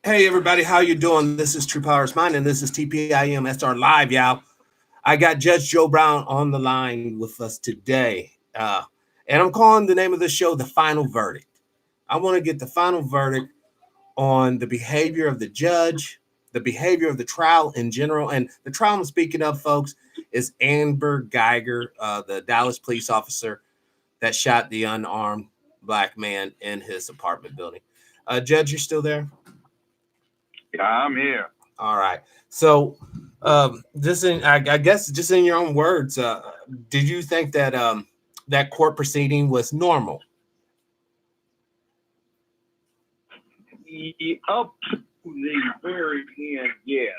Hey everybody, how you doing? This is TruePowerIsMine and this is TPIM SR Live, y'all. I got Judge Joe Brown on the line with us today. And I'm calling the name of the show The Final Verdict. I want to get the final verdict on the behavior of the judge, the behavior of the trial in general. And the trial I'm speaking of, folks, is Amber Geiger, the Dallas police officer that shot the unarmed black man in his apartment building. Judge, you're still there? Yeah, I'm here. All right. So, just I guess, just in your own words, did you think that that court proceeding was normal? Up to the very end, yes.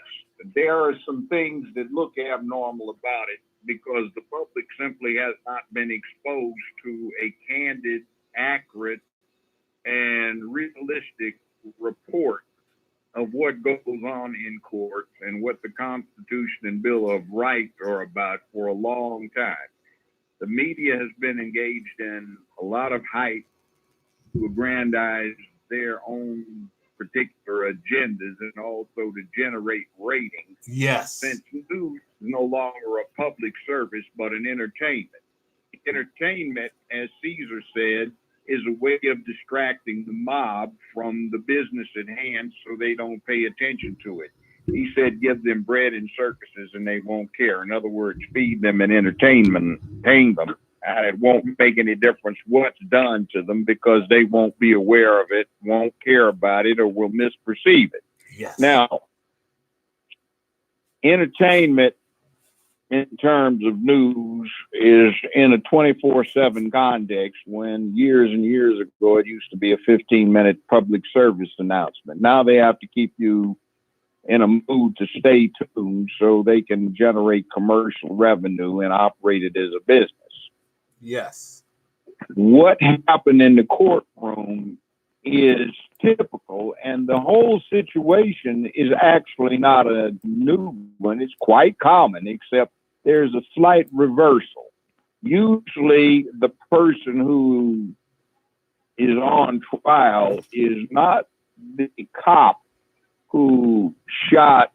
There are some things that look abnormal about it because the public simply has not been exposed to a candid, accurate, and realistic report of what goes on in court and what the Constitution and Bill of Rights are about for a long time. The media has been engaged in a lot of hype to aggrandize their own particular agendas and also to generate ratings. Yes. Since news is no longer a public service but an entertainment. Entertainment, as Caesar said, is a way of distracting the mob from the business at hand so they don't pay attention to it. He said, give them bread and circuses and they won't care. In other words, feed them and entertain them. And it won't make any difference what's done to them because they won't be aware of it, won't care about it, or will misperceive it. Yes. Now, entertainment in terms of news is in a 24/7 context when years and years ago it used to be a 15-minute public service announcement. Now they have to keep you in a mood to stay tuned so they can generate commercial revenue and operate it as a business. Yes. What happened in the courtroom is typical, and the whole situation is actually not a new one. It's quite common, except there's a slight reversal. Usually the person who is on trial is not the cop who shot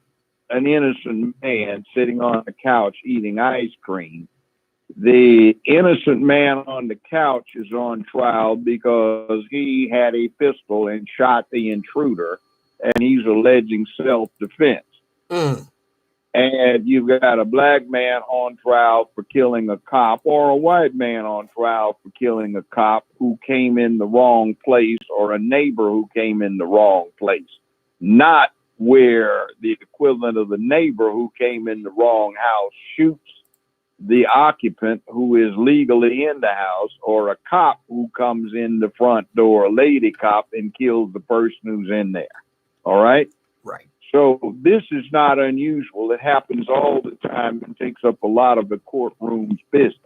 an innocent man sitting on the couch eating ice cream. The innocent man on the couch is on trial because he had a pistol and shot the intruder, and he's alleging self-defense. And you've got a black man on trial for killing a cop, or a white man on trial for killing a cop who came in the wrong place, or a neighbor who came in the wrong place. Not where the equivalent of the neighbor who came in the wrong house shoots the occupant who is legally in the house, or a cop who comes in the front door, a lady cop, and kills the person who's in there. All right? Right. So this is not unusual. It happens all the time and takes up a lot of the courtroom's business.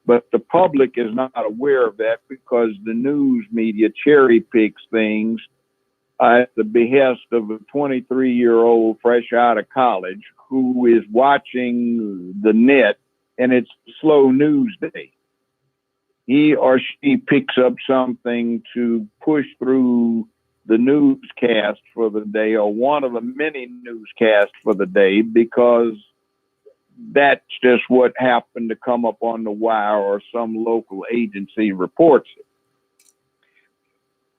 But the public is not aware of that because the news media cherry picks things at the behest of a 23-year-old fresh out of college who is watching the net, and it's slow news day. He or she picks up something to push through the newscast for the day, or one of the many newscasts for the day, because that's just what happened to come up on the wire or some local agency reports it.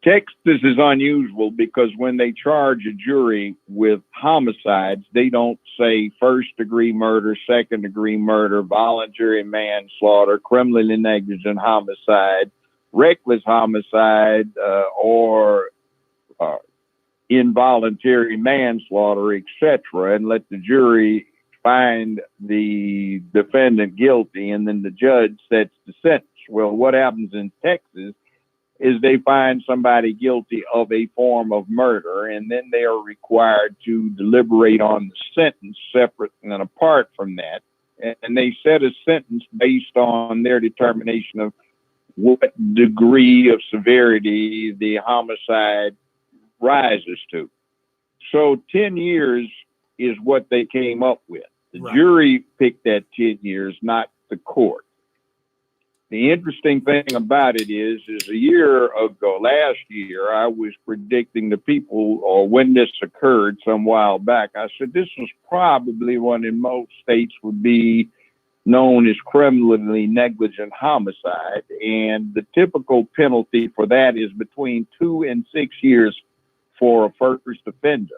Texas is unusual because when they charge a jury with homicides, they don't say first-degree murder, second-degree murder, voluntary manslaughter, criminally negligent homicide, reckless homicide, or involuntary manslaughter, etc., and let the jury find the defendant guilty, and then the judge sets the sentence. Well, what happens in Texas is they find somebody guilty of a form of murder, and then they are required to deliberate on the sentence separate and apart from that. And they set a sentence based on their determination of what degree of severity the homicide rises to. So 10 years is what they came up with. The jury picked that 10 years, not the court. The interesting thing about it is a year ago, last year, I was predicting the people, or when this occurred some while back, I said this was probably one in most states would be known as criminally negligent homicide. And the typical penalty for that is between 2 and 6 years for a first offender,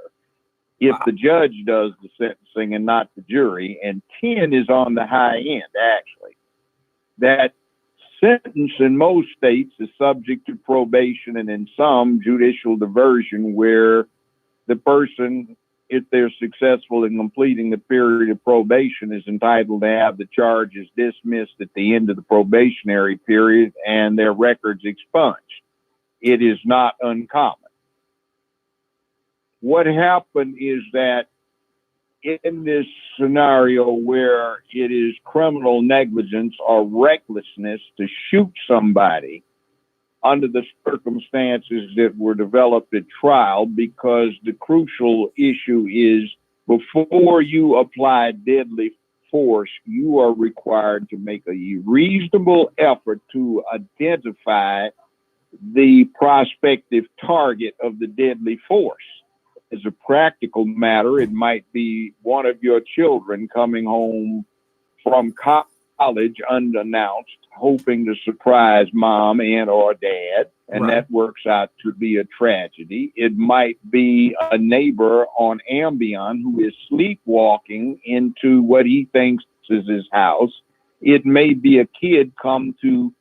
if the judge does the sentencing and not the jury, and 10 is on the high end, actually. That sentence in most states is subject to probation and in some judicial diversion, where the person, if they're successful in completing the period of probation, is entitled to have the charges dismissed at the end of the probationary period and their records expunged. It is not uncommon. What happened is that in this scenario where it is criminal negligence or recklessness to shoot somebody under the circumstances that were developed at trial, because the crucial issue is before you apply deadly force, you are required to make a reasonable effort to identify the prospective target of the deadly force. As a practical matter, it might be one of your children coming home from college unannounced, hoping to surprise mom and or dad, and that works out to be a tragedy. It might be a neighbor on Ambien who is sleepwalking into what he thinks is his house. It may be a kid come to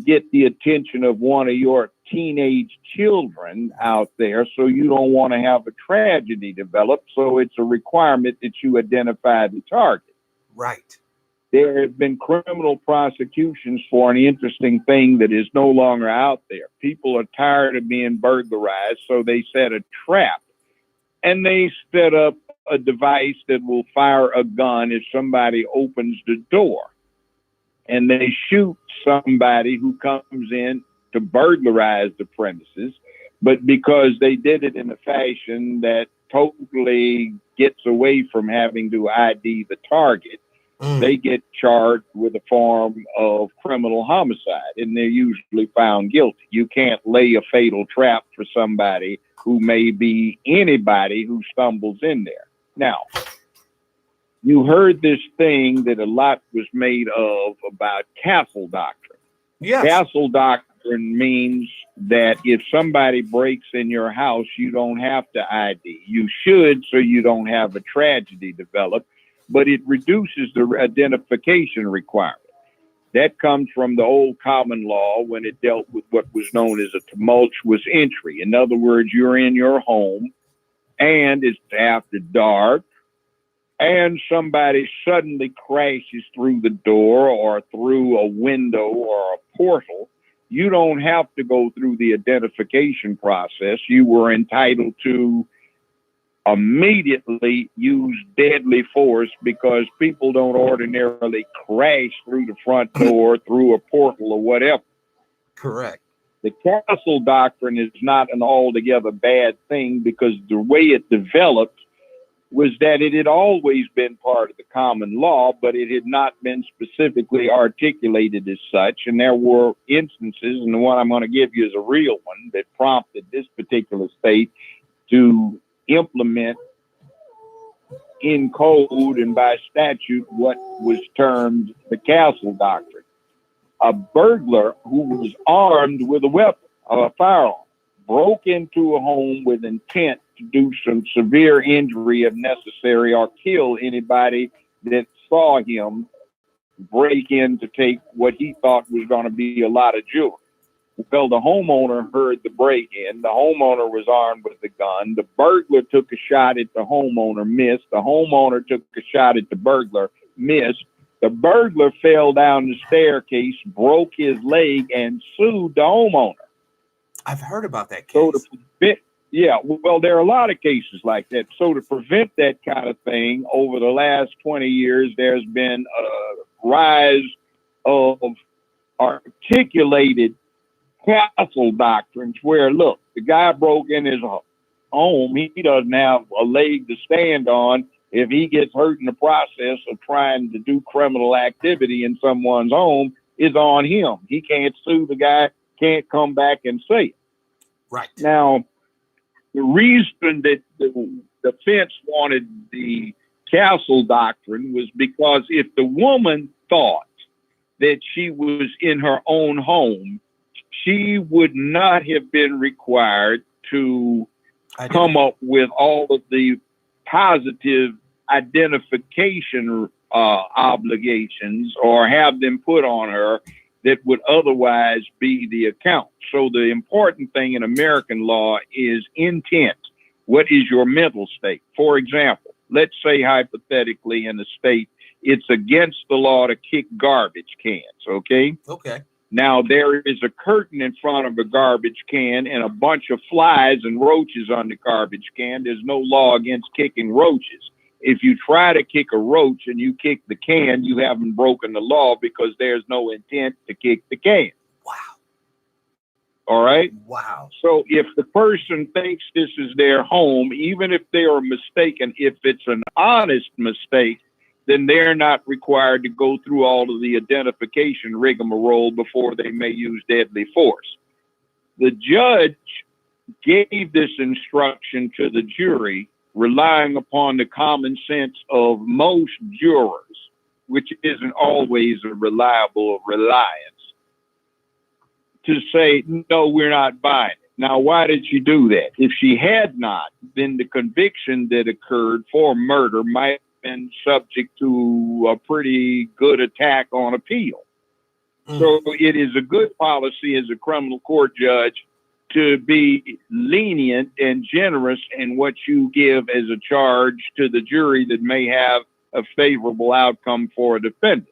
get the attention of one of your teenage children out there, so you don't want to have a tragedy develop. So it's a requirement that you identify the target. Right. There have been criminal prosecutions for an interesting thing that is no longer out there. People are tired of being burglarized, so they set a trap, and they set up a device that will fire a gun if somebody opens the door. And they shoot somebody who comes in to burglarize the premises, but because they did it in a fashion that totally gets away from having to ID the target, they get charged with a form of criminal homicide, and they're usually found guilty. You can't lay a fatal trap for somebody who may be anybody who stumbles in there. Now, you heard this thing that a lot was made of about castle doctrine. Yes. Castle doctrine means that if somebody breaks in your house, you don't have to ID. You should, so you don't have a tragedy develop, but it reduces the identification requirement. That comes from the old common law when it dealt with what was known as a tumultuous entry. In other words, you're in your home and it's after dark, and somebody suddenly crashes through the door or through a window or a portal. You don't have to go through the identification process. You were entitled to immediately use deadly force, because people don't ordinarily crash through the front door, through a portal or whatever. Correct. The castle doctrine is not an altogether bad thing, because the way it developed was that it had always been part of the common law, but it had not been specifically articulated as such. And there were instances, and the one I'm going to give you is a real one, that prompted this particular state to implement in code and by statute what was termed the castle doctrine. A burglar who was armed with a weapon, a firearm, broke into a home with intent to do some severe injury if necessary, or kill anybody that saw him break in to take what he thought was going to be a lot of jewelry. Well, the homeowner heard the break-in. The homeowner was armed with the gun. The burglar took a shot at the homeowner, missed. The homeowner took a shot at the burglar, missed. The burglar fell down the staircase, broke his leg, and sued the homeowner. I've heard about that case. So well, there are a lot of cases like that. So to prevent that kind of thing, over the last 20 years, there's been a rise of articulated castle doctrines where, look, the guy broke in his home. He doesn't have a leg to stand on. If he gets hurt in the process of trying to do criminal activity in someone's home, is on him. He can't sue the guy, can't come back and say it. Right. Now, the reason that the defense wanted the castle doctrine was because if the woman thought that she was in her own home, she would not have been required to come up with all of the positive identification obligations or have them put on her that would otherwise be the account. So the important thing in American law is intent. What is your mental state? For example, let's say hypothetically in the state, it's against the law to kick garbage cans, okay? Okay. Now, there is a curtain in front of a garbage can and a bunch of flies and roaches on the garbage can. There's no law against kicking roaches. If you try to kick a roach and you kick the can, you haven't broken the law because there's no intent to kick the can. Wow. All right? Wow. So if the person thinks this is their home, even if they are mistaken, if it's an honest mistake, then they're not required to go through all of the identification rigmarole before they may use deadly force. The judge gave this instruction to the jury, relying upon the common sense of most jurors, which isn't always a reliable reliance, to say, no, we're not buying it. Now, why did she do that? If she had not, then the conviction that occurred for murder might have been subject to a pretty good attack on appeal. So it is a good policy as a criminal court judge to be lenient and generous in what you give as a charge to the jury that may have a favorable outcome for a defendant.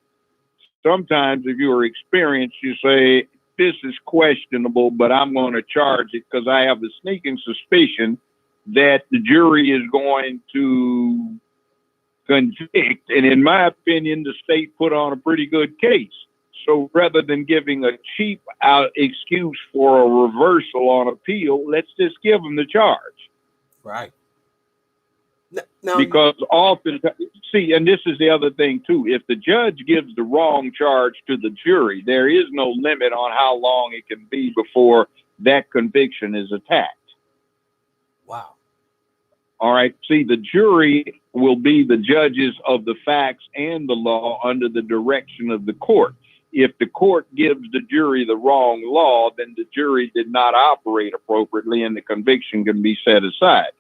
Sometimes if you are experienced, you say, this is questionable, but I'm going to charge it because I have a sneaking suspicion that the jury is going to convict. And in my opinion, the state put on a pretty good case. So rather than giving a cheap excuse for a reversal on appeal, let's just give them the charge. Right. Now, because often, see, and this is the other thing too, if the judge gives the wrong charge to the jury, there is no limit on how long it can be before that conviction is attacked. Wow. All right. See, the jury will be the judges of the facts and the law under the direction of the court. If the court gives the jury the wrong law, then the jury did not operate appropriately and the conviction can be set aside.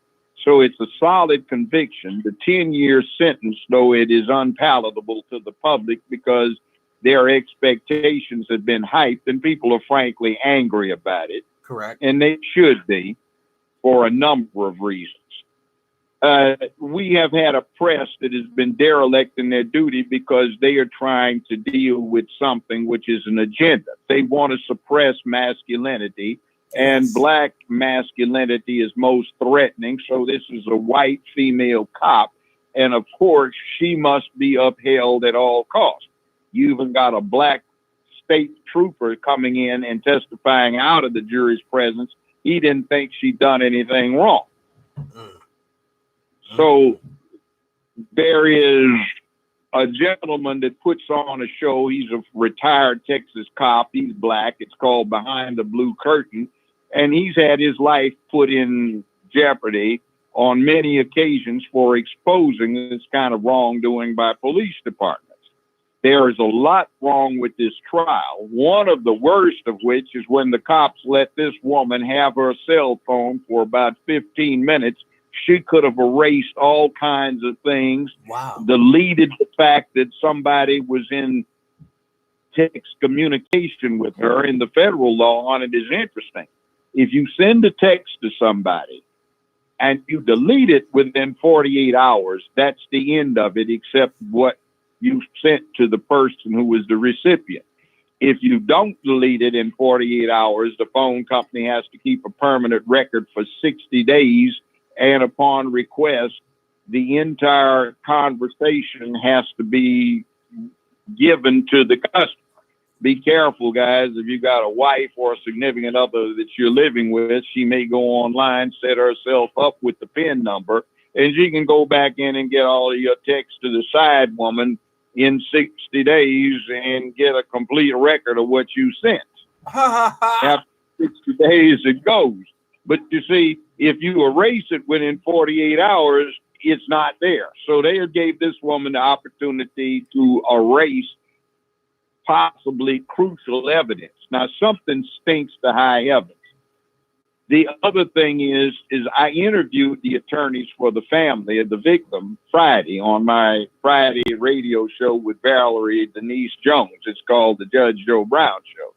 So it's a solid conviction. The 10-year sentence, though it is unpalatable to the public because their expectations have been hyped and people are frankly angry about it. Correct. And they should be for a number of reasons. We have had a press that has been derelict in their duty because they are trying to deal with something which is an agenda. They want to suppress masculinity, and black masculinity is most threatening. So this is a white female cop, and of course she must be upheld at all costs. You even got a black state trooper coming in and testifying out of the jury's presence. He didn't think she'd done anything wrong. So there is a gentleman that puts on a show. He's a retired Texas cop. He's black. It's called Behind the Blue Curtain. And he's had his life put in jeopardy on many occasions for exposing this kind of wrongdoing by police departments. There is a lot wrong with this trial. One of the worst of which is when the cops let this woman have her cell phone for about 15 minutes. She could have erased all kinds of things. Wow. Deleted the fact that somebody was in text communication with her, and the federal law on it is interesting. If you send a text to somebody and you delete it within 48 hours, that's the end of it, except what you sent to the person who was the recipient. If you don't delete it in 48 hours, the phone company has to keep a permanent record for 60 days. And upon request, the entire conversation has to be given to the customer. Be careful, guys. If you got a wife or a significant other that you're living with, she may go online, set herself up with the PIN number, and she can go back in and get all of your texts to the side woman in 60 days and get a complete record of what you sent. After 60 days, it goes. But you see, if you erase it within 48 hours, it's not there. So they gave this woman the opportunity to erase possibly crucial evidence. Now, something stinks to high heavens. The other thing is I interviewed the attorneys for the family of the victim Friday on my Friday radio show with Valerie Denise Jones. It's called the Judge Joe Brown Show.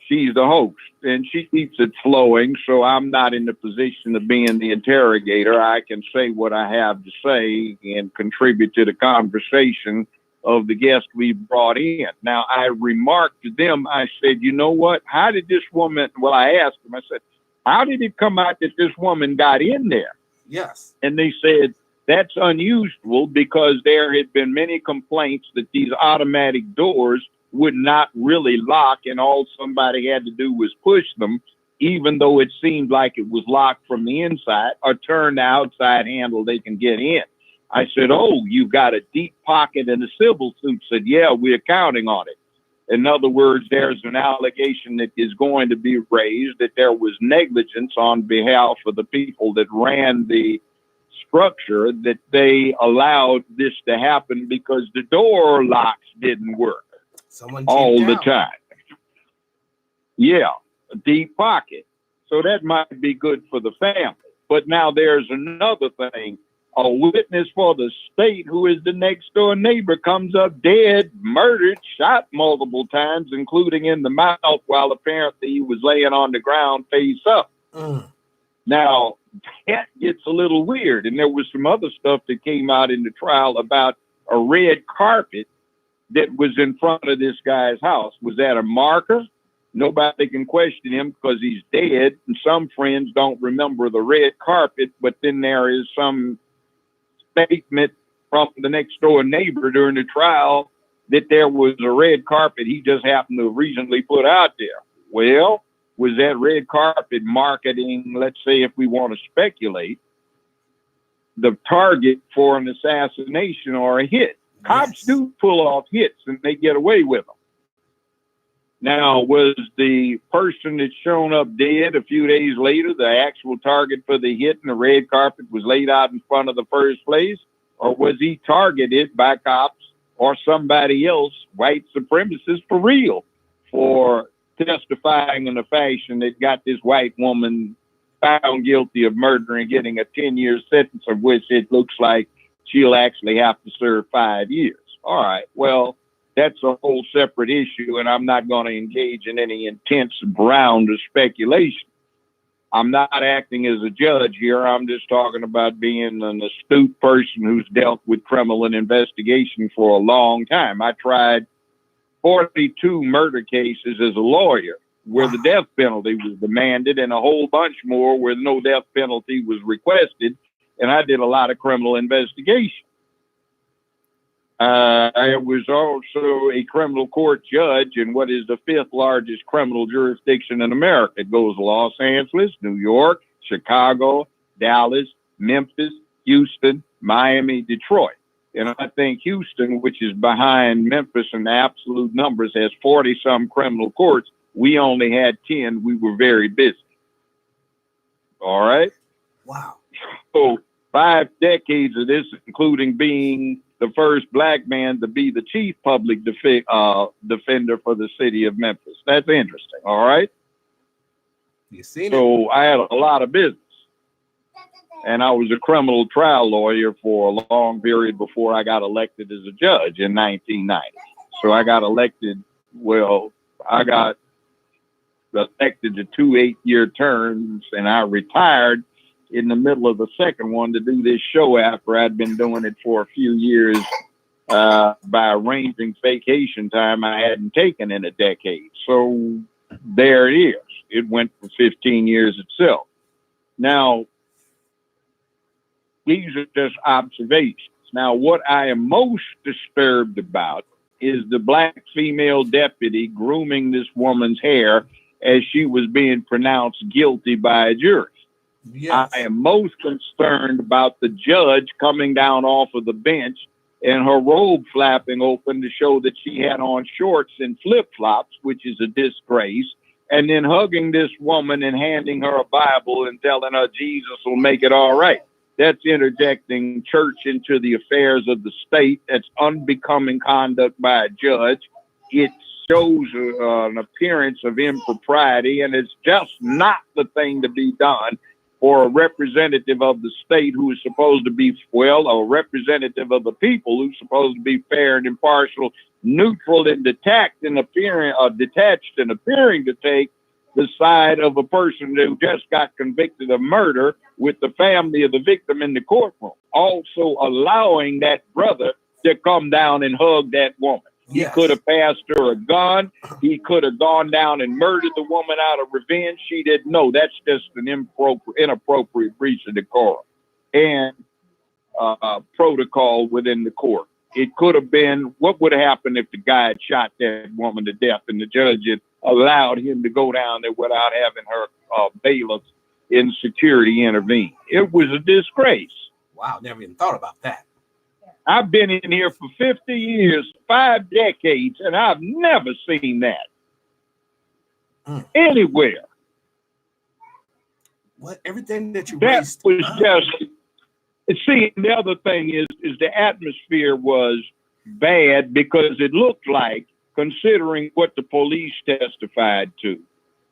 She's the host, and she keeps it flowing, so I'm not in the position of being the interrogator. I can say what I have to say and contribute to the conversation of the guest we brought in. Now, I remarked to them, I said, you know what? How did this woman, well, I asked them, I said, how did it come out that this woman got in there? Yes. And they said, that's unusual because there had been many complaints that these automatic doors would not really lock, and all somebody had to do was push them, even though it seemed like it was locked from the inside, or turn the outside handle, they can get in. I said, oh, you've got a deep pocket in the civil suit. Said, yeah, we're counting on it. In other words, there's an allegation that is going to be raised that there was negligence on behalf of the people that ran the structure, that they allowed this to happen because the door locks didn't work all the time. Yeah, a deep pocket. So that might be good for the family. But now there's another thing. A witness for the state, who is the next door neighbor, comes up dead, murdered, shot multiple times, including in the mouth, while apparently he was laying on the ground face up. Now, that gets a little weird. And there was some other stuff that came out in the trial about a red carpet that was in front of this guy's house. Was that a marker? Nobody can question him because he's dead. And some friends don't remember the red carpet, but then there is some statement from the next door neighbor during the trial that there was a red carpet he just happened to have recently put out there. Well, was that red carpet marketing, let's say, if we want to speculate, the target for an assassination or a hit? Cops do pull off hits and they get away with them. Now, was the person that's shown up dead a few days later the actual target for the hit and the red carpet was laid out in front of the first place? Or was he targeted by cops or somebody else, white supremacists for real, for testifying in a fashion that got this white woman found guilty of murder and getting a 10-year sentence, of which it looks like she'll actually have to serve 5 years? All right, well, that's a whole separate issue, and I'm not going to engage in any intense round of speculation. I'm not acting as a judge here. I'm just talking about being an astute person who's dealt with criminal investigation for a long time. I tried 42 murder cases as a lawyer where the death penalty was demanded, and a whole bunch more where no death penalty was requested, and I did a lot of criminal investigation. I was also a criminal court judge in what is the 5th largest criminal jurisdiction in America. It goes Los Angeles, New York, Chicago, Dallas, Memphis, Houston, Miami, Detroit. And I think Houston, which is behind Memphis in absolute numbers, has 40-some criminal courts. We only had 10. We were very busy. All right? Wow. So 5 decades of this, including being the first black man to be the chief public defender for the city of Memphis. That's interesting, all right? You seen so it. I had a lot of business. And I was a criminal trial lawyer for a long period before I got elected as a judge in 1990. So I got elected, I got elected to 2 8-year terms, and I retired in the middle of the second one to do this show after I'd been doing it for a few years by arranging vacation time I hadn't taken in a decade. So there it is. It went for 15 years itself. Now, these are just observations. Now, what I am most disturbed about is the black female deputy grooming this woman's hair as she was being pronounced guilty by a jury. Yes. I am most concerned about the judge coming down off of the bench and her robe flapping open to show that she had on shorts and flip-flops, which is a disgrace, and then hugging this woman and handing her a Bible and telling her Jesus will make it all right. That's interjecting church into the affairs of the state. That's unbecoming conduct by a judge. It shows an appearance of impropriety, and it's just not the thing to be done for a representative of the state who is supposed to be, well, a representative of the people who's supposed to be fair and impartial, neutral and detached and appearing to take the side of a person who just got convicted of murder with the family of the victim in the courtroom. Also allowing that brother to come down and hug that woman. He could have passed her a gun. He could have gone down and murdered the woman out of revenge. She didn't know. That's just an inappropriate breach of decorum and protocol within the court. It could have been, what would have happened if the guy had shot that woman to death and the judge had allowed him to go down there without having her bailiffs in security intervene? It was a disgrace. Wow, never even thought about that. I've been in here for 50 years, 5 decades, and I've never seen that anywhere. What, everything that you that raised, was just. See, the other thing is the atmosphere was bad because it looked like, considering what the police testified to,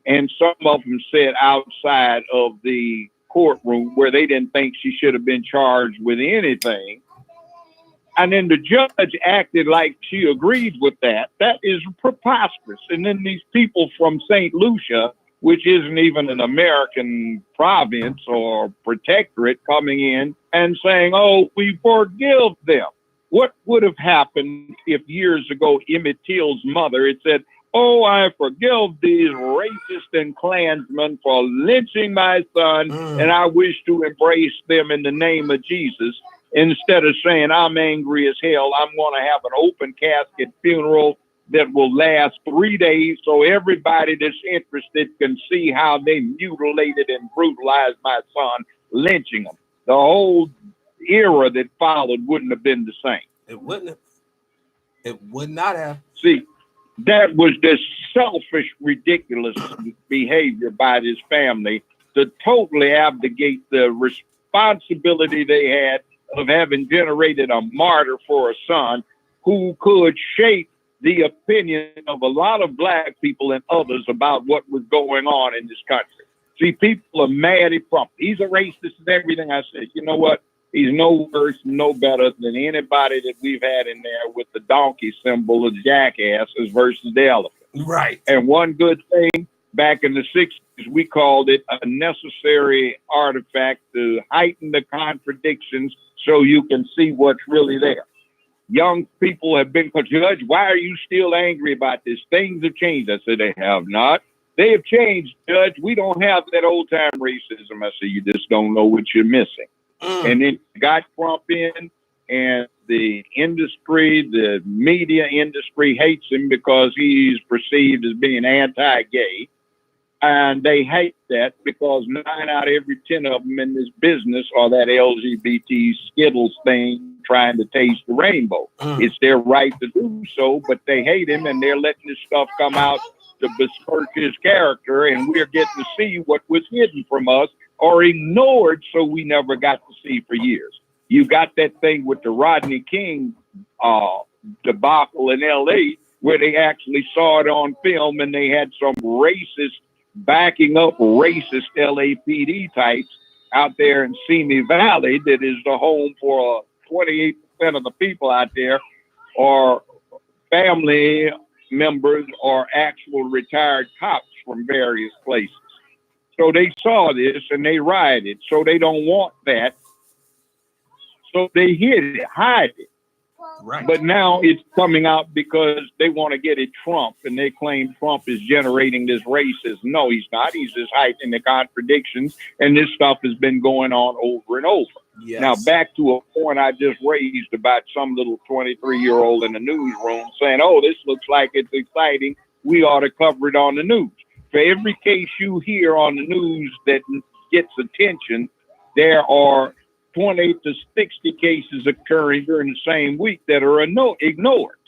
and some of them said outside of the courtroom where they didn't think she should have been charged with anything. And then the judge acted like she agreed with that. That is preposterous. And then these people from St. Lucia, which isn't even an American province or protectorate, coming in and saying, oh, we forgive them. What would have happened if years ago Emmett Till's mother had said, oh, I forgive these racists and Klansmen for lynching my son, and I wish to embrace them in the name of Jesus. Instead of saying, I'm angry as hell, I'm going to have an open casket funeral that will last 3 days so everybody that's interested can see how they mutilated and brutalized my son, lynching him. The whole era that followed wouldn't have been the same. It wouldn't have. It would not have. See, that was this selfish, ridiculous behavior by this family to totally abdicate the responsibility they had of having generated a martyr for a son who could shape the opinion of a lot of black people and others about what was going on in this country. See, people are mad at Trump. He's a racist and everything. I said, you know what? He's no worse, no better than anybody that we've had in there with the donkey symbol of jackasses versus the elephant. Right. And one good thing, back in the 60s, we called it a necessary artifact to heighten the contradictions so you can see what's really there. Young people have been, Judge, why are you still angry about this? Things have changed. I said, they have not. They have changed, Judge. We don't have that old time racism. I said, you just don't know what you're missing. And then got Trump in, and the industry, the media industry hates him because he's perceived as being anti-gay. And they hate that because 9 out of every 10 of them in this business are that LGBT Skittles thing trying to taste the rainbow. It's their right to do so, but they hate him and they're letting this stuff come out to besmirch his character, and we're getting to see what was hidden from us or ignored so we never got to see for years. You got that thing with the Rodney King debacle in LA where they actually saw it on film and they had some racist backing up racist LAPD types out there in Simi Valley that is the home for 28% of the people out there are family members or actual retired cops from various places. So they saw this and they rioted. So they don't want that. So they hide it. Right. But now it's coming out because they want to get at Trump, and they claim Trump is generating this racism. No, he's not. He's just heightening the contradictions, and this stuff has been going on over and over. Yes. Now, back to a point I just raised about some little 23-year-old in the newsroom saying, oh, this looks like it's exciting. We ought to cover it on the news. For every case you hear on the news that gets attention, there are 20 to 60 cases occurring during the same week that are ignored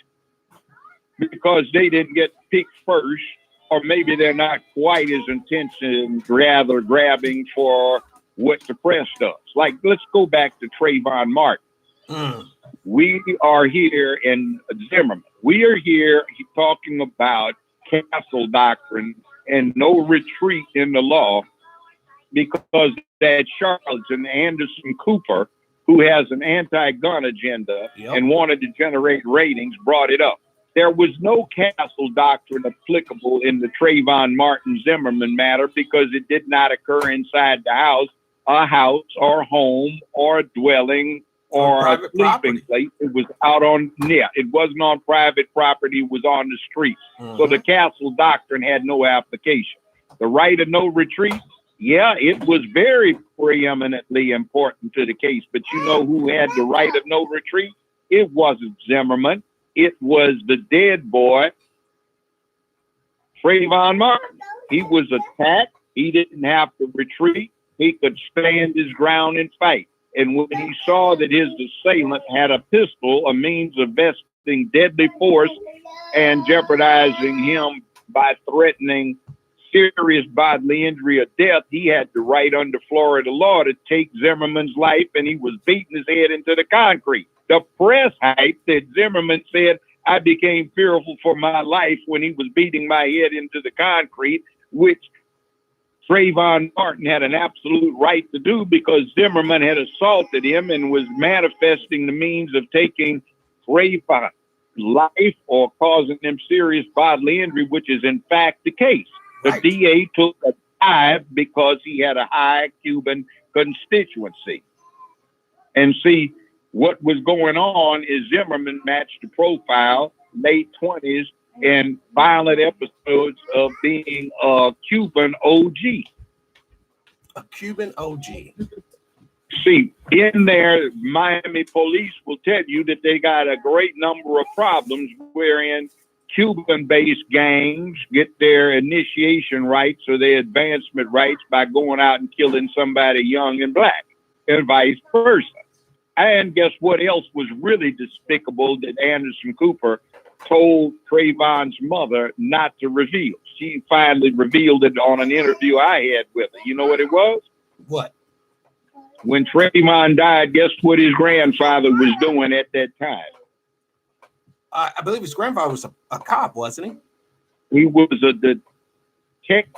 because they didn't get picked first, or maybe they're not quite as intense in rather grabbing for what the press does. Like, let's go back to Trayvon Martin. We are here in Zimmerman. We are here talking about castle doctrine and no retreat in the law because that charlatan Anderson Cooper, who has an anti-gun agenda and wanted to generate ratings, brought it up. There was no castle doctrine applicable in the Trayvon Martin Zimmerman matter because it did not occur inside the house, a house or home or a dwelling or a sleeping place. It was out on, it wasn't on private property, it was on the streets. So the castle doctrine had no application. The right of no retreat, it was very preeminently important to the case, but you know who had the right of no retreat? It wasn't Zimmerman. It was the dead boy, Trayvon Martin. He was attacked. He didn't have to retreat. He could stand his ground and fight. And when he saw that his assailant had a pistol, a means of vesting deadly force and jeopardizing him by threatening serious bodily injury or death, he had the right under Florida law to take Zimmerman's life, and he was beating his head into the concrete. The press hype that Zimmerman said, I became fearful for my life when he was beating my head into the concrete, which Trayvon Martin had an absolute right to do because Zimmerman had assaulted him and was manifesting the means of taking Trayvon's life or causing him serious bodily injury, which is in fact the case. The DA took a dive because he had a high Cuban constituency. And see, what was going on is Zimmerman matched the profile, late 20s, and violent episodes of being a Cuban OG. A Cuban OG. See, in there, Miami police will tell you that they got a great number of problems wherein Cuban-based gangs get their initiation rights or their advancement rights by going out and killing somebody young and black, and vice versa. And guess what else was really despicable that Anderson Cooper told Trayvon's mother not to reveal? She finally revealed it on an interview I had with her. You know what it was? What? When Trayvon died, guess what his grandfather was doing at that time? I believe his grandfather was a cop, wasn't he? He was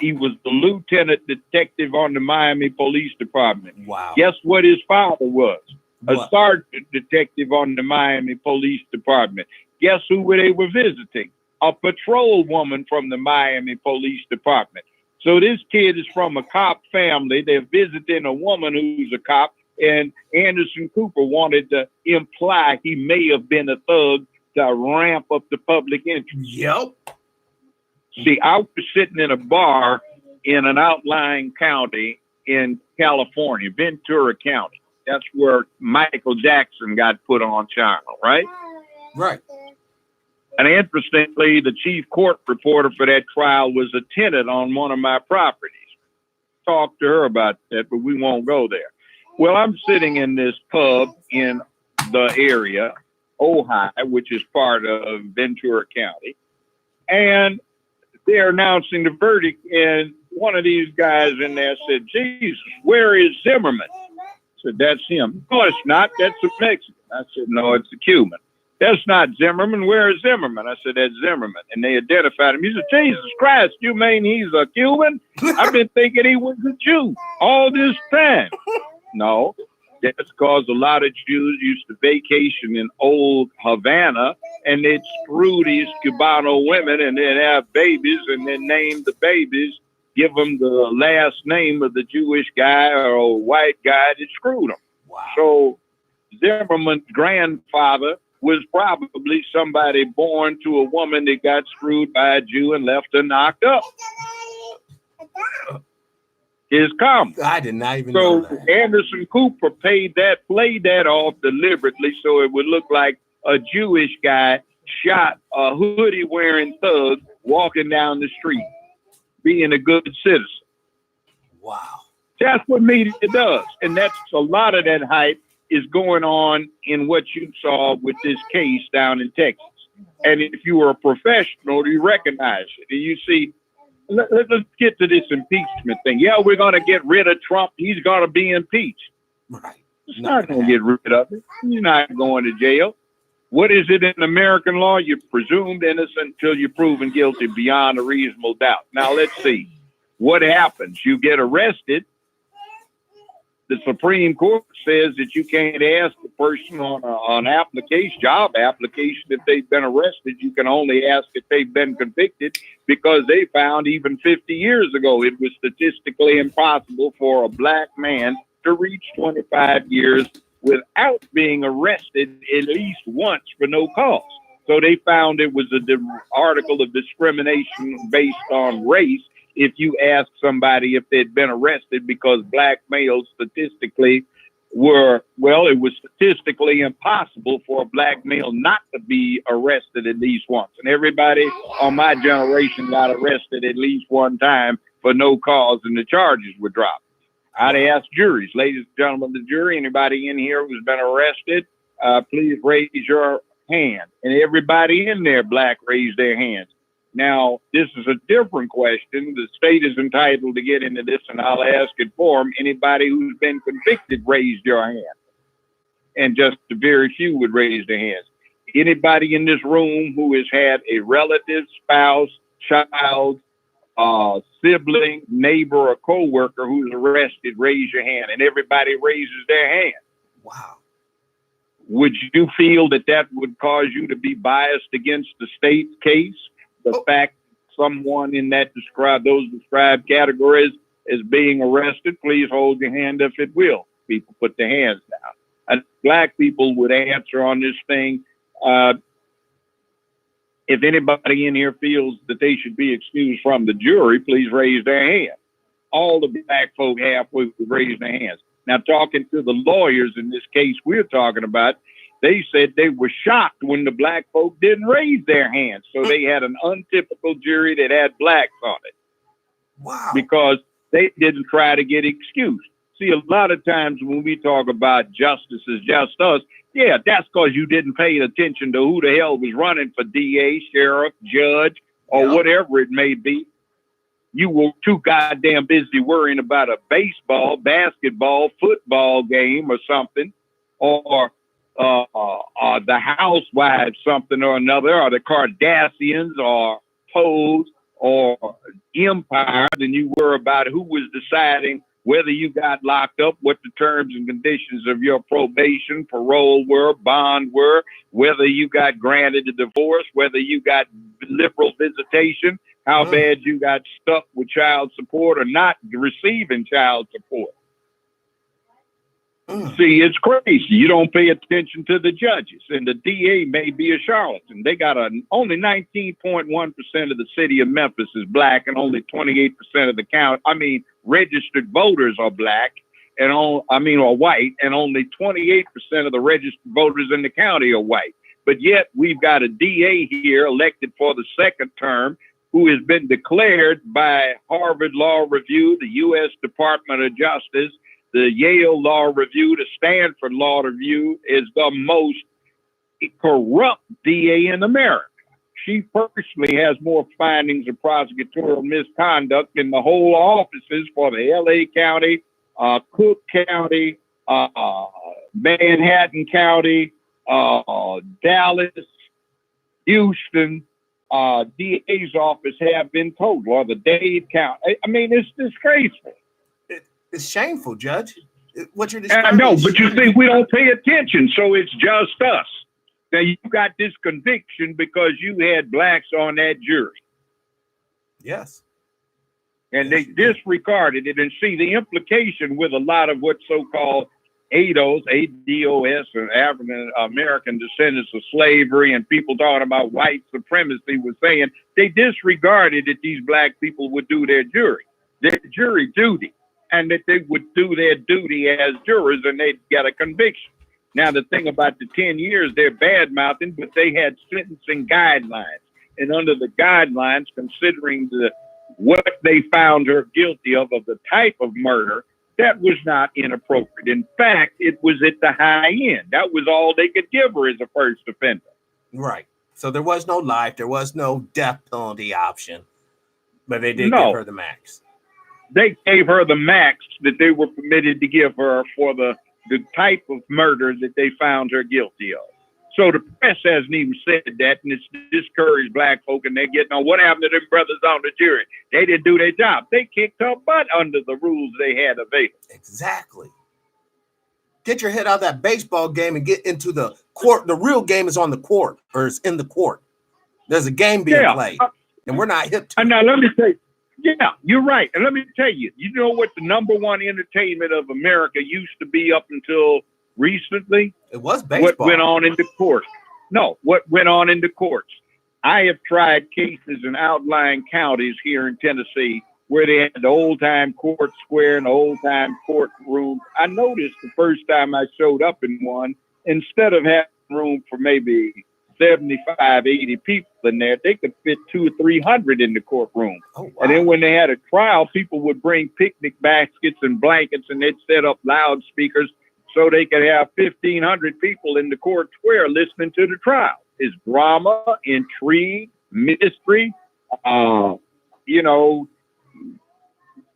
he was the lieutenant detective on the Miami Police Department. Wow. Guess what his father was? What? A sergeant detective on the Miami Police Department. Guess who they were visiting? A patrol woman from the Miami Police Department. So this kid is from a cop family. They're visiting a woman who's a cop, and Anderson Cooper wanted to imply he may have been a thug to ramp up the public interest. Yep. See, I was sitting in a bar in an outlying county in California, Ventura County. That's where Michael Jackson got put on trial, right? Right. And interestingly, the chief court reporter for that trial was a tenant on one of my properties. Talked to her about that, but we won't go there. Well, I'm sitting in this pub in the area, Ojai, which is part of Ventura County, and they're announcing the verdict, and one of these guys in there said, Jesus, where is Zimmerman? I said, that's him. No, it's not. That's a Mexican. I said, no, it's a Cuban. That's not Zimmerman. Where is Zimmerman? I said, that's Zimmerman. And they identified him. He said, Jesus Christ, you mean he's a Cuban? I've been thinking he was a Jew all this time. No, that's because a lot of Jews used to vacation in old Havana, and they'd screw these Cubano women and then have babies and then name the babies, give them the last name of the Jewish guy or white guy that screwed them. Wow. So Zimmerman's grandfather was probably somebody born to a woman that got screwed by a Jew and left her knocked up. Is common. I did not even know that. So Anderson Cooper played that off deliberately so it would look like a Jewish guy shot a hoodie-wearing thug walking down the street, being a good citizen. Wow. That's what media does. And that's a lot of that hype is going on in what you saw with this case down in Texas. And if you were a professional, you recognize it. And you see, let's get to this impeachment thing. Yeah, we're going to get rid of Trump. He's going to be impeached. Right. It's not going to get rid of it. You're not going to jail. What is it in American law? You're presumed innocent until you're proven guilty beyond a reasonable doubt. Now, let's see. What happens? You get arrested. The Supreme Court says that you can't ask the person on application, job application, if they've been arrested. You can only ask if they've been convicted, because they found even 50 years ago it was statistically impossible for a black man to reach 25 years without being arrested at least once for no cause. So they found it was an article of discrimination based on race if you ask somebody if they'd been arrested, because black males statistically were, well, it was statistically impossible for a black male not to be arrested at least once. And everybody on my generation got arrested at least one time for no cause, and the charges were dropped. I'd ask juries, ladies and gentlemen, the jury, anybody in here who's been arrested, please raise your hand. And everybody in there, black, raised their hands. Now, this is a different question. The state is entitled to get into this, and I'll ask it for them. Anybody who's been convicted, raise your hand. And just a very few would raise their hands. Anybody in this room who has had a relative, spouse, child, sibling, neighbor, or co-worker who's arrested, raise your hand. And everybody raises their hand. Wow. Would you feel that that would cause you to be biased against the state's case? The fact someone in that those described categories is being arrested, please hold your hand if it will. People put their hands down. And black people would answer on this thing. If anybody in here feels that they should be excused from the jury, please raise their hand. All the black folk halfway would raise their hands. Now, talking to the lawyers in this case we're talking about, they said they were shocked when the black folk didn't raise their hands. So they had an untypical jury that had blacks on it. Wow. Because they didn't try to get excused. See, a lot of times when we talk about justice is just us, yeah, that's because you didn't pay attention to who the hell was running for DA, sheriff, judge, or whatever it may be. You were too goddamn busy worrying about a baseball, basketball, football game or something, or the housewives, something or another, or the Kardashians, or Pose, or Empire, than you were about who was deciding whether you got locked up, what the terms and conditions of your probation, parole were, bond were, whether you got granted a divorce, whether you got liberal visitation, how bad you got stuck with child support or not receiving child support. See, it's crazy. You don't pay attention to the judges, and the DA may be a charlatan. They got only 19.1% of the city of Memphis is black, and only 28% of the county. Registered voters are black, and are white, and only 28% of the registered voters in the county are white. But yet we've got a DA here elected for the second term who has been declared by Harvard Law Review, the U.S. Department of Justice, the Yale Law Review, the Stanford Law Review, is the most corrupt DA in America. She personally has more findings of prosecutorial misconduct in the whole offices for the L.A. County, Cook County, Manhattan County, Dallas, Houston. DA's office have been total, or the Dade County. It's disgraceful. It's shameful, Judge. What you're describing. I know, but you see, we don't pay attention, so it's just us. Now, you got this conviction because you had blacks on that jury. Yes. And they disregarded it. And see, the implication with a lot of what's so-called ADOS, ADOS, or African American descendants of slavery, and people talking about white supremacy, was saying they disregarded that these black people would do their jury duty, and that they would do their duty as jurors, and they'd get a conviction. Now, the thing about the 10 years, they're bad-mouthing, but they had sentencing guidelines. And under the guidelines, considering what they found her guilty of the type of murder, That was not inappropriate. In fact, it was at the high end. That was all they could give her as a first offender. Right. So there was no life, there was no death penalty option, but they did give No, her the max. they gave her the max that they were permitted to give her for the type of murder that they found her guilty of. So the press hasn't even said that, and it's discouraged black folk, and they're getting on. What happened to them brothers on the jury? They didn't do their job. They kicked her butt under the rules they had available. Exactly. Get your head out of that baseball game and get into the court. The real game is on the court, or it's in the court. There's a game being played, and we're not hip to it. Now, let me say, yeah, you're right. And let me tell you, you know what the number one entertainment of America used to be up until recently? It was baseball. What went on in the courts. No, what went on in the courts. I have tried cases in outlying counties here in Tennessee where they had the old-time court square and the old-time courtroom. I noticed the first time I showed up in one, instead of having room for maybe 75, 80 people in there, they could fit 200 or 300 in the courtroom. Oh, wow. And then when they had a trial, people would bring picnic baskets and blankets, and they'd set up loudspeakers so they could have 1,500 people in the court square listening to the trial. It's drama, intrigue, mystery, you know,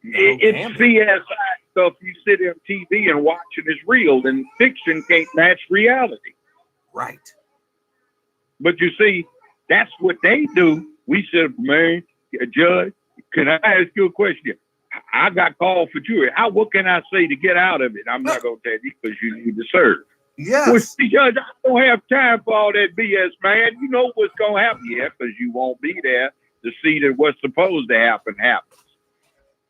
it's CSI stuff you sit on TV and watching is real, and fiction can't match reality. Right. But you see, that's what they do. We said, man, Judge, can I ask you a question? I got called for jury. What can I say to get out of it? I'm not going to tell you because you need to serve. Yes. Well, see, Judge, I don't have time for all that BS, man. You know what's going to happen. Yeah, because you won't be there to see that what's supposed to happen happens.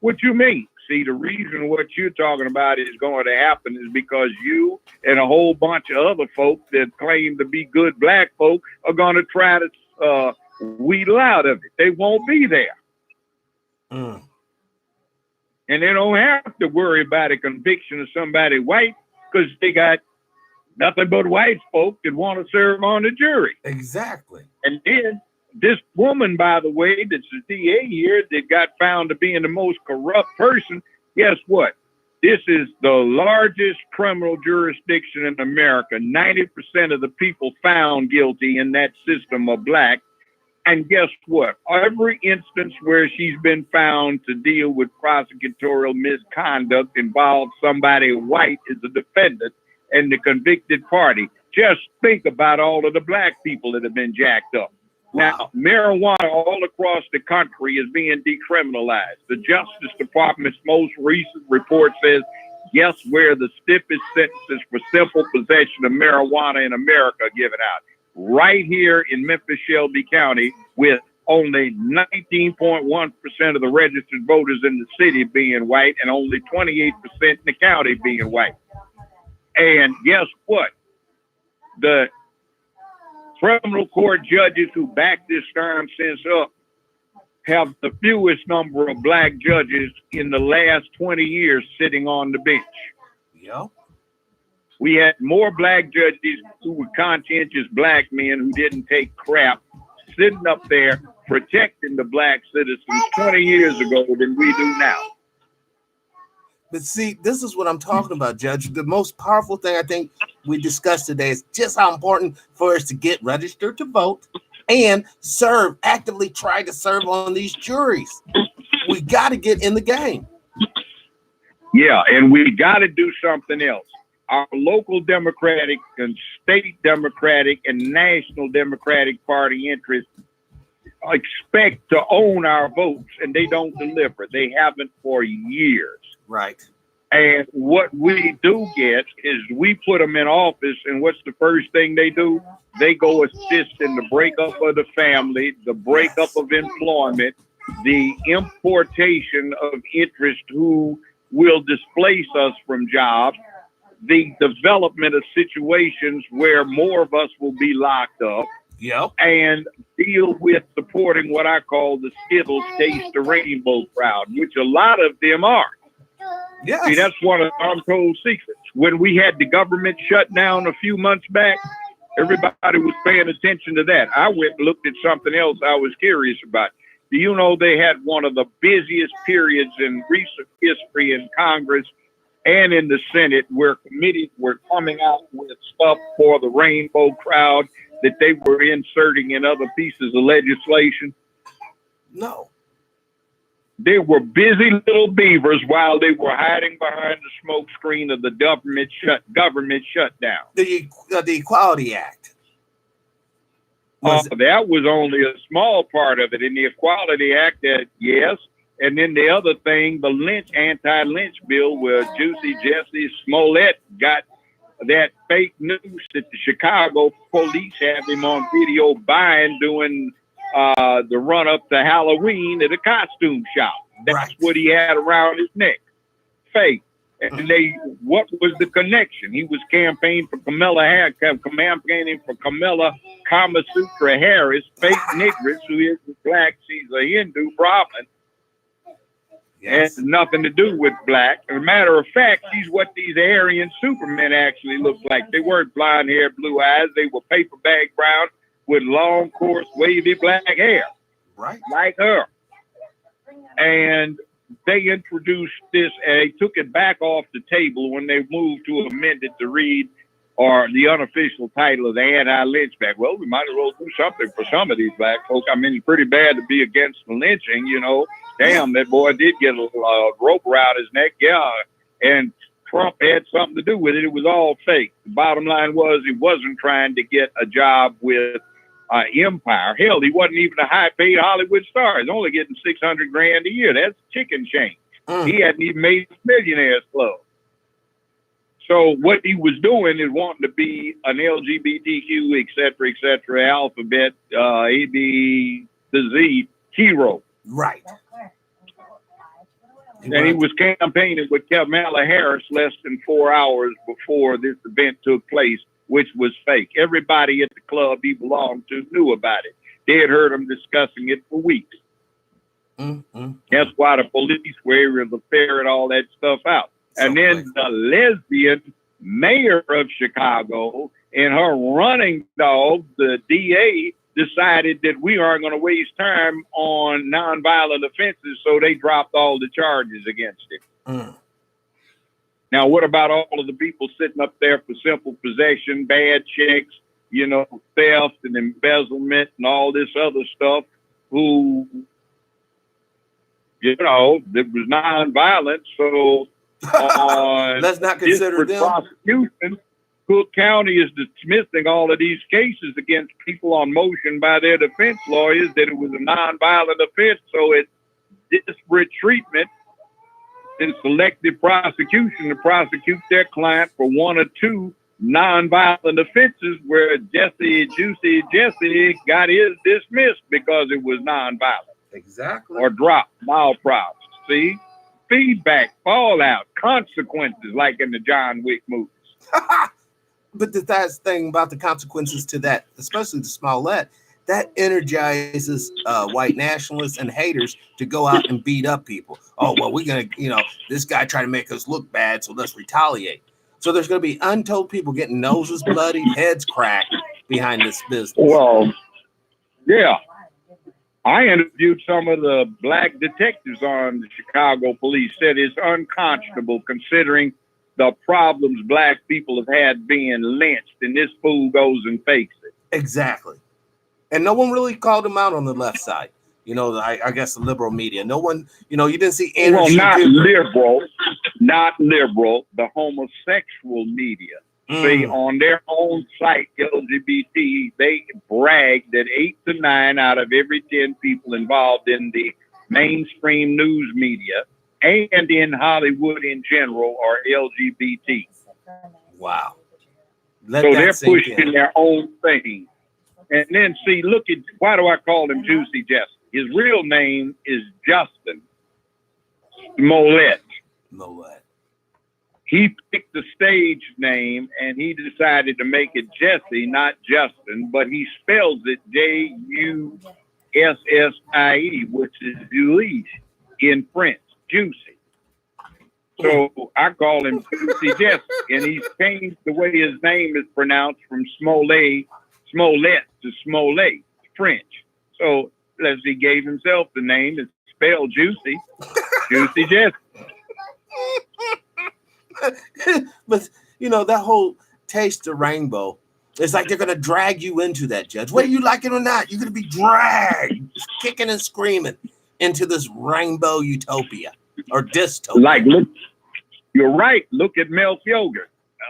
What you mean? See, the reason what you're talking about is going to happen is because you and a whole bunch of other folk that claim to be good black folk are going to try to wheedle out of it. They won't be there. Mm. And they don't have to worry about a conviction of somebody white because they got nothing but white folk that want to serve on the jury. Exactly. And then this woman, by the way, that's the DA here that got found to be the most corrupt person, guess what? This is the largest criminal jurisdiction in America. 90% of the people found guilty in that system are black. And guess what? Every instance where she's been found to deal with prosecutorial misconduct involves somebody white as a defendant and the convicted party. Just think about all of the black people that have been jacked up. Now, marijuana all across the country is being decriminalized. The Justice Department's most recent report says, guess where the stiffest sentences for simple possession of marijuana in America are given out? Right here in Memphis, Shelby County, with only 19.1% of the registered voters in the city being white and only 28% in the county being white. And guess what? The criminal court judges who back this nonsense up have the fewest number of black judges in the last 20 years sitting on the bench. Yep. We had more black judges who were conscientious black men who didn't take crap sitting up there protecting the black citizens 20 years ago than we do now. But see, this is what I'm talking about, Judge. The most powerful thing I think we discussed today is just how important for us to get registered to vote and serve, actively try to serve on these juries. We got to get in the game. Yeah, and we got to do something else. Our local Democratic and state Democratic and national Democratic Party interests expect to own our votes, and they don't deliver. They haven't for years. Right. And what we do get is we put them in office, and what's the first thing they do? They go assist in the breakup of the family, the breakup of employment, the importation of interest who will displace us from jobs, the development of situations where more of us will be locked up. Yep. And deal with supporting what I call the Skittles Taste the Rainbow crowd, which a lot of them are. Yes. See, that's one of the untold secrets. When we had the government shut down a few months back, everybody was paying attention to that. I went and looked at something else I was curious about. Do you know they had one of the busiest periods in recent history in Congress and in the Senate, where committees were coming out with stuff for the rainbow crowd that they were inserting in other pieces of legislation? No. They were busy little beavers while they were hiding behind the smoke screen of the government shutdown. The Equality Act. That was only a small part of it. In the Equality Act, yes. And then the other thing, the anti-lynch bill, where Juicy Jesse Smollett got that fake news that the Chicago police have him on video buying during the run up to Halloween at a costume shop. That's what he had around his neck. Fake. And what was the connection? He was campaigning for Kamala Kamasutra Harris, fake negress, who is black. She's a Hindu Brahmin. Yes. Has nothing to do with black. As a matter of fact, she's what these Aryan supermen actually look like. They weren't blonde hair, blue eyes. They were paper bag brown with long, coarse, wavy black hair. Right. Like her. And they introduced this, and they took it back off the table when they moved to amend it to read, or the unofficial title of the anti-lynch back. Well, we might as well do something for some of these black folk. I mean, it's pretty bad to be against the lynching, you know. Damn, that boy did get a rope around his neck, yeah. And Trump had something to do with it. It was all fake. The bottom line was he wasn't trying to get a job with Empire. Hell, he wasn't even a high-paid Hollywood star. He's only getting $600,000 a year. That's chicken change. He hadn't even made the Millionaires Club. So what he was doing is wanting to be an LGBTQ, et cetera, alphabet, A, B, to Z hero. Right. And he was campaigning with Kamala Harris less than 4 hours before this event took place, which was fake. Everybody at the club he belonged to knew about it. They had heard him discussing it for weeks. That's why the police were able to ferret all that stuff out. So and then the lesbian mayor of Chicago and her running dog, the DA, decided that we aren't going to waste time on nonviolent offenses, so they dropped all the charges against it. Now, what about all of the people sitting up there for simple possession, bad checks, you know, theft and embezzlement and all this other stuff, who, you know, it was nonviolent, so let's not consider them. Prosecution, Cook County is dismissing all of these cases against people on motion by their defense lawyers that it was a nonviolent offense, so it's disparate treatment and selective prosecution to prosecute their client for one or two nonviolent offenses, where Juicy Jesse got his dismissed because it was nonviolent. Exactly. Or dropped, mild problems. See? Feedback, fallout, consequences, like in the John Wick movies. But that's the thing about the consequences to that, especially the Smollett, that energizes white nationalists and haters to go out and beat up people. Oh, well, we're going to, you know, this guy tried to make us look bad, so let's retaliate. So there's going to be untold people getting noses bloodied, heads cracked behind this business. Well, yeah. I interviewed some of the black detectives on the Chicago police, said it's unconscionable considering the problems black people have had being lynched, and this fool goes and fakes it. Exactly. And no one really called him out on the left side. You know, I guess the liberal media. No one, you know, you didn't see Andrew. Well, not liberal, the homosexual media. See, on their own site, LGBT, they brag that 8 to 9 out of every 10 people involved in the mainstream news media and in Hollywood in general are LGBT. Wow. So they're pushing their own thing. And then see, look at, why do I call him Juicy Jesse? His real name is Justin Smollett. He picked the stage name and he decided to make it Jesse, not Justin, but he spells it Jussie, which is Juice in French, juicy. So I call him Juicy Jesse, and he's changed the way his name is pronounced from Smollett to Smollett, French. So as he gave himself the name, it's spelled Juicy, Juicy Jesse. But you know, that whole taste the rainbow. It's like they're gonna drag you into that, Judge. Whether you like it or not, you're gonna be dragged, kicking and screaming into this rainbow utopia or dystopia. Like, look, you're right. Look at Mel Yoga,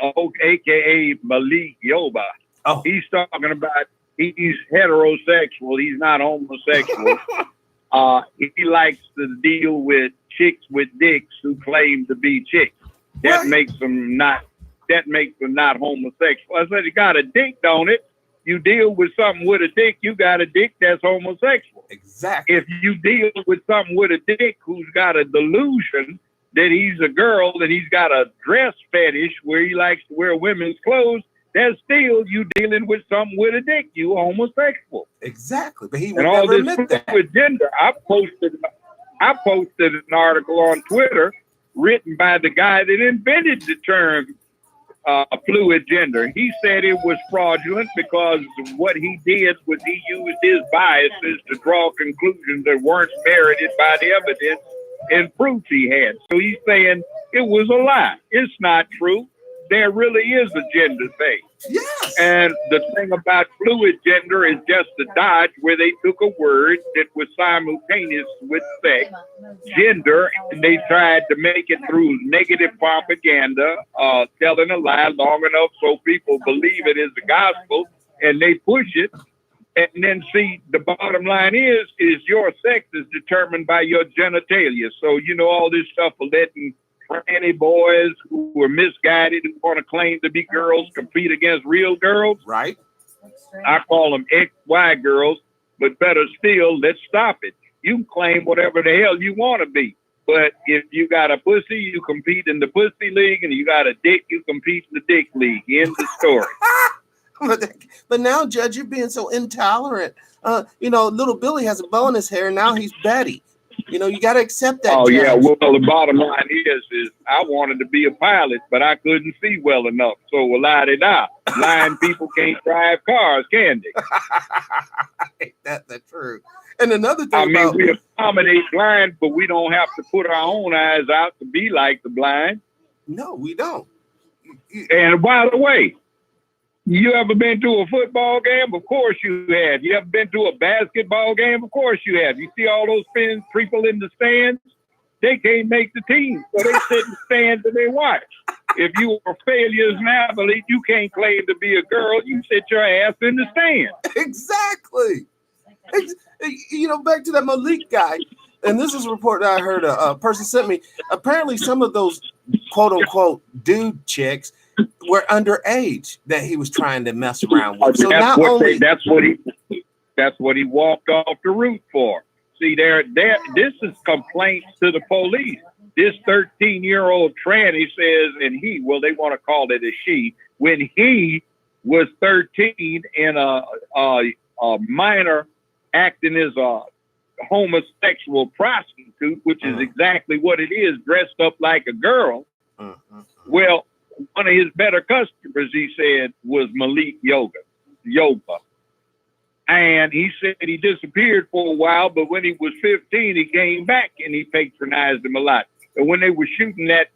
aka Malik Yoba. Oh, He's talking about he's heterosexual. He's not homosexual. He likes to deal with chicks with dicks who claim to be chicks. That Right. makes them not. That makes them not homosexual. I said, you got a dick, don't it? You deal with something with a dick, you got a dick that's homosexual. exactly. If you deal with something with a dick who's got a delusion that he's a girl, that he's got a dress fetish where he likes to wear women's clothes, that's still you dealing with something with a dick. You homosexual. Exactly. But he would And all never this admit that. fluid gender, I posted an article on Twitter written by the guy that invented the term fluid gender. He said it was fraudulent because what he did was he used his biases to draw conclusions that weren't merited by the evidence and proof he had. So he's saying it was a lie. It's not true. There really is a gender thing. Yes. And the thing about fluid gender is just a dodge where they took a word that was simultaneous with sex, gender, and they tried to make it through negative propaganda, telling a lie long enough so people believe it is the gospel, and they push it. And then see, the bottom line is your sex is determined by your genitalia. So, you know, all this stuff of letting tranny boys who are misguided, who want to claim to be girls, compete against real girls. Right. I call them XY girls, but better still, let's stop it. You can claim whatever the hell you want to be. But if you got a pussy, you compete in the pussy league, and you got a dick, you compete in the dick league. End the story. But now, Judge, you're being so intolerant. You know, little Billy has a bow in his hair, and now he's Betty. You know, you got to accept that. Oh, Judge. yeah. Well, the bottom line is I wanted to be a pilot, but I couldn't see well enough. So, la-di-da. Blind people can't drive cars, can they? That's true. And another thing I mean, about, we accommodate blind, but we don't have to put our own eyes out to be like the blind. no, we don't. And by the way, you ever been to a football game? Of course you have. You ever been to a basketball game? Of course you have. You see all those people in the stands? They can't make the team, so they sit in the stands and they watch. If you are failures in athlete, you can't claim to be a girl. You sit your ass in the stand. Exactly. You know, back to that Malik guy, and this is a report that I heard a person sent me. Apparently, some of those quote unquote dude chicks were underage that he was trying to mess around with. So that's what he walked off the route for. See, this is complaints to the police. This 13-year-old tranny says, and they want to call it a she, when he was 13 and a minor acting as a homosexual prostitute, which is exactly what it is, dressed up like a girl. Well, one of his better customers, he said, was Malik Yoba. And he said he disappeared for a while, but when he was 15, he came back and he patronized him a lot. And when they were shooting that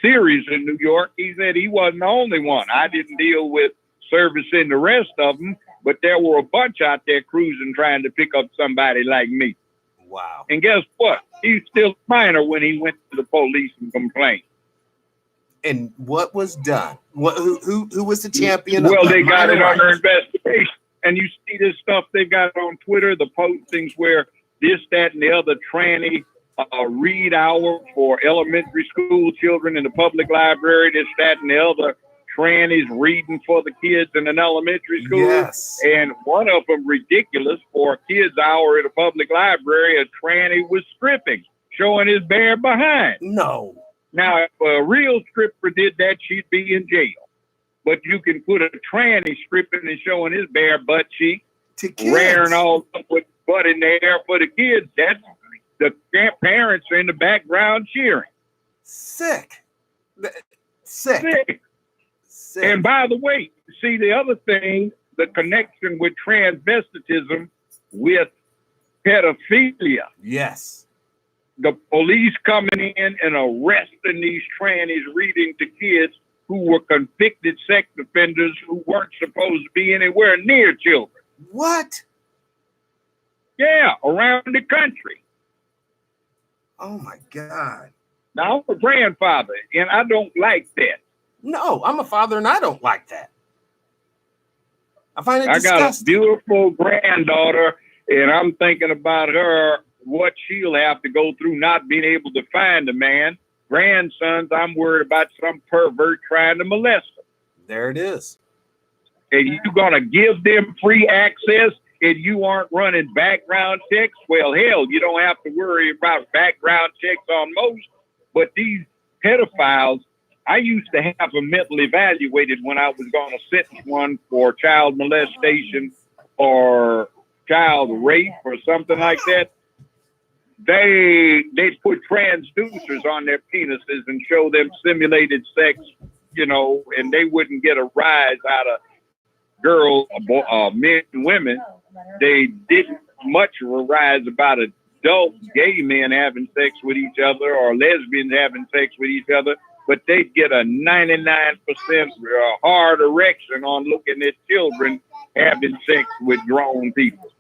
series in New York, he said he wasn't the only one. I didn't deal with servicing the rest of them, but there were a bunch out there cruising trying to pick up somebody like me. Wow. And guess what? He's still minor when he went to the police and complained. And what was done? Who was the champion? Well, of they got it rights? under investigation. And you see this stuff they got on Twitter, the postings where this, that, and the other tranny read hour for elementary school children in the public library, this, that, and the other trannies reading for the kids in an elementary school. Yes. And one of them, ridiculous, for a kids' hour at a public library, a tranny was stripping, showing his bare behind. No. Now, if a real stripper did that, she'd be in jail. But you can put a tranny stripping and showing his bare butt cheek, rearing all up with butt in the air for the kids. That's the parents are in the background cheering. Sick. And by the way, see the other thing, the connection with transvestitism with pedophilia. Yes. the police coming in and arresting these trannies reading to kids who were convicted sex offenders who weren't supposed to be anywhere near children. What? Yeah, around the country. Oh my God. Now, I'm a grandfather, and I don't like that. No, I'm a father, and I don't like that. I find it disgusting. I got a beautiful granddaughter, and I'm thinking about her, what she'll have to go through not being able to find a man. Grandsons, I'm worried about some pervert trying to molest them. There it is. And you're going to give them free access, and you aren't running background checks? Well, hell, you don't have to worry about background checks on most. But these pedophiles, I used to have them mentally evaluated when I was going to sentence one for child molestation or child rape or something like that. They put transducers on their penises and show them simulated sex, and they wouldn't get a rise out of girls, men and women. They didn't much of a rise about adult gay men having sex with each other or lesbians having sex with each other, but they'd get a 99% hard erection on looking at children having sex with grown people.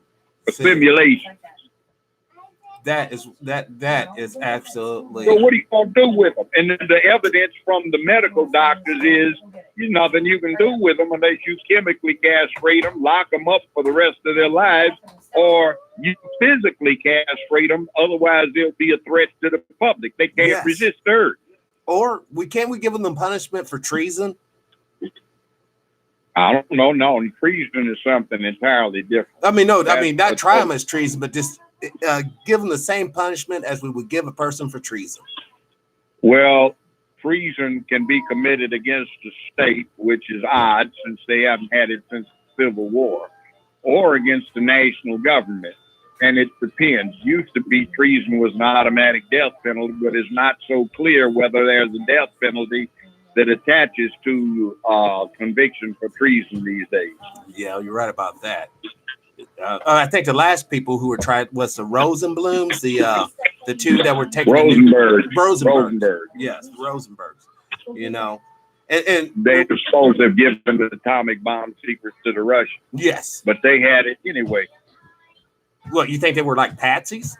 A simulation. That is absolutely. So what are you gonna do with them? And then the evidence from the medical doctors is nothing you can do with them unless you chemically castrate them, lock them up for the rest of their lives, or you physically castrate them. Otherwise, they'll be a threat to the public. They can't resist urge. Or we give them punishment for treason. I don't know. No, treason is something entirely different. Not try them as treason, but just give them the same punishment as we would give a person for treason. Well, treason can be committed against the state, which is odd since they haven't had it since the Civil War, or against the national government. And it depends. Used to be treason was an automatic death penalty, but it's not so clear whether there's a death penalty that attaches to conviction for treason these days. Yeah, you're right about that. I think the last people who were tried was the Rosenblums, the two that were taking Rosenberg. Yes, Rosenbergs. And they were supposed to have given the atomic bomb secrets to the Russians. Yes, but they had it anyway. What, you think they were like patsies?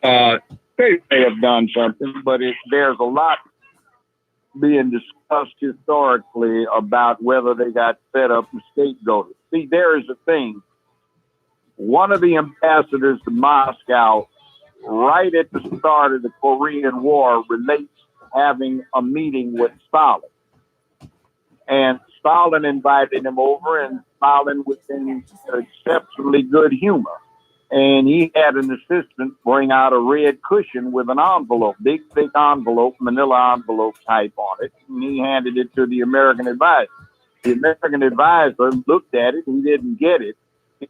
They may have done something, but there's a lot being discussed historically about whether they got set up and scapegoated. See, there is a thing. One of the ambassadors to Moscow, right at the start of the Korean War, relates to having a meeting with Stalin. And Stalin invited him over, and Stalin was in exceptionally good humor. And he had an assistant bring out a red cushion with an envelope, big, thick envelope, manila envelope type on it. And he handed it to the American advisor. The American advisor looked at it. He didn't get it.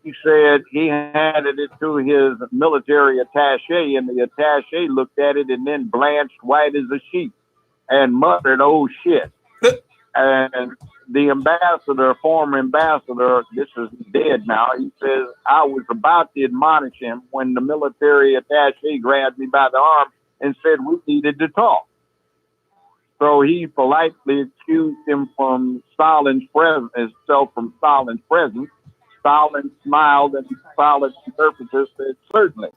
He said he handed it to his military attaché, and the attaché looked at it and then blanched white as a sheet and muttered, "Oh, shit." And the ambassador, former ambassador, this is dead now, he says, "I was about to admonish him when the military attaché grabbed me by the arm and said we needed to talk." So he politely excused him from Stalin's presence, himself from Stalin's presence. Stalin smiled, and Stalin's interpreter said, "Certainly."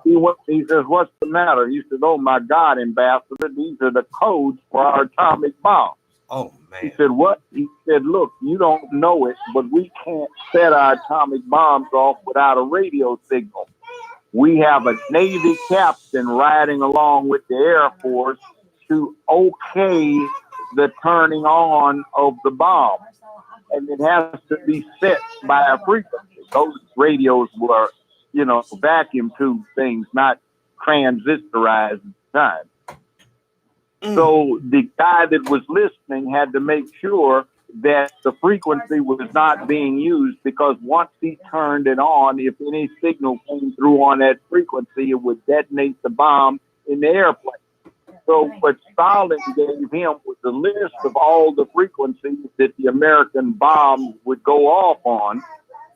He says, "What's the matter?" He said, "Oh my God, ambassador, these are the codes for our atomic bomb." Oh, man. He said, "What?" He said, "Look, you don't know it, but we can't set our atomic bombs off without a radio signal. We have a Navy captain riding along with the Air Force to okay the turning on of the bomb. And it has to be set by a frequency." Those radios were, vacuum tube things, not transistorized at the time. So the guy that was listening had to make sure that the frequency was not being used, because once he turned it on, if any signal came through on that frequency, it would detonate the bomb in the airplane. So what Stalin gave him was a list of all the frequencies that the American bombs would go off on.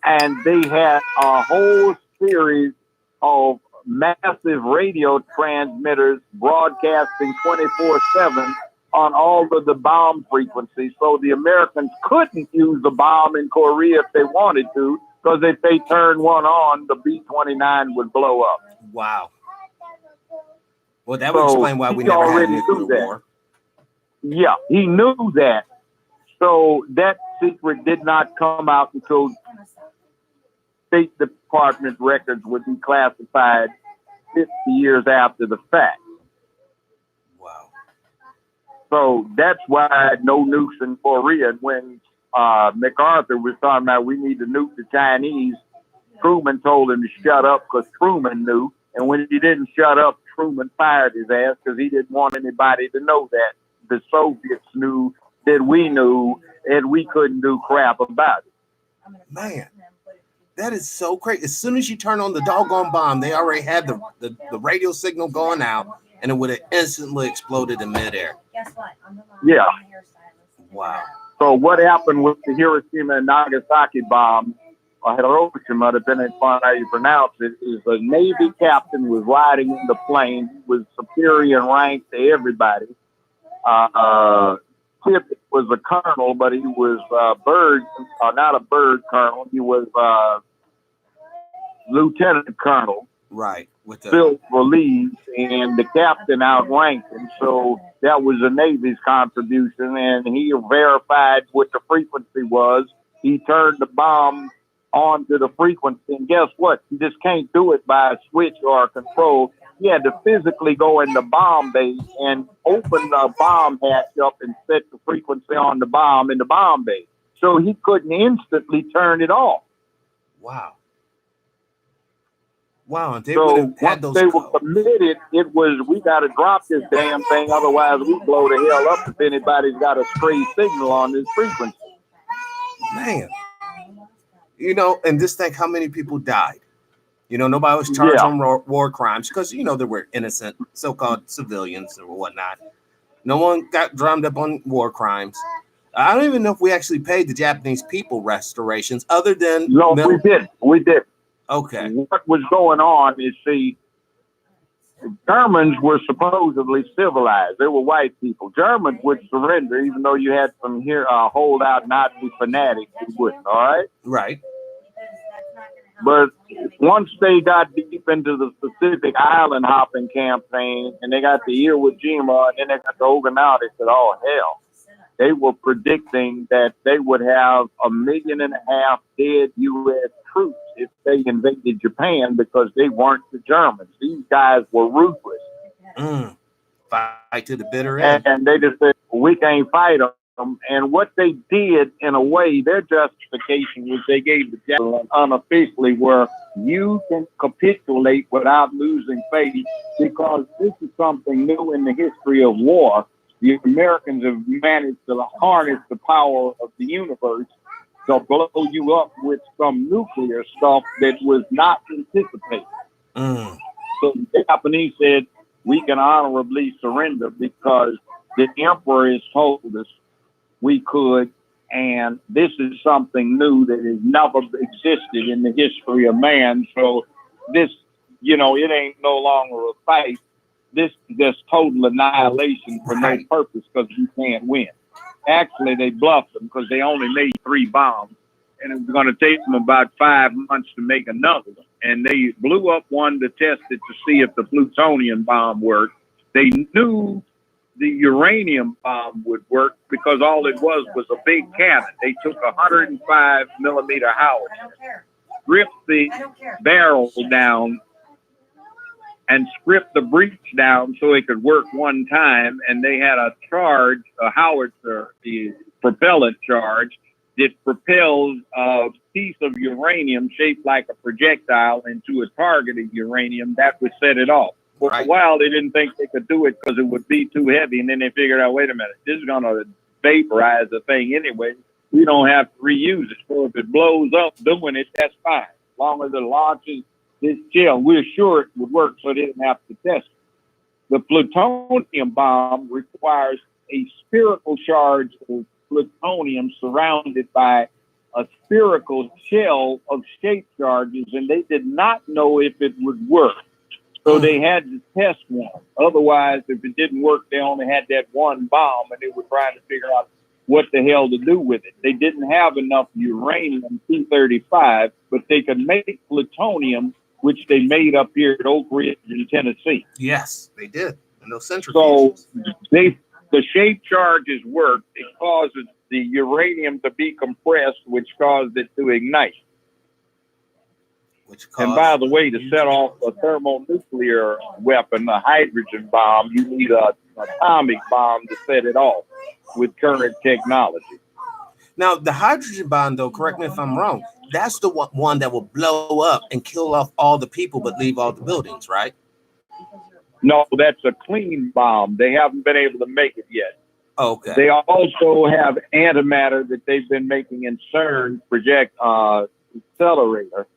And they had a whole series of massive radio transmitters broadcasting 24/7 on all of the bomb frequencies. So the Americans couldn't use the bomb in Korea if they wanted to, because if they turned one on, the B-29 would blow up. Wow. Well, that would explain why we never had a nuclear war. Yeah, he knew that. So that secret did not come out until State Department records would be classified 50 years after the fact. Wow. So that's why no nukes in Korea. When MacArthur was talking about we need to nuke the Chinese, Truman told him to shut up because Truman knew. And when he didn't shut up, Truman fired his ass because he didn't want anybody to know that. The Soviets knew that we knew, and we couldn't do crap about it. Man, that is so crazy. As soon as you turn on the doggone bomb, they already had the radio signal going out, and it would have instantly exploded in midair. Yeah. Wow. So what happened with the Hiroshima and Nagasaki bomb, or Hiroshima, depending upon how you pronounce it, is a Navy captain was riding in the plane. He was superior in rank to everybody. Tippett was a colonel, but he was not a bird colonel. He was lieutenant colonel. Right. With the built relieved, and the captain outranked him. So that was the Navy's contribution, and he verified what the frequency was. He turned the bomb onto the frequency, and guess what? You just can't do it by a switch or a control. He had to physically go in the bomb bay and open the bomb hatch up and set the frequency on the bomb in the bomb bay. So he couldn't instantly turn it off. Wow. Wow, and they so would have had those. They were committed. It was, we got to drop this damn thing, otherwise we blow the hell up if anybody's got a stray signal on this frequency. Man, you know, and just think how many people died. You know, nobody was charged on war crimes because, you know, there were innocent so-called civilians or whatnot. No one got drummed up on war crimes. I don't even know if we actually paid the Japanese people restorations other than... No, we did. Okay. What was going on is, see, the Germans were supposedly civilized. They were white people. Germans would surrender, even though you had some here holdout Nazi fanatics who wouldn't, all right? Right. But once they got deep into the Pacific Island hopping campaign, and they got the Iwo Jima, and then they got the Okinawa, they said, oh, hell. They were predicting that they would have 1.5 million dead U.S. troops if they invaded Japan because they weren't the Germans. These guys were ruthless. Fight to the bitter end. And they just said, we can't fight them. And what they did, in a way, their justification was they gave the Japanese unofficially where you can capitulate without losing faith, because this is something new in the history of war. The Americans have managed to harness the power of the universe to blow you up with some nuclear stuff that was not anticipated. So the Japanese said, we can honorably surrender because the emperor has told us we could, and this is something new that has never existed in the history of man. So this, you know, it ain't no longer a fight. This is just total annihilation for no purpose because you can't win. Actually, they bluffed them because they only made 3 bombs, and it was going to take them about 5 months to make another one. And they blew up one to test it to see if the plutonium bomb worked. They knew the uranium bomb would work because all it was a big cannon. They took a 105 millimeter howitzer, stripped the barrel down, and stripped the breech down so it could work one time. And they had a charge, a howitzer, the propellant charge, that propels a piece of uranium shaped like a projectile into a target of uranium that would set it off. For a while, they didn't think they could do it because it would be too heavy. And then they figured out, wait a minute, this is going to vaporize the thing anyway. We don't have to reuse it. So if it blows up doing it, that's fine. As long as it launches this shell, we're sure it would work, so they didn't have to test it. The plutonium bomb requires a spherical charge of plutonium surrounded by a spherical shell of shape charges, and they did not know if it would work. So they had to test one. Otherwise, if it didn't work, they only had that one bomb, and they were trying to figure out what the hell to do with it. They didn't have enough uranium-235, but they could make plutonium, which they made up here at Oak Ridge in Tennessee. Yes, they did. And those centrifuges. So the shape charges worked. It causes the uranium to be compressed, which caused it to ignite. And by the way, to set off a thermonuclear weapon, a hydrogen bomb, you need an atomic bomb to set it off with current technology. Now, the hydrogen bomb, though, correct me if I'm wrong, that's the one that will blow up and kill off all the people but leave all the buildings, right? No, that's a clean bomb. They haven't been able to make it yet. Okay. They also have antimatter that they've been making in CERN project accelerator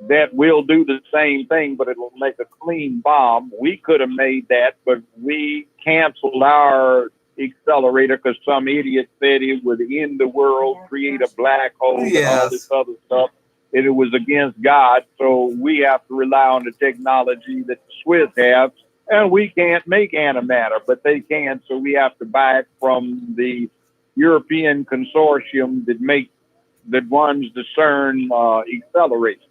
that will do the same thing, but it will make a clean bomb. We could have made that, but we canceled our accelerator because some idiot said it would end the world, create a black hole, and all this other stuff. And it was against God. So we have to rely on the technology that the Swiss have. And we can't make antimatter, but they can. So we have to buy it from the European consortium that runs the CERN accelerator.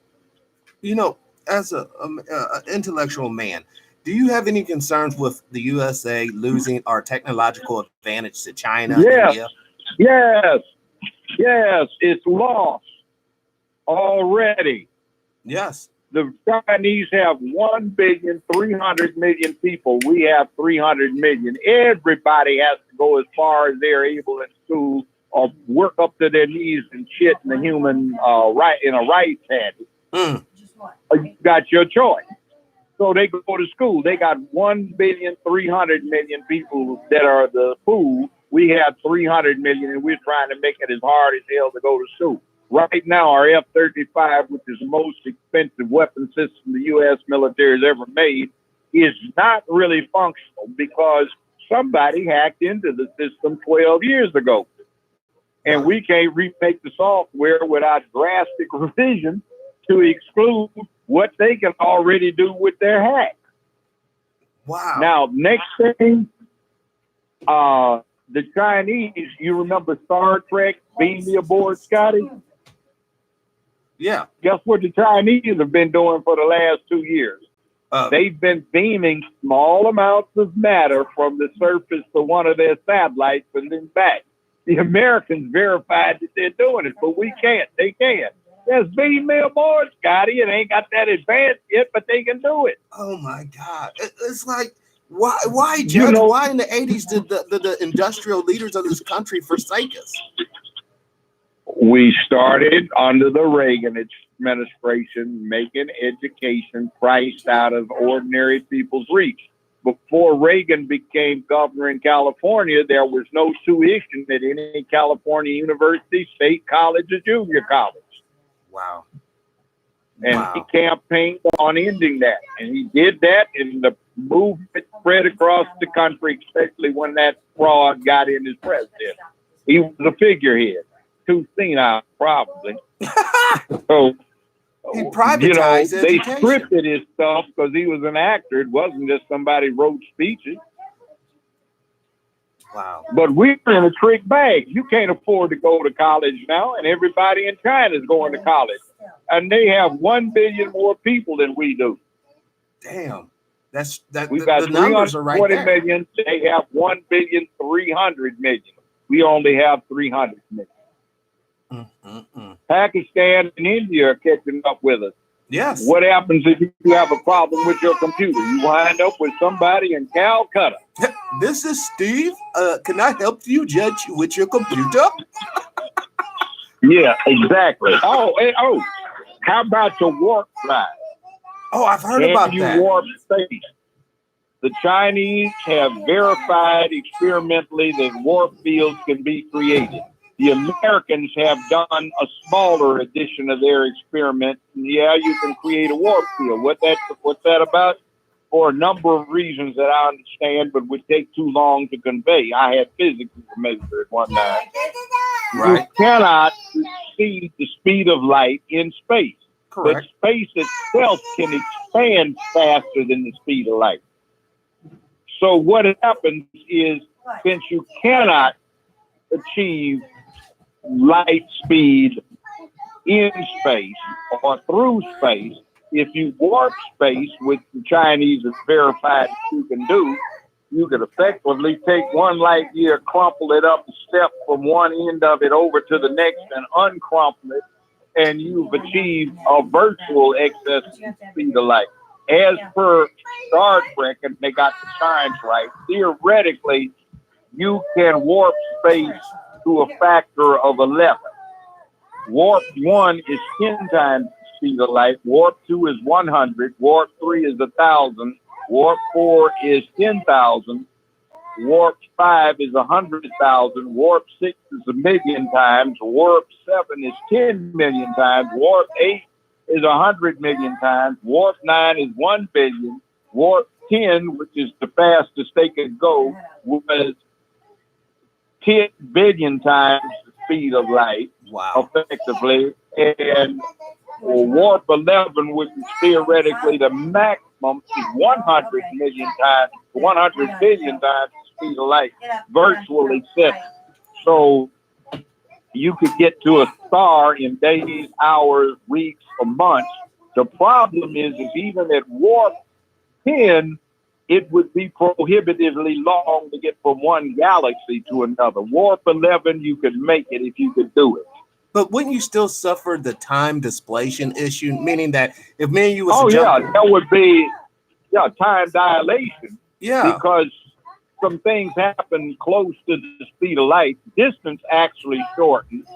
You know, as an intellectual man, do you have any concerns with the USA losing our technological advantage to China? Yes, yes, it's lost already. Yes. The Chinese have 1,300,000,000 people. We have 300 million. Everybody has to go as far as they're able in school or work up to their knees and shit in the human right in a rice paddy. You got your choice. So they go to school. They got 1,300,000,000 people that are the fool. We have 300 million, and we're trying to make it as hard as hell to go to school. Right now, our F-35, which is the most expensive weapon system the U.S. military has ever made, is not really functional because somebody hacked into the system 12 years ago. And we can't remake the software without drastic revision to exclude what they can already do with their hack. Wow. Now, next thing, the Chinese, you remember Star Trek, Beam Me Aboard, Scotty? Yeah. Guess what the Chinese have been doing for the last 2 years? They've been beaming small amounts of matter from the surface to one of their satellites and then back. The Americans verified that they're doing it, but we can't. They can. Yes, beam me aboard, Scotty. It ain't got that advanced yet, but they can do it. Oh my God! It's like why, Judge? Why in the 80s did the industrial leaders of this country forsake us? We started under the Reagan administration making education priced out of ordinary people's reach. Before Reagan became governor in California, there was no tuition at any California university, state college, or junior college. Wow. And he campaigned on ending that. And he did that, and the movement spread across the country, especially when that fraud got in as president. He was a figurehead. Too senile, probably. So, he privatized they scripted his stuff because he was an actor. It wasn't just somebody wrote speeches. Wow. But we're in a trick bag. You can't afford to go to college now, and everybody in China is going to college. And they have 1 billion more people than we do. Damn. We've got 320 million. They have 1,300,000,000. We only have 300 million. Pakistan and India are catching up with us. Yes. What happens if you have a problem with your computer? You wind up with somebody in Calcutta. This is Steve. Can I help you, Judge, with your computer? Yeah, exactly. Oh, how about your warp drive? Oh, I've heard about that. Can you warp space? The Chinese have verified experimentally that warp fields can be created. The Americans have done a smaller edition of their experiment. Yeah, you can create a warp field. What's that about? For a number of reasons that I understand, but would take too long to convey. I had physics to measure at one time. Right. You cannot exceed the speed of light in space. Correct. But space itself can expand faster than the speed of light. So what happens is, since you cannot achieve light speed in space or through space, if you warp space, which the Chinese have verified you can do, you could effectively take one light year, crumple it up a step from one end of it over to the next and uncrumple it, and you've achieved a virtual excess speed of light. As per Star Trek, and they got the science right, theoretically, you can warp space to a factor of 11. Warp 1 is 10 times the speed of light. Warp 2 is 100. Warp 3 is 1,000. Warp 4 is 10,000. Warp 5 is 100,000. Warp 6 is 1,000,000 times. Warp 7 is 10 million times. Warp 8 is 100 million times. Warp 9 is 1 billion. Warp 10, which is the fastest they could go, was 10 billion times the speed of light. Wow. Effectively. And warp 11, which is theoretically the maximum, is 100 million times, 100 billion times the speed of light, virtually set. So you could get to a star in days, hours, weeks, or months. The problem is even at warp 10, it would be prohibitively long to get from one galaxy to another. Warp 11, you could make it if you could do it. But wouldn't you still suffer the time displacement issue? Meaning that if me and you was that would be time dilation. Yeah. Because some things happen close to the speed of light. Distance actually shortens.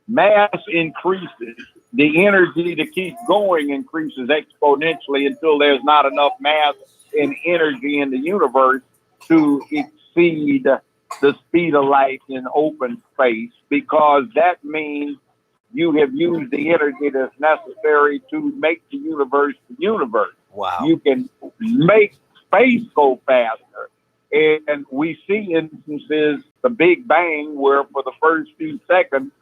Mass increases. The energy to keep going increases exponentially until there's not enough mass and energy in the universe to exceed the speed of light in open space, because that means you have used the energy that's necessary to make the universe the universe. Wow. You can make space go faster. And we see instances, the Big Bang, where for the first few seconds,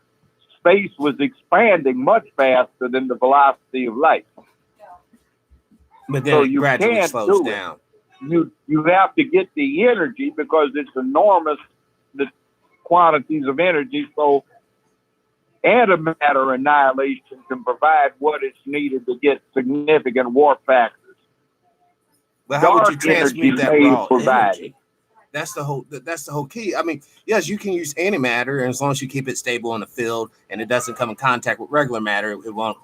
space was expanding much faster than the velocity of light. But then it gradually slows down. You have to get the energy because it's enormous, the quantities of energy. So antimatter annihilation can provide what is needed to get significant warp factors. But how would you transmute that raw energy? That's the whole key. I mean, yes, you can use antimatter, and as long as you keep it stable in the field and it doesn't come in contact with regular matter, it won't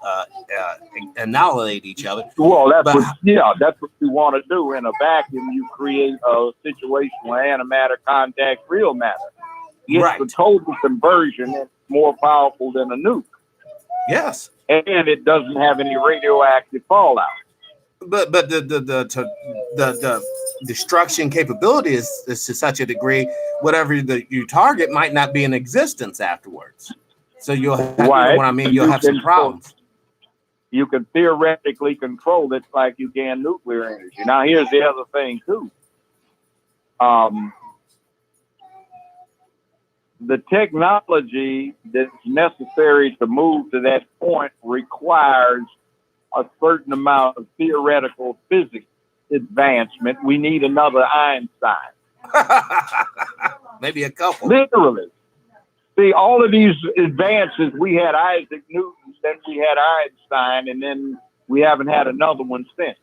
annihilate each other. Well, that's what you want to do. In a vacuum, you create a situation where antimatter contacts real matter. It's the total conversion that's more powerful than a nuke. Yes, and it doesn't have any radioactive fallout. But the destruction capability is to such a degree, whatever you target might not be in existence afterwards. So you'll have, you know what I mean? You'll have some problems. You can theoretically control it like you can nuclear energy. Now, here's the other thing too. The technology that's necessary to move to that point requires a certain amount of theoretical physics advancement. We need another Einstein. Maybe a couple. Literally. See, all of these advances, we had Isaac Newton, then we had Einstein, and then we haven't had another one since.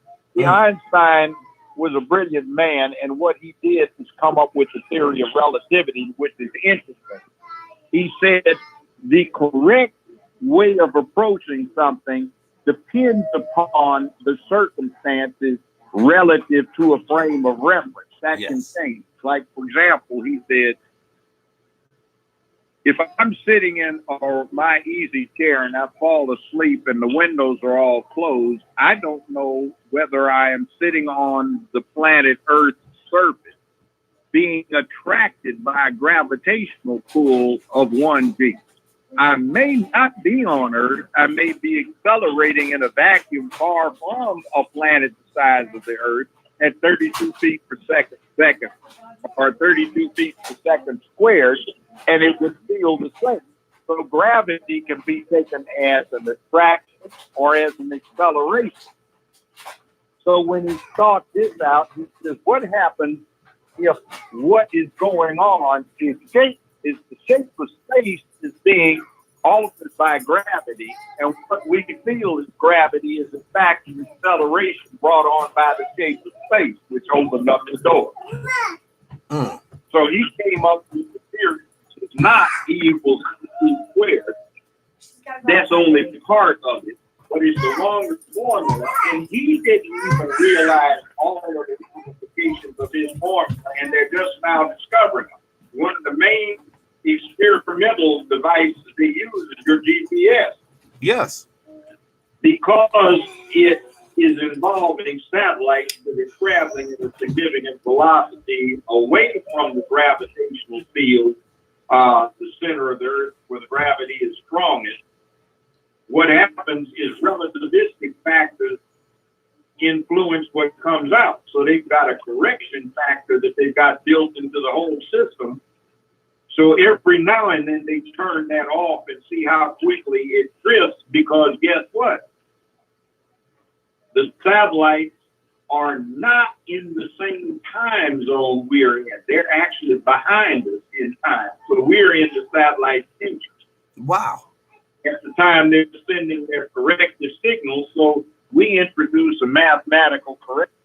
Einstein was a brilliant man, and what he did was come up with the theory of relativity, which is interesting. He said the correct way of approaching something depends upon the circumstances relative to a frame of reference. That can change. Like, for example, he said, if I'm sitting in my easy chair and I fall asleep and the windows are all closed, I don't know whether I am sitting on the planet Earth's surface, being attracted by a gravitational pull of 1G. I may not be on Earth. I may be accelerating in a vacuum far from a planet the size of the Earth at 32 feet per second, or 32 feet per second squared, and it would feel the same. So gravity can be taken as an attraction or as an acceleration. So when he thought this out, he says, what happens if what is going on is the shape of space is being altered by gravity, and what we feel is gravity is in fact an acceleration brought on by the shape of space, which opened up the door. So he came up with the theory that it's not E equals MC squared. That's only part of it, but it's the longer formula, and he didn't even realize all of the implications of his formula, and they're just now discovering them. One of the main experimental devices they use is your GPS. Yes. Because it is involving satellites that are traveling at a significant velocity away from the gravitational field, the center of the Earth where the gravity is strongest. What happens is relativistic factors influence what comes out. So they've got a correction factor that they've got built into the whole system. So every now and then they turn that off and see how quickly it drifts, because guess what? The satellites are not in the same time zone we're in. They're actually behind us in time. So we're in the satellite future. Wow. At the time they're sending their corrective signals, so we introduce a mathematical correction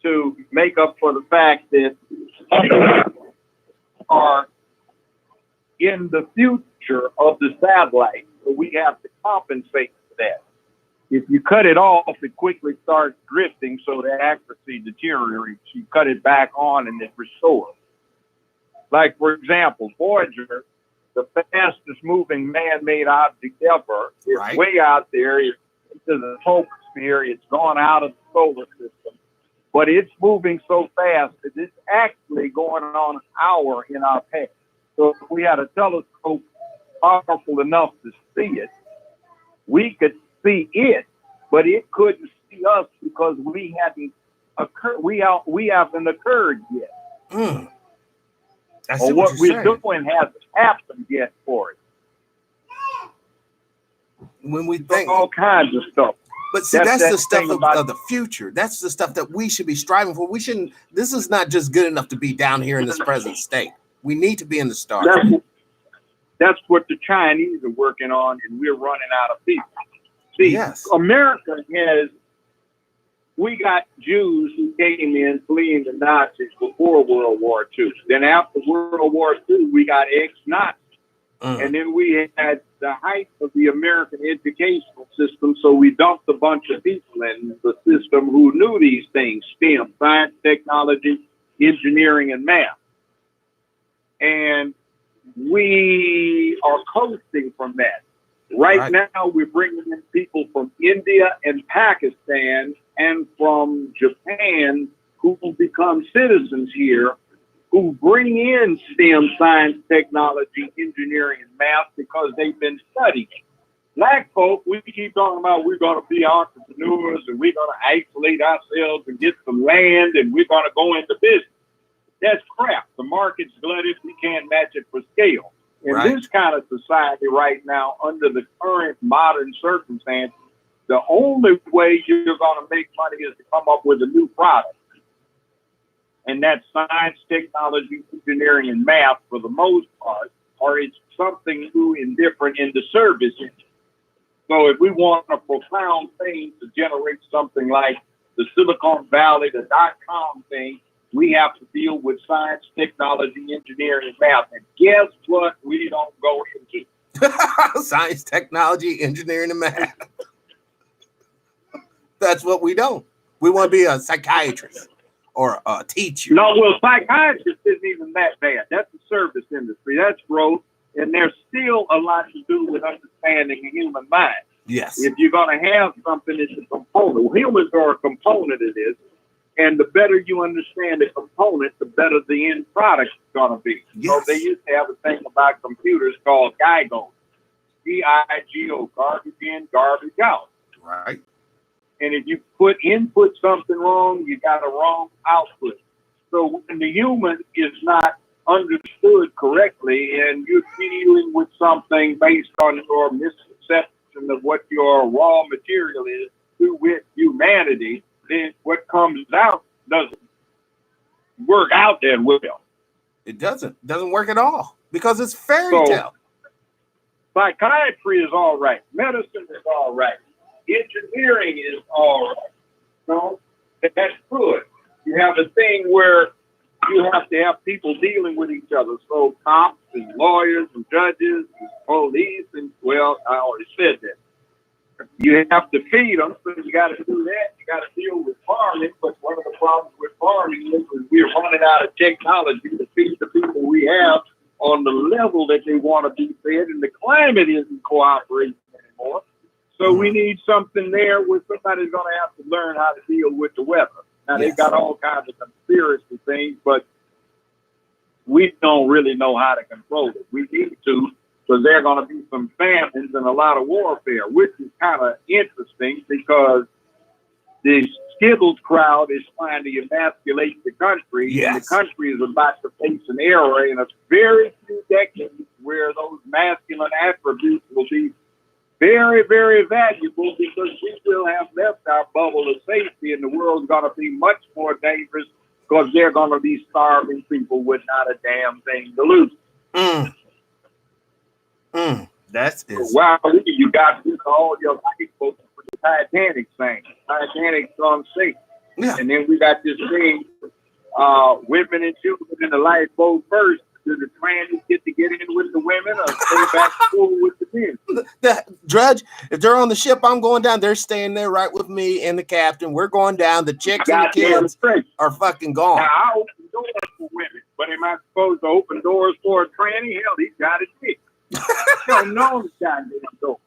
to make up for the fact that are in the future of the satellite, so we have to compensate for that. If you cut it off, it quickly starts drifting, so the accuracy deteriorates. You cut it back on and it restores. Like, for example, Voyager, the fastest moving man-made object ever, is way out there. It's into the troposphere. It's gone out of the solar system. But it's moving so fast that it's actually going on an hour in our path. So if we had a telescope powerful enough to see it, we could see it, but it couldn't see us because we haven't occurred yet. Or what we're doing hasn't happened yet for it. When we think all kinds of stuff. But see, that's the stuff of the future. That's the stuff that we should be striving for. We shouldn't. This is not just good enough to be down here in this present state. We need to be in the stars. That's what the Chinese are working on, and we're running out of people. See, yes. America we got Jews who came in fleeing the Nazis before World War II. Then after World War II, we got ex-Nazis. And then we had the height of the American educational system, so we dumped a bunch of people in the system who knew these things: STEM, science, technology, engineering, and math. And we are coasting from that. Right now, we're bringing in people from India and Pakistan and from Japan who will become citizens here, who bring in STEM, science, technology, engineering, and math because they've been studying. Black folk, we keep talking about we're going to be entrepreneurs and we're going to isolate ourselves and get some land and we're going to go into business. That's crap. The market's glutted. We can't match it for scale. In this kind of society right now, under the current modern circumstances, the only way you're going to make money is to come up with a new product. And that's science, technology, engineering, and math for the most part, or it's something new and different in the service industry. So if we want a profound thing to generate something like the Silicon Valley, the .com thing, we have to deal with science, technology, engineering, and math. And guess what we don't go into? Science, technology, engineering, and math. That's what we don't. We want to be a psychiatrist or a teacher. No, well, psychiatrist isn't even that bad. That's the service industry. That's growth. And there's still a lot to do with understanding the human mind. Yes. If you're going to have something, it's a component. Well, humans are a component of this. And the better you understand the component, the better the end product is going to be. Yes. So they used to have a thing about computers called GIGO. G-I-G-O, garbage in, garbage out. Right. And if you input something wrong, you got a wrong output. So when the human is not understood correctly and you're dealing with something based on your misconceptions medicine of what your raw material is with humanity, then what comes out doesn't work out that well. It doesn't work at all because it's fairy tale. Psychiatry is all right. Medicine is all right. Engineering is all right. No, that's good. You have a thing where you have to have people dealing with each other. So cops and lawyers and judges and police and, well, I already said that. You have to feed them, so you got to do that. You got to deal with farming, but one of the problems with farming is we're running out of technology to feed the people we have on the level that they want to be fed, and the climate isn't cooperating anymore. So we need something there where somebody's going to have to learn how to deal with the weather. Now, they've got all kinds of conspiracy things, but we don't really know how to control it. We need to, because there are going to be some famines and a lot of warfare, which is kind of interesting because the Skittles crowd is trying to emasculate the country. Yes. And the country is about to face an era in a very few decades where those masculine attributes will be very, very valuable because we will have left our bubble of safety and the world's going to be much more dangerous because they're going to be starving people with not a damn thing to lose. That's it. Wow, you got all your life folks for the Titanic thing. Titanic's on safe. Yeah. And then we got this thing, women and children in the lifeboat first. Do the trannies get to get in with the women or stay back to school with the men? Drudge, if they're on the ship, I'm going down. They're staying there right with me and the captain. We're going down. The chicks and the kids are fucking gone. Now, I open doors for women, but am I supposed to open doors for a tranny? Hell, he's got a dick. Don't know the goddamn door.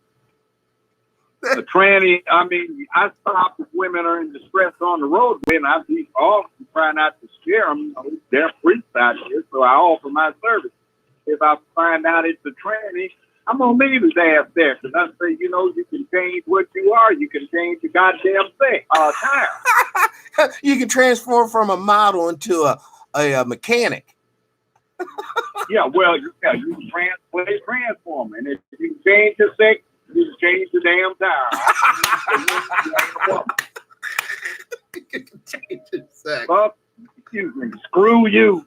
The tranny, I mean, I stop if women are in distress on the roadway, and I be off and try not to scare them. You know, they're freaks out here, so I offer my service. If I find out it's a tranny, I'm going to leave his ass there, because I say, you know, you can change what you are. You can change the goddamn thing, tire. You can transform from a model into a mechanic. Yeah, well, yeah, you can transform, and if you change the sex, you can change the damn tire. You can change the sex. Excuse me, screw you.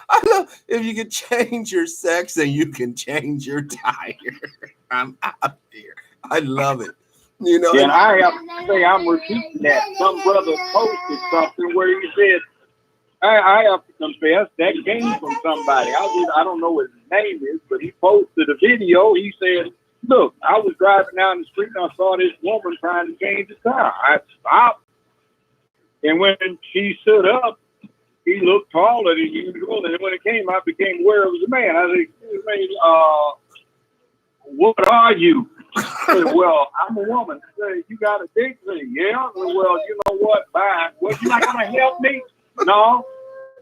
I love if you can change your sex, then you can change your tire. I'm out here. I love it. You know, and I have to say I'm repeating that. Some brother posted something where he said, I have to confess, that came from somebody. I don't know what his name is, but he posted a video. He said, look, I was driving down the street and I saw this woman trying to change the tire. I stopped. And when she stood up, he looked taller than usual. And when it came, I became aware it was a man. I said, excuse me, what are you? I said, well, I'm a woman. I said, you got a dick? I said, yeah. I said, well, you know what? Bye. Well, you're not going to help me? No.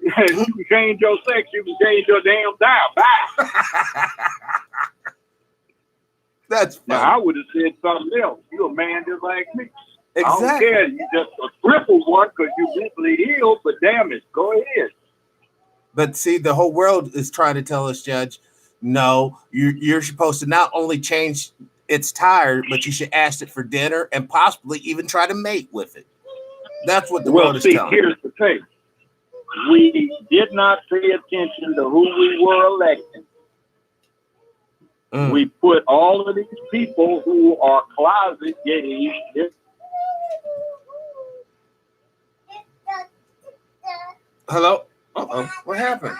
You can change your sex. You can change your damn tire. Bye. That's funny. Now, I would have said something else. You're a man just like me. Exactly. I don't care. You just a crippled one because you mentally ill, but damn it, go ahead. But see, the whole world is trying to tell us, Judge, no, you're supposed to not only change its tire, but you should ask it for dinner and possibly even try to mate with it. That's what the world is telling. Here's the thing. We did not pay attention to who we were electing. We put all of these people who are closet gays. Hello? Uh-oh. What happened?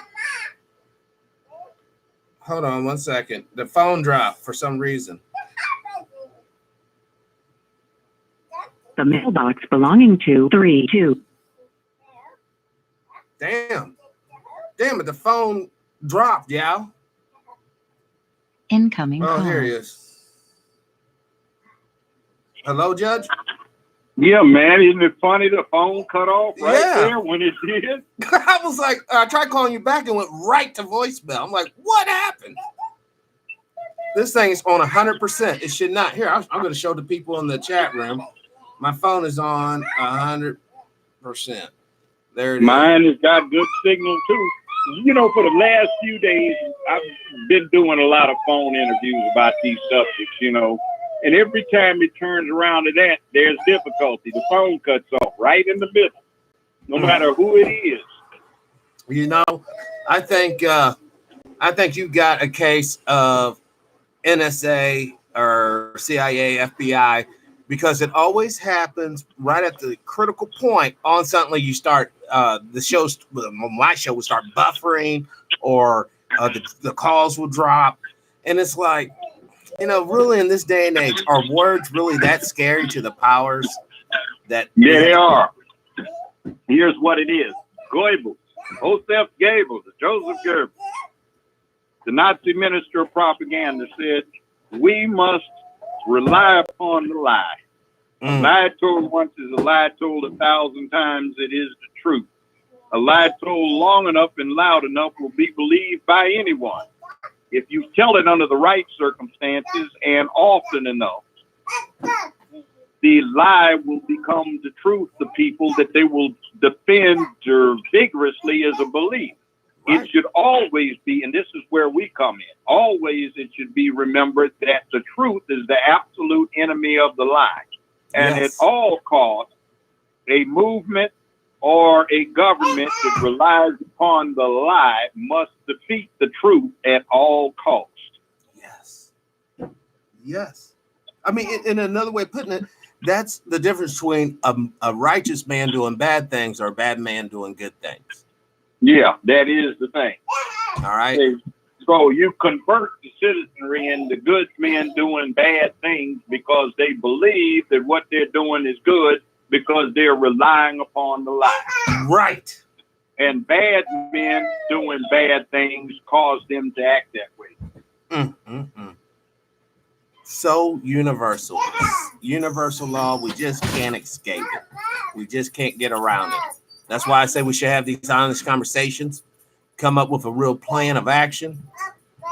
Hold on 1 second. The phone dropped for some reason. The mailbox belonging to 32. Damn it, the phone dropped, y'all. Incoming call. Here he is. Hello, Judge? Yeah, man, isn't it funny the phone cut off there when it did? I was like, I tried calling you back and went right to voicemail. I'm like, what happened? This thing is on 100%. It should not. Here, I'm going to show the people in the chat room. My phone is on 100%. There it is. Mine has got good signal, too. you know, for the last few days, I've been doing a lot of phone interviews about these subjects, you know, and every time it turns around to that, there's difficulty. The phone cuts off right in the middle, no matter who it is. You know, I think you got a case of NSA or CIA, FBI, because it always happens right at the critical point. On suddenly you start the shows. My show will start buffering, or the calls will drop, and it's like, you know, really in this day and age, are words really that scary to the powers that? Yeah, they are. Here's what it is: Goebbels, Joseph Goebbels, Joseph Goebbels, the Nazi minister of propaganda, said, "We must rely upon the lie. A lie told once is a lie told 1,000 times. It is the truth. A lie told long enough and loud enough will be believed by anyone. If you tell it under the right circumstances and often enough, the lie will become the truth to people that they will defend vigorously as a belief." Right. It should always be, and this is where we come in, always it should be remembered that the truth is the absolute enemy of the lie. And at all costs, a movement or a government that relies upon the lie must defeat the truth at all costs. Yes. Yes. I mean, in another way of putting it, that's the difference between a righteous man doing bad things or a bad man doing good things. Yeah, that is the thing. All right. So you convert the citizenry into good men doing bad things because they believe that what they're doing is good because they're relying upon the lie. Right. And bad men doing bad things cause them to act that way. So universal. Universal law. We just can't escape it. We just can't get around it. That's why I say we should have these honest conversations, come up with a real plan of action,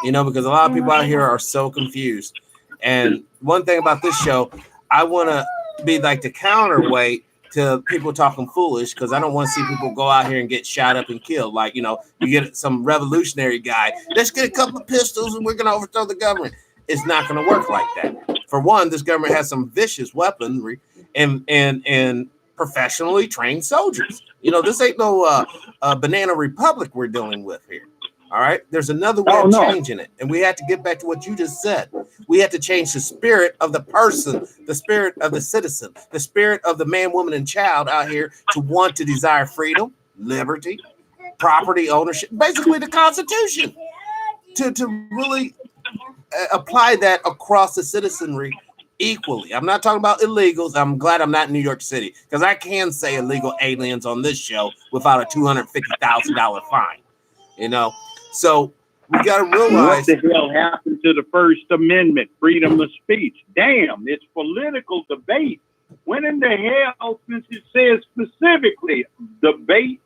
you know, because a lot of people out here are so confused. And one thing about this show, I want to be like the counterweight to people talking foolish, because I don't want to see people go out here and get shot up and killed. Like, you know, you get some revolutionary guy, let's get a couple of pistols and we're going to overthrow the government. It's not going to work like that. For one, this government has some vicious weaponry and professionally trained soldiers. You know, this ain't no banana republic we're dealing with here. All right. There's another way of changing it. And we have to get back to what you just said. We have to change the spirit of the person, the spirit of the citizen, the spirit of the man, woman, and child out here to want to desire freedom, liberty, property ownership, basically the Constitution, to really apply that across the citizenry equally. I'm not talking about illegals. I'm glad I'm not in New York City, because I can say illegal aliens on this show without a $250,000 fine. You know, so we got to realize what the hell happened to the First Amendment, freedom of speech. Damn, it's political debate. When in the hell, since it says specifically, debate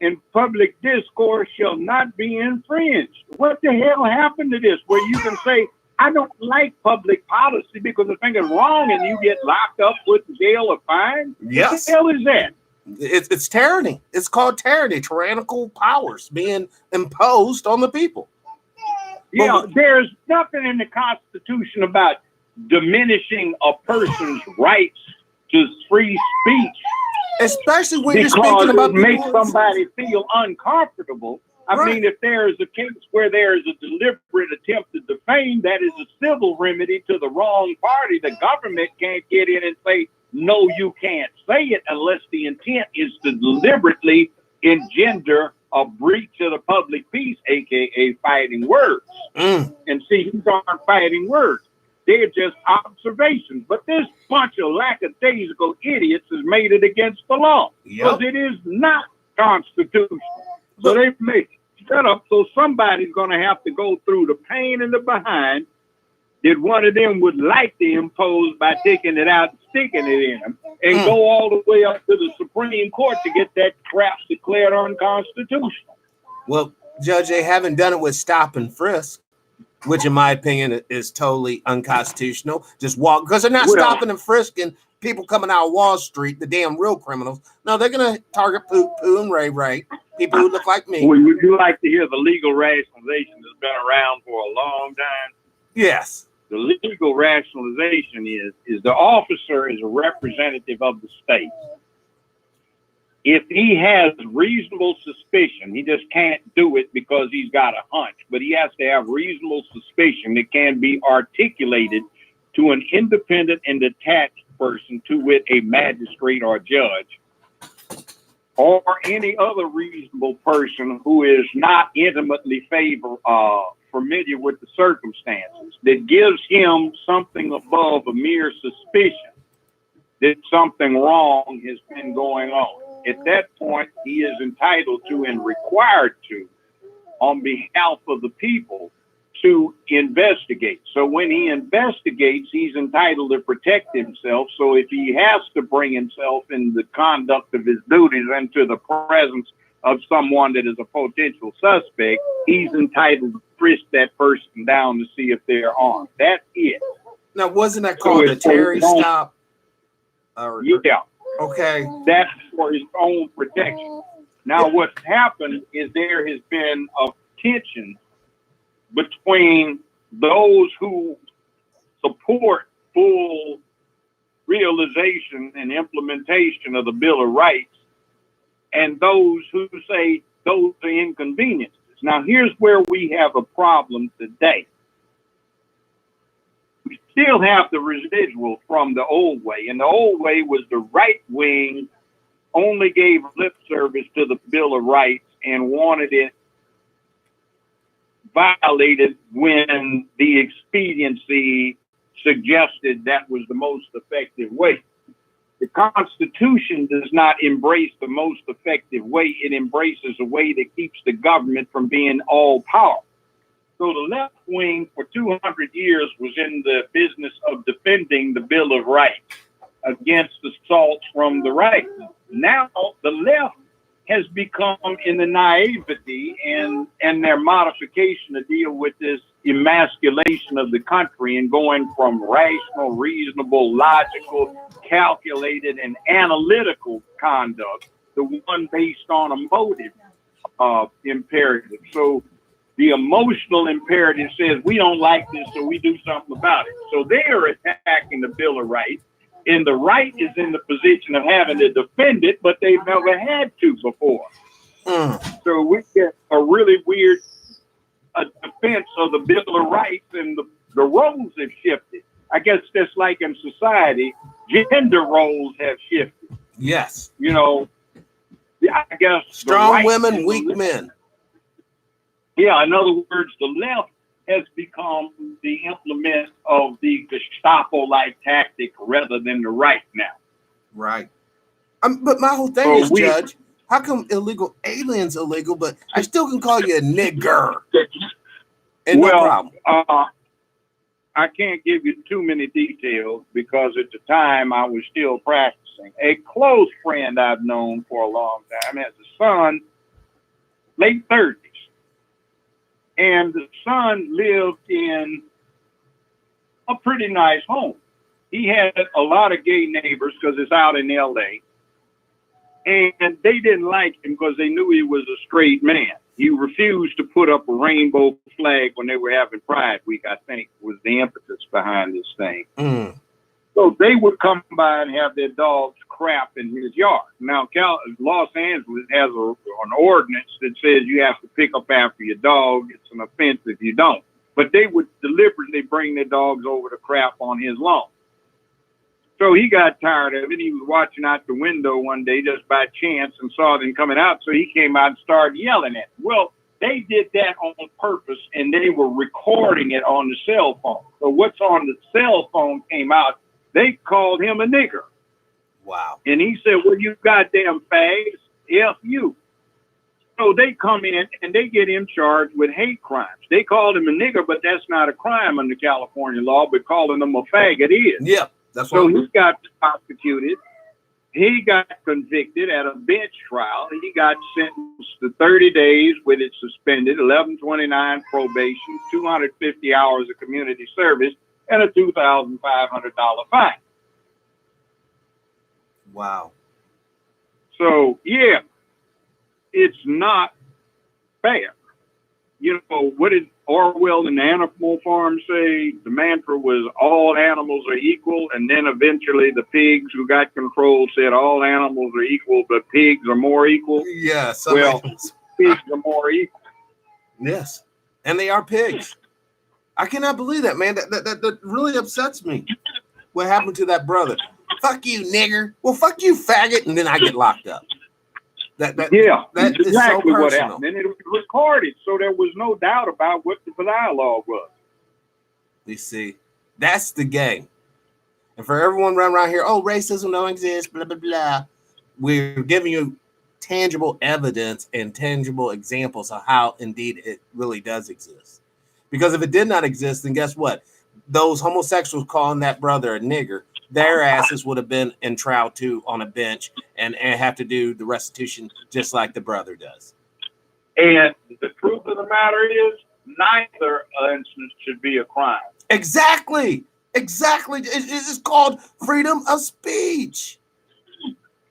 and public discourse shall not be infringed? What the hell happened to this, where you can say, I don't like public policy because the thing is wrong and you get locked up, put in jail, or fined? Yes. What the hell is that? It's tyranny. It's called tyranny, tyrannical powers being imposed on the people. Yeah, there's nothing in the Constitution about diminishing a person's rights to free speech. Especially when because you're speaking about it makes somebody feel uncomfortable. I mean, if there is a case where there is a deliberate attempt to defame, that is a civil remedy to the wrong party. The government can't get in and say, no, you can't say it unless the intent is to deliberately engender a breach of the public peace, aka fighting words. And see, these aren't fighting words. They're just observations. But this bunch of lackadaisical idiots has made it against the law because it is not constitutional. So they make set up so somebody's going to have to go through the pain and the behind that one of them would like to impose by taking it out and sticking it in them, and go all the way up to the Supreme Court to get that crap declared unconstitutional. Well, Judge, they haven't done it with stop and frisk, which in my opinion is totally unconstitutional. Just walk, because they're not stopping and frisking people coming out of Wall Street, the damn real criminals. No, they're going to target Pooh and Ray, people who look like me. Would you like to hear the legal rationalization that's been around for a long time? Yes. The legal rationalization is the officer is a representative of the state. If he has reasonable suspicion, he just can't do it because he's got a hunch, but he has to have reasonable suspicion that can be articulated to an independent and detached person, to wit, a magistrate or judge, or any other reasonable person who is not intimately familiar with the circumstances, that gives him something above a mere suspicion that something wrong has been going on. At that point, he is entitled to and required to, on behalf of the people, to investigate. So when he investigates, he's entitled to protect himself. So if he has to bring himself in the conduct of his duties into the presence of someone that is a potential suspect, he's entitled to frisk that person down to see if they're armed. That's it. Now, wasn't that called a Terry stop? Yeah. Okay. That's for his own protection. Now, what's happened is there has been a tension between those who support full realization and implementation of the Bill of Rights and those who say those are inconveniences. Now, here's where we have a problem today. We still have the residual from the old way, and the old way was the right wing only gave lip service to the Bill of Rights and wanted it violated when the expediency suggested that was the most effective way. The Constitution does not embrace the most effective way. It embraces a way that keeps the government from being all powerful. So the left wing for 200 years was in the business of defending the Bill of Rights against assaults from the right. Now the left has become in the naivety and their modification to deal with this emasculation of the country and going from rational, reasonable, logical, calculated, and analytical conduct to one based on a motive imperative. So the emotional imperative says we don't like this, so we do something about it. So they're attacking the Bill of Rights. And the right is in the position of having to defend it, but they've never had to before. So we get a really weird defense of the Bill of Rights, and the roles have shifted. I guess just like in society, gender roles have shifted. Yes. You know, I guess strong women, weak men. Yeah, in other words, the left has become the implement of the Gestapo-like tactic rather than the right now. Right. But my whole thing is, Judge, how come illegal aliens illegal, but I still can call you a nigger? And well, no problem. I can't give you too many details because at the time I was still practicing. A close friend I've known for a long time has a son, late 30s. And the son lived in a pretty nice home. He had a lot of gay neighbors because it's out in LA. And they didn't like him because they knew he was a straight man. He refused to put up a rainbow flag when they were having Pride Week, I think was the impetus behind this thing. So they would come by and have their dogs crap in his yard. Now, Los Angeles has an ordinance that says you have to pick up after your dog. It's an offense if you don't. But they would deliberately bring their dogs over to crap on his lawn. So he got tired of it. He was watching out the window one day just by chance and saw them coming out. So he came out and started yelling at them. Well, they did that on purpose, and they were recording it on the cell phone. So what's on the cell phone came out. They called him a nigger. Wow. And he said, well, you goddamn fags, F you. So they come in and they get him charged with hate crimes. They called him a nigger, but that's not a crime under California law, but calling him a faggot is. Yeah, that's so he got prosecuted. He got convicted at a bench trial. He got sentenced to 30 days with it suspended, 1129 probation, 250 hours of community service, and a $2,500 fine. Wow. So, yeah, it's not fair. You know, what did Orwell and the Animal Farm say? The mantra was all animals are equal. And then eventually the pigs who got control said all animals are equal, but pigs are more equal. Yeah. Well, pigs are more equal. Yes. And they are pigs. I cannot believe that, man. That really upsets me. What happened to that brother? Fuck you, nigger. Well, fuck you, faggot. And then I get locked up. That exactly is so personal. What happened. And it was recorded, so there was no doubt about what the dialogue was. You see, that's the game. And for everyone running around here, oh, racism don't exist, blah, blah, blah. We're giving you tangible evidence and tangible examples of how indeed it really does exist. Because if it did not exist, then guess what? Those homosexuals calling that brother a nigger, their asses would have been in trial too on a bench and have to do the restitution just like the brother does. And the truth of the matter is, neither instance should be a crime. Exactly. It's called freedom of speech.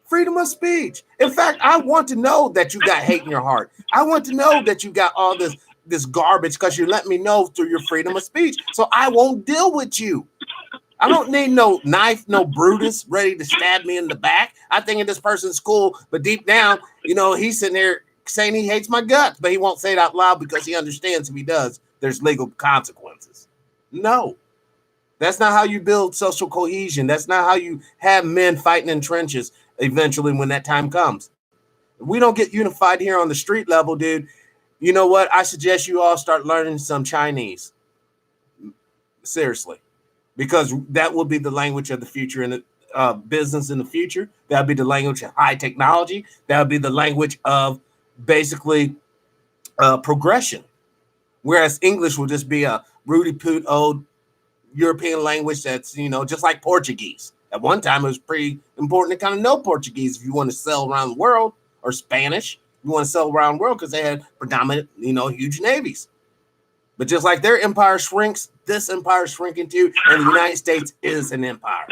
Freedom of speech. In fact, I want to know that you got hate in your heart. I want to know that you got all this garbage because you let me know through your freedom of speech. So I won't deal with you. I don't need no knife, no Brutus ready to stab me in the back. I think this person's cool, but deep down, you know, he's sitting there saying he hates my guts, but he won't say it out loud because he understands if he does, there's legal consequences. No. That's not how you build social cohesion. That's not how you have men fighting in trenches eventually when that time comes. If we don't get unified here on the street level, dude, you know what? I suggest you all start learning some Chinese. Seriously. Because that will be the language of the future in the business in the future. That'll be the language of high technology. That'll be the language of basically progression. Whereas English will just be a Rudy Poot old European language that's, you know, just like Portuguese. At one time, it was pretty important to kind of know Portuguese if you want to sell around the world, or Spanish. You want to sell around the world because they had predominant, you know, huge navies. But just like their empire shrinks, this empire is shrinking too, and the United States is an empire.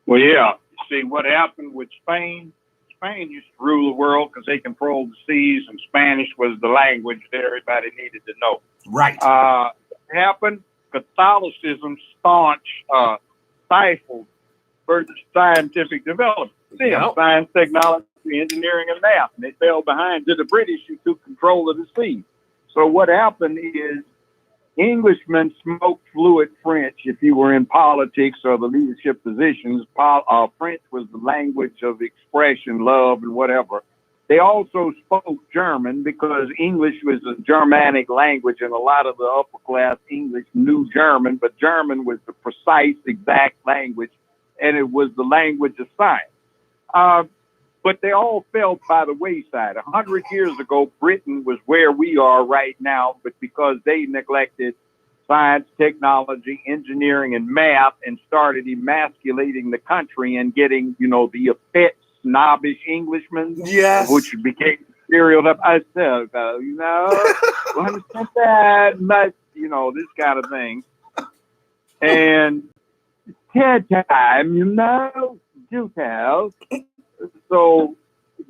Well, yeah. See, what happened with Spain? Spain used to rule the world because they controlled the seas, and Spanish was the language that everybody needed to know. Right. What happened? Catholicism stifled further scientific development. Science, technology, engineering, and math. And they fell behind to the British, who took control of the sea. So what happened is Englishmen smoked fluent French if you were in politics or the leadership positions. French was the language of expression, love, and whatever. They also spoke German because English was a Germanic language, and a lot of the upper class English knew German, but German was the precise, exact language, and it was the language of science. But they all fell by the wayside. 100 years ago, Britain was where we are right now, but because they neglected science, technology, engineering, and math, and started emasculating the country and getting, you know, the effete, snobbish Englishmen, yes, which became stereotype. I said, you know, understand that, but, you know, this kind of thing. And TED time, you know, do tell. So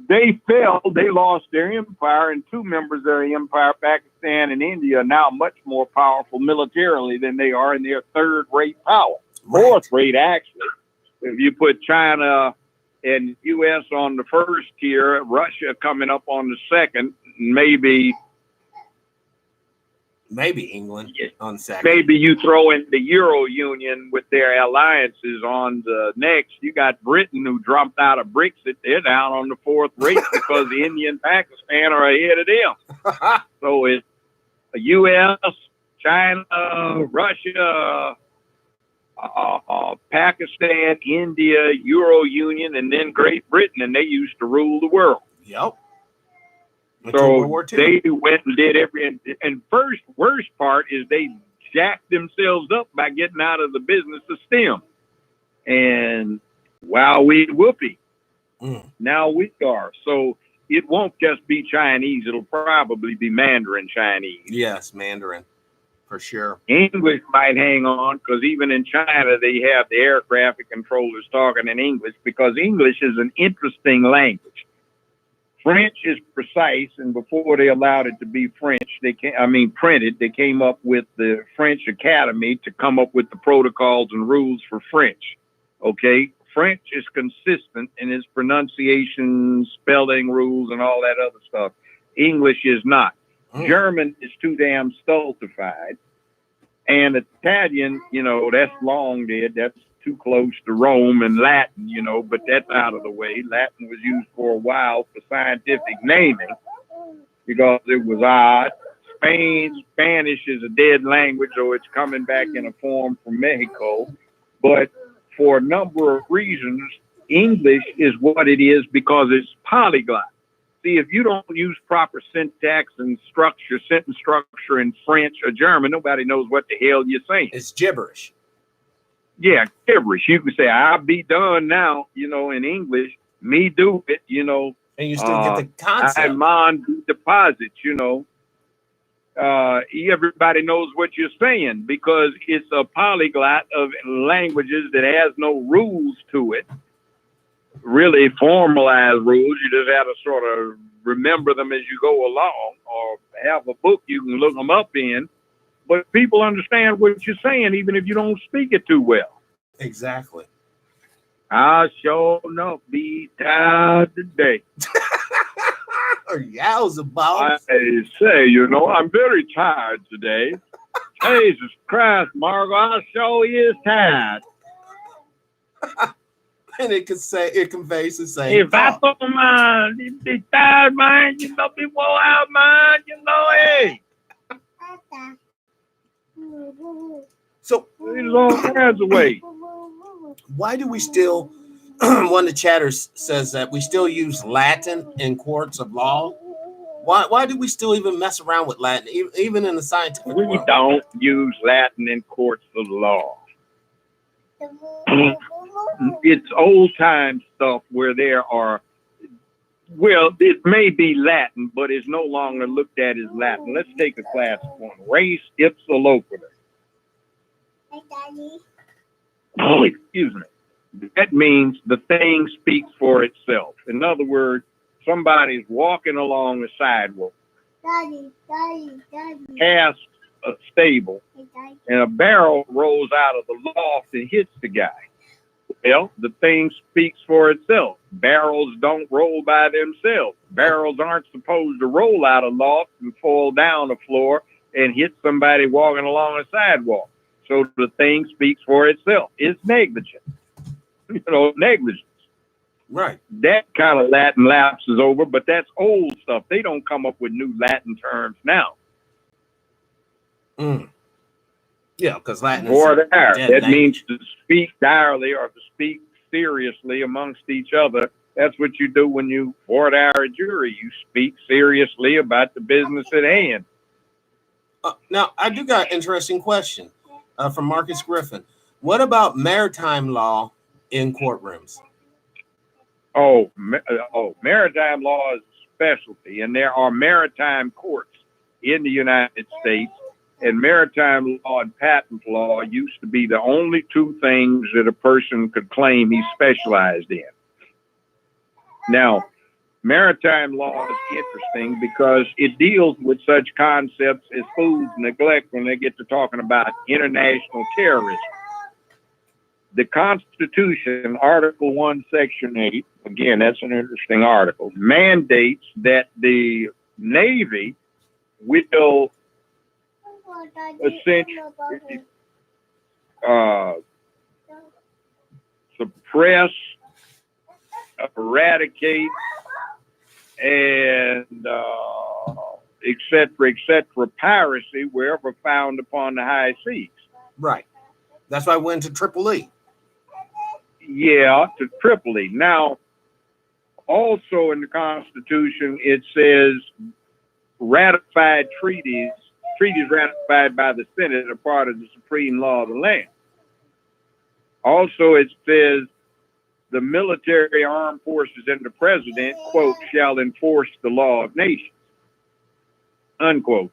they fell, they lost their empire, and two members of their empire, Pakistan and India, are now much more powerful militarily than they are, and they're third-rate power. Fourth-rate, actually. If you put China and U.S. on the first tier, Russia coming up on the second, maybe England on second. Maybe you throw in the Euro Union with their alliances on the next. You got Britain, who dropped out of Brexit. They're down on the fourth rate because India and Pakistan are ahead of them. So it's U.S., China, Russia, Pakistan, India, Euro Union, and then Great Britain, and they used to rule the world. Yep. So they went and did and worst part is they jacked themselves up by getting out of the business of STEM. And wow, whoopee. Now we are. So it won't just be Chinese. It'll probably be Mandarin Chinese. Yes, Mandarin. for sure. English might hang on because even in China, they have the air traffic controllers talking in English because English is an interesting language. French is precise, and before they allowed it to be French, printed, they came up with the French Academy to come up with the protocols and rules for French. Okay? French is consistent in its pronunciation, spelling rules, and all that other stuff. English is not. German is too damn stultified. And Italian, that's long dead. That's too close to Rome. And Latin, but that's out of the way. Latin was used for a while for scientific naming because it was odd. Spanish is a dead language, so it's coming back in a form from Mexico. But for a number of reasons, English is what it is because it's polyglot. See, if you don't use proper syntax and sentence structure in French or German, nobody knows what the hell you're saying. It's gibberish. Yeah, gibberish. You can say, I'll be done now, in English. Me do it, And you still get the concept. I mind deposits, everybody knows what you're saying because it's a polyglot of languages that has no rules to it, really formalized rules. You just have to sort of remember them as you go along or have a book you can look them up in. But people understand what you're saying even if you don't speak it too well. Exactly. I sure enough be tired today. Or yowza, I say, I'm very tired today. Jesus Christ, Margo, I sure is tired. And it conveys the same. If I thought, man, you be tired, man, be wore out, man, hey. So, long hands away. Why do we still, one of the chatters says that we still use Latin in courts of law? Why do we still even mess around with Latin, even in the scientific world? We don't use Latin in courts of law. It's old time stuff where there are, it may be Latin, but it's no longer looked at as Latin. Let's take a class one. Res ipsa loquitur. Oh, excuse me. That means the thing speaks for itself. In other words, somebody's walking along the sidewalk, past a stable, and a barrel rolls out of the loft and hits the guy. Well, the thing speaks for itself. Barrels don't roll by themselves. Barrels aren't supposed to roll out of loft and fall down the floor and hit somebody walking along a sidewalk. So the thing speaks for itself. It's negligent. Negligence. Right. That kind of Latin lapses over, but that's old stuff. They don't come up with new Latin terms now. Yeah, because Latin Voir dire. That language. means to speak direly or to speak seriously amongst each other. That's what you do when you voir dire a jury. You speak seriously about the business at hand. Now, I do got an interesting question from Marcus Griffin. What about maritime law in courtrooms? Maritime law is a specialty, and there are maritime courts in the United States. And maritime law and patent law used to be the only two things that a person could claim he specialized in. Now, maritime law is interesting because it deals with such concepts as food neglect when they get to talking about international terrorism. The Constitution, Article 1, Section 8, again, that's an interesting article, mandates that the Navy will essentially suppress, eradicate, and et cetera, piracy wherever found upon the high seas. Right. That's why I went to Tripoli. Yeah, to Tripoli. Now, also in the Constitution, it says ratified treaties ratified by the Senate are part of the supreme law of the land. Also, it says the military, armed forces, and the president, quote, shall enforce the law of nations, unquote.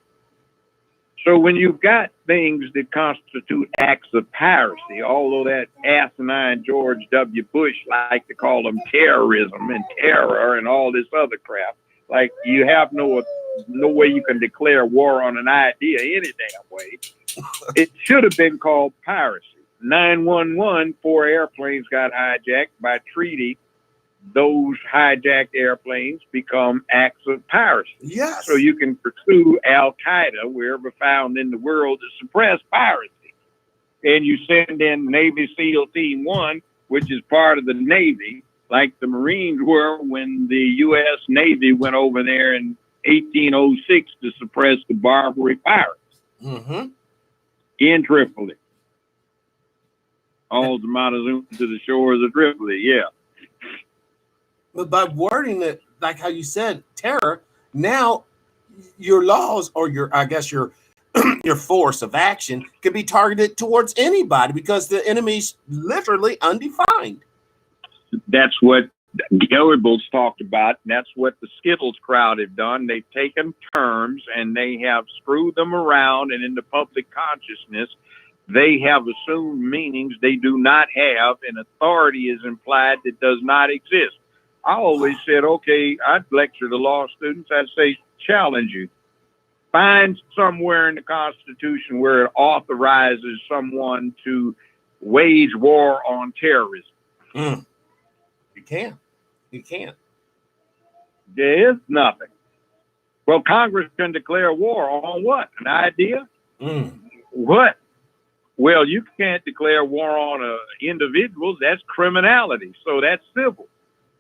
So when you've got things that constitute acts of piracy, although that asinine George W. Bush liked to call them terrorism and terror and all this other crap, like you have no way you can declare war on an idea any damn way. It should have been called piracy. 911, 4 airplanes got hijacked by treaty. Those hijacked airplanes become acts of piracy. Yes. So you can pursue Al Qaeda wherever found in the world to suppress piracy. And you send in Navy SEAL Team 1, which is part of the Navy, like the Marines were when the U.S. Navy went over there in 1806 to suppress the Barbary pirates in Tripoli. All the Montezuma to the shores of Tripoli, yeah. But by wording it like how you said, terror, now your laws or your your force of action can be targeted towards anybody because the enemy's literally undefined. That's what Goebbels talked about. And that's what the Skittles crowd have done. They've taken terms and they have screwed them around, and in the public consciousness, they have assumed meanings they do not have, and authority is implied that does not exist. I always said, okay, I'd lecture the law students. I'd say, challenge you. Find somewhere in the Constitution where it authorizes someone to wage war on terrorism. You can't. You can't. There is nothing. Well, Congress can declare war on what? An idea? What? Well, you can't declare war on individuals. That's criminality. So that's civil.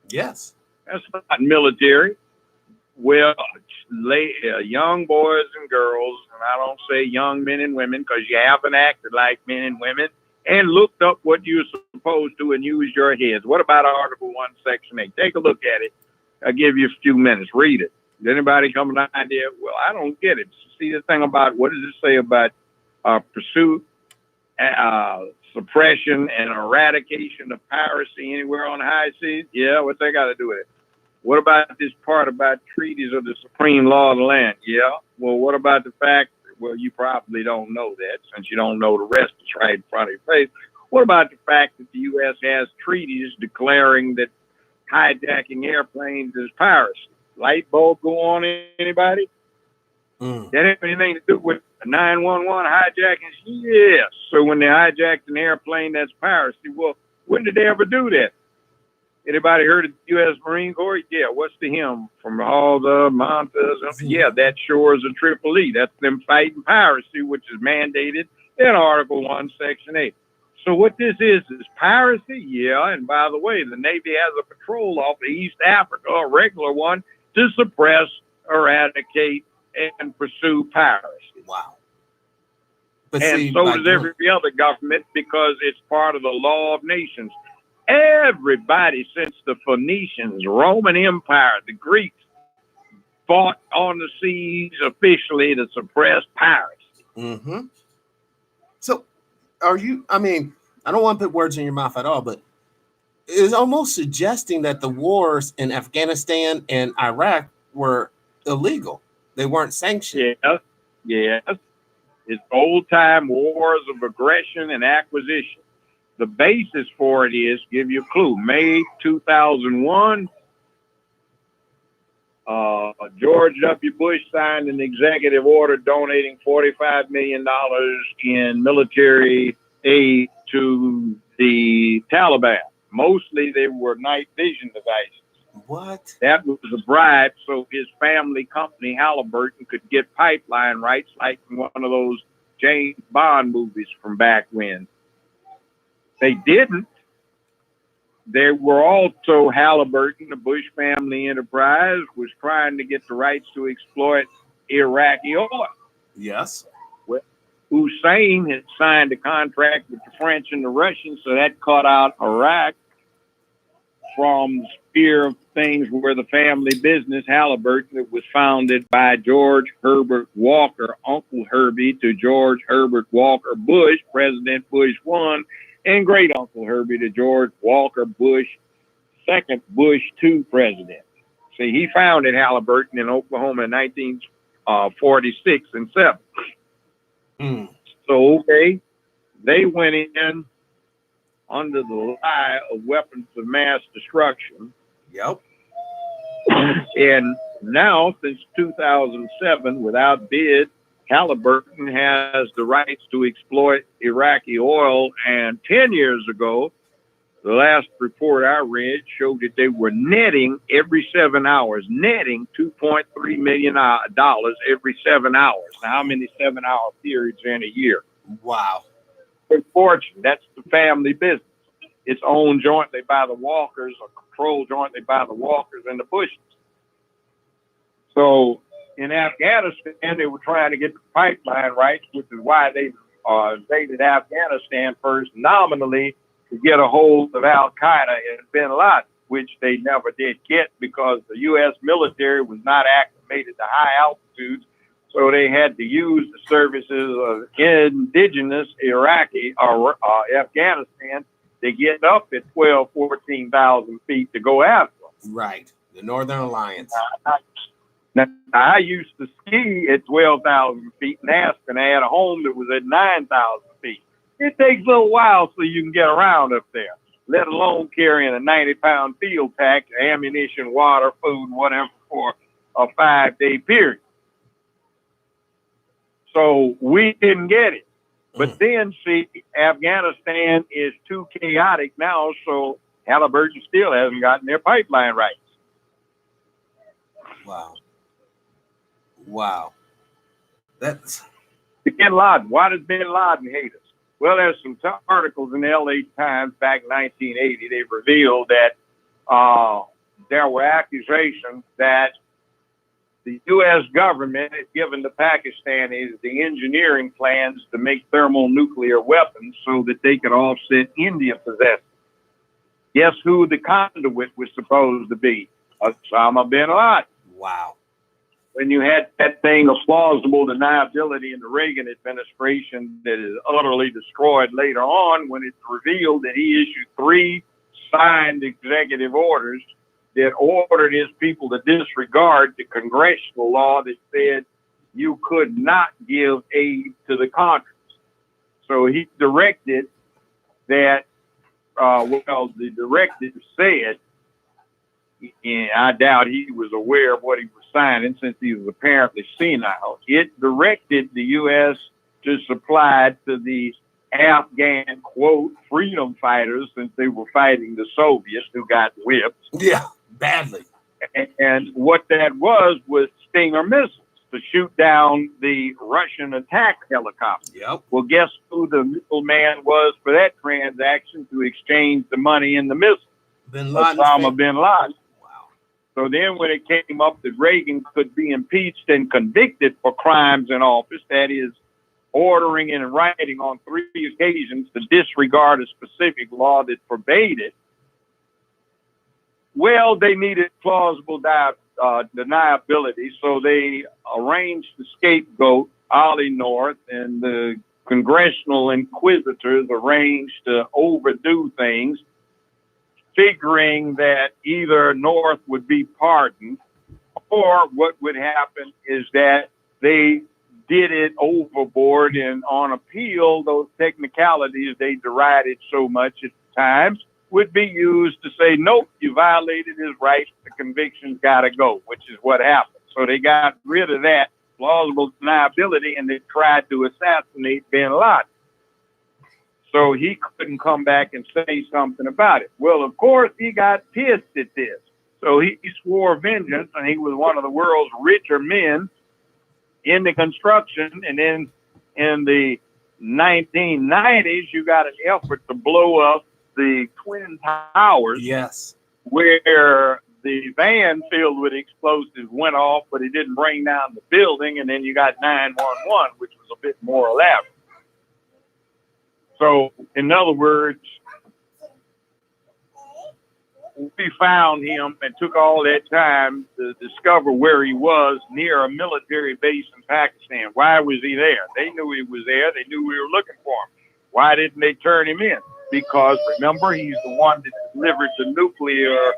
Yes. That's not military. Well, young boys and girls, and I don't say young men and women because you haven't acted like men and women and looked up what you're supposed to and used your heads. What about Article 1, Section 8? Take a look at it. I'll give you a few minutes. Read it. Did anybody come with an idea? Well, I don't get it. See the thing about what does it say about pursuit, suppression, and eradication of piracy anywhere on the high seas? Yeah, what they got to do with it? What about this part about treaties of the supreme law of the land? Yeah. Well, what about the fact, well, you probably don't know that since you don't know the rest is right in front of your face. What about the fact that the U.S. has treaties declaring that hijacking airplanes is piracy? Light bulb go on, anybody? That have anything to do with 911 hijacking? Yes. So when they hijacked an airplane, that's piracy. Well, when did they ever do that? Anybody heard of the U.S. Marine Corps? Yeah. What's the hymn from all the mountains? Yeah, that shores of Tripoli. That's them fighting piracy, which is mandated in Article 1, Section 8. So what this is piracy? Yeah. And by the way, the Navy has a patrol off of East Africa, a regular one, to suppress, eradicate, and pursue piracy. Wow. But and so does every other government because it's part of the law of nations. Everybody since the Phoenicians, Roman Empire, the Greeks, fought on the seas officially to suppress piracy. So are you, I mean, I don't want to put words in your mouth at all, but it's almost suggesting that the wars in Afghanistan and Iraq were illegal. They weren't sanctioned. Yes. It's old-time wars of aggression and acquisition. The basis for it is, give you a clue, May 2001, George W. Bush signed an executive order donating $45 million in military aid to the Taliban. Mostly they were night vision devices. What? That was a bribe so his family company, Halliburton, could get pipeline rights like in one of those James Bond movies from back when. They didn't. They were also Halliburton, the Bush family enterprise, was trying to get the rights to exploit Iraqi oil. Yes. Well, Hussein had signed a contract with the French and the Russians, so that cut out Iraq from the sphere of things where the family business, Halliburton, that was founded by George Herbert Walker, Uncle Herbie to George Herbert Walker Bush, President Bush 1, and great Uncle Herbie to George Walker Bush, second Bush 2 president. See, he founded Halliburton in Oklahoma in 1946 and 7. So, okay, they went in under the lie of weapons of mass destruction. Yep. And now, since 2007, without bid, Halliburton has the rights to exploit Iraqi oil. And 10 years ago, the last report I read showed that they were netting every 7 hours, netting $2.3 million every 7 hours. Now, how many 7-hour periods in a year? Wow. Good fortune. That's the family business. It's owned jointly by the Walkers, or controlled jointly by the Walkers and the Bushes. So in Afghanistan, they were trying to get the pipeline rights, which is why they invaded Afghanistan first nominally to get a hold of Al-Qaeda and bin Laden, which they never did get because the U.S. military was not acclimated to high altitudes. So they had to use the services of indigenous Iraqi or Afghanistan to get up at 12, 14,000 feet to go after them. Right. The Northern Alliance. Now, I used to ski at 12,000 feet in Aspen. I had a home that was at 9,000 feet. It takes a little while so you can get around up there, let alone carrying a 90-pound field pack, ammunition, water, food, whatever, for a 5-day period. So we didn't get it. But then, see, Afghanistan is too chaotic now, so Halliburton still hasn't gotten their pipeline rights. Wow. Wow. That's... Bin Laden. Why does Bin Laden hate us? Well, there's some articles in the LA Times back in 1980. They revealed that there were accusations that the U.S. government had given the Pakistanis the engineering plans to make thermonuclear weapons so that they could offset India possessing. Guess who the conduit was supposed to be? Osama bin Laden. Wow. When you had that thing of plausible deniability in the Reagan administration that is utterly destroyed later on, when it's revealed that he issued 3 signed executive orders that ordered his people to disregard the congressional law that said you could not give aid to the Contras. So he directed that, the directive said, and I doubt he was aware of what he was signing since he was apparently senile. It directed the U.S. to supply to the Afghan, quote, freedom fighters, since they were fighting the Soviets who got whipped. Yeah, badly. And what that was Stinger missiles to shoot down the Russian attack helicopter. Yep. Well, guess who the middleman was for that transaction to exchange the money in the missile? Bin Laden. Osama bin Laden. Wow. So then when it came up that Reagan could be impeached and convicted for crimes in office, that is ordering and writing on 3 occasions to disregard a specific law that forbade it, well, they needed plausible deniability, so they arranged the scapegoat, Ollie North, and the congressional inquisitors arranged to overdo things, figuring that either North would be pardoned, or what would happen is that they did it overboard, and on appeal, those technicalities they derided so much at the times would be used to say, nope, you violated his rights, the conviction's got to go, which is what happened. So they got rid of that plausible deniability, and they tried to assassinate bin Laden. So he couldn't come back and say something about it. Well, of course, he got pissed at this. So he swore vengeance, and he was one of the world's richer men in the construction. And then in the 1990s, you got an effort to blow up the Twin Towers. Yes. Where the van filled with explosives went off, but it didn't bring down the building. And then you got 911, which was a bit more elaborate. So, in other words, we found him and took all that time to discover where he was near a military base in Pakistan. Why was he there? They knew he was there. They knew we were looking for him. Why didn't they turn him in? Because, remember, he's the one that delivered the nuclear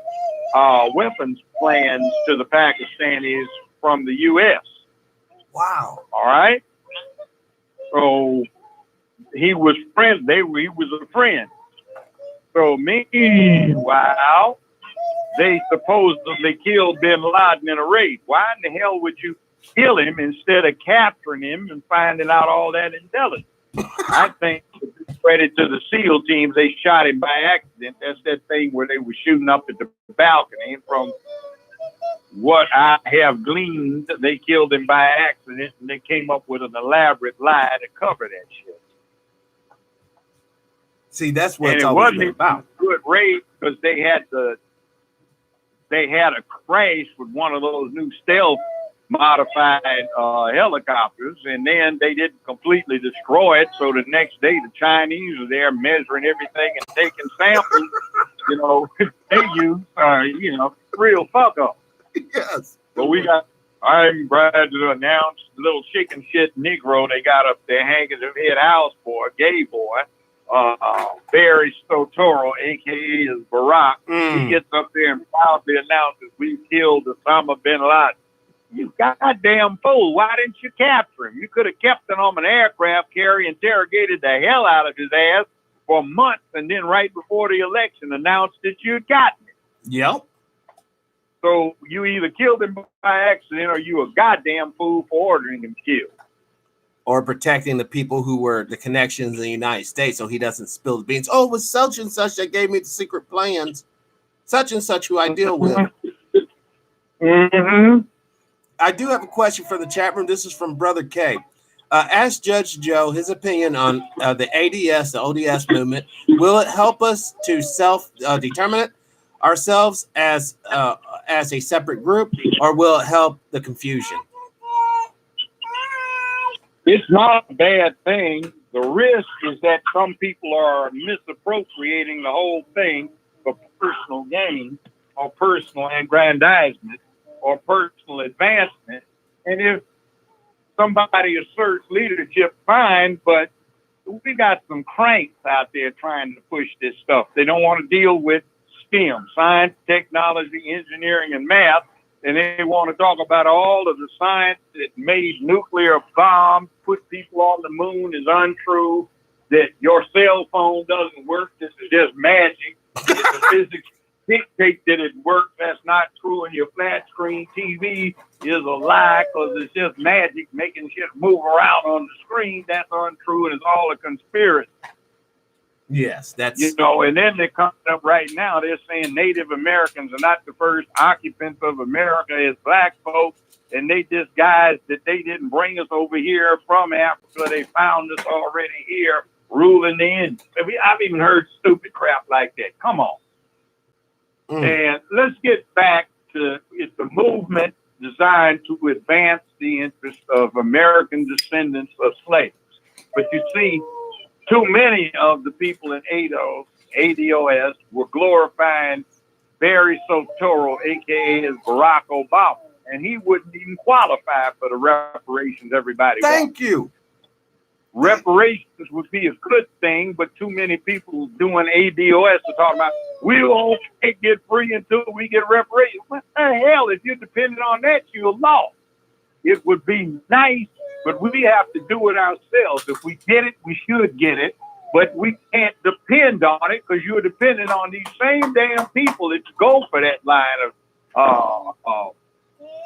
weapons plans to the Pakistanis from the U.S. Wow. All right? So he was he was a friend. So meanwhile, they supposedly killed bin Laden in a raid. Why in the hell would you kill him instead of capturing him and finding out all that intelligence? I think, credit to the SEAL teams, they shot him by accident. That's that thing where they were shooting up at the balcony. And from what I have gleaned, they killed him by accident, and they came up with an elaborate lie to cover that shit. See, that's what and it's it always wasn't been about. a good raid because they had a crash with one of those new stealth modified helicopters, and then they didn't completely destroy it. So the next day, the Chinese are there measuring everything and taking samples. You know, they use real fuck up. Yes. But I'm glad to announce the little chicken shit Negro they got up there hanging their head house boy, gay boy, Barry Sotoro, aka Barack. He gets up there and proudly announces, "We killed Osama bin Laden." You goddamn fool! Why didn't you capture him? You could have kept him on an aircraft carrier, interrogated the hell out of his ass for months, and then right before the election announced that you'd gotten him. Yep. So you either killed him by accident or you a goddamn fool for ordering him killed. Or protecting the people who were the connections in the United States so he doesn't spill the beans. Oh, it was such and such that gave me the secret plans. Such and such who I deal with. Mm-hmm. I do have a question for the chat room. This is from Brother K. Ask Judge Joe his opinion on the ADS, the ODS movement. Will it help us to self-determine it ourselves as a separate group, or will it help the confusion? It's not a bad thing. The risk is that some people are misappropriating the whole thing for personal gain or personal aggrandizement or personal advancement. And if somebody asserts leadership, fine, but we got some cranks out there trying to push this stuff. They don't want to deal with STEM, science, technology, engineering, and math. And they want to talk about all of the science that made nuclear bombs, put people on the moon is untrue, that your cell phone doesn't work. This is just magic. The physics dictate that it works. That's not true. And your flat screen TV is a lie because it's just magic making shit move around on the screen. That's untrue, and it's all a conspiracy. Yes, that's... and then they're coming up right now. They're saying Native Americans are not the first occupants of America. It's black folks, and they just guys that they didn't bring us over here from Africa. They found us already here, ruling the Indians. I've even heard stupid crap like that. Come on. And let's get back to it's a movement designed to advance the interests of American descendants of slaves. But you see, too many of the people in ADOS were glorifying Barry Sotoro, a.k.a. Barack Obama, and he wouldn't even qualify for the reparations everybody wants. Thank you. Reparations would be a good thing, but too many people doing ADOS are talking about, we won't get free until we get reparations. What the hell? If you're dependent on that, you're lost. It would be nice, but we have to do it ourselves. If we get it, we should get it, but we can't depend on it because you're dependent on these same damn people that go for that line of,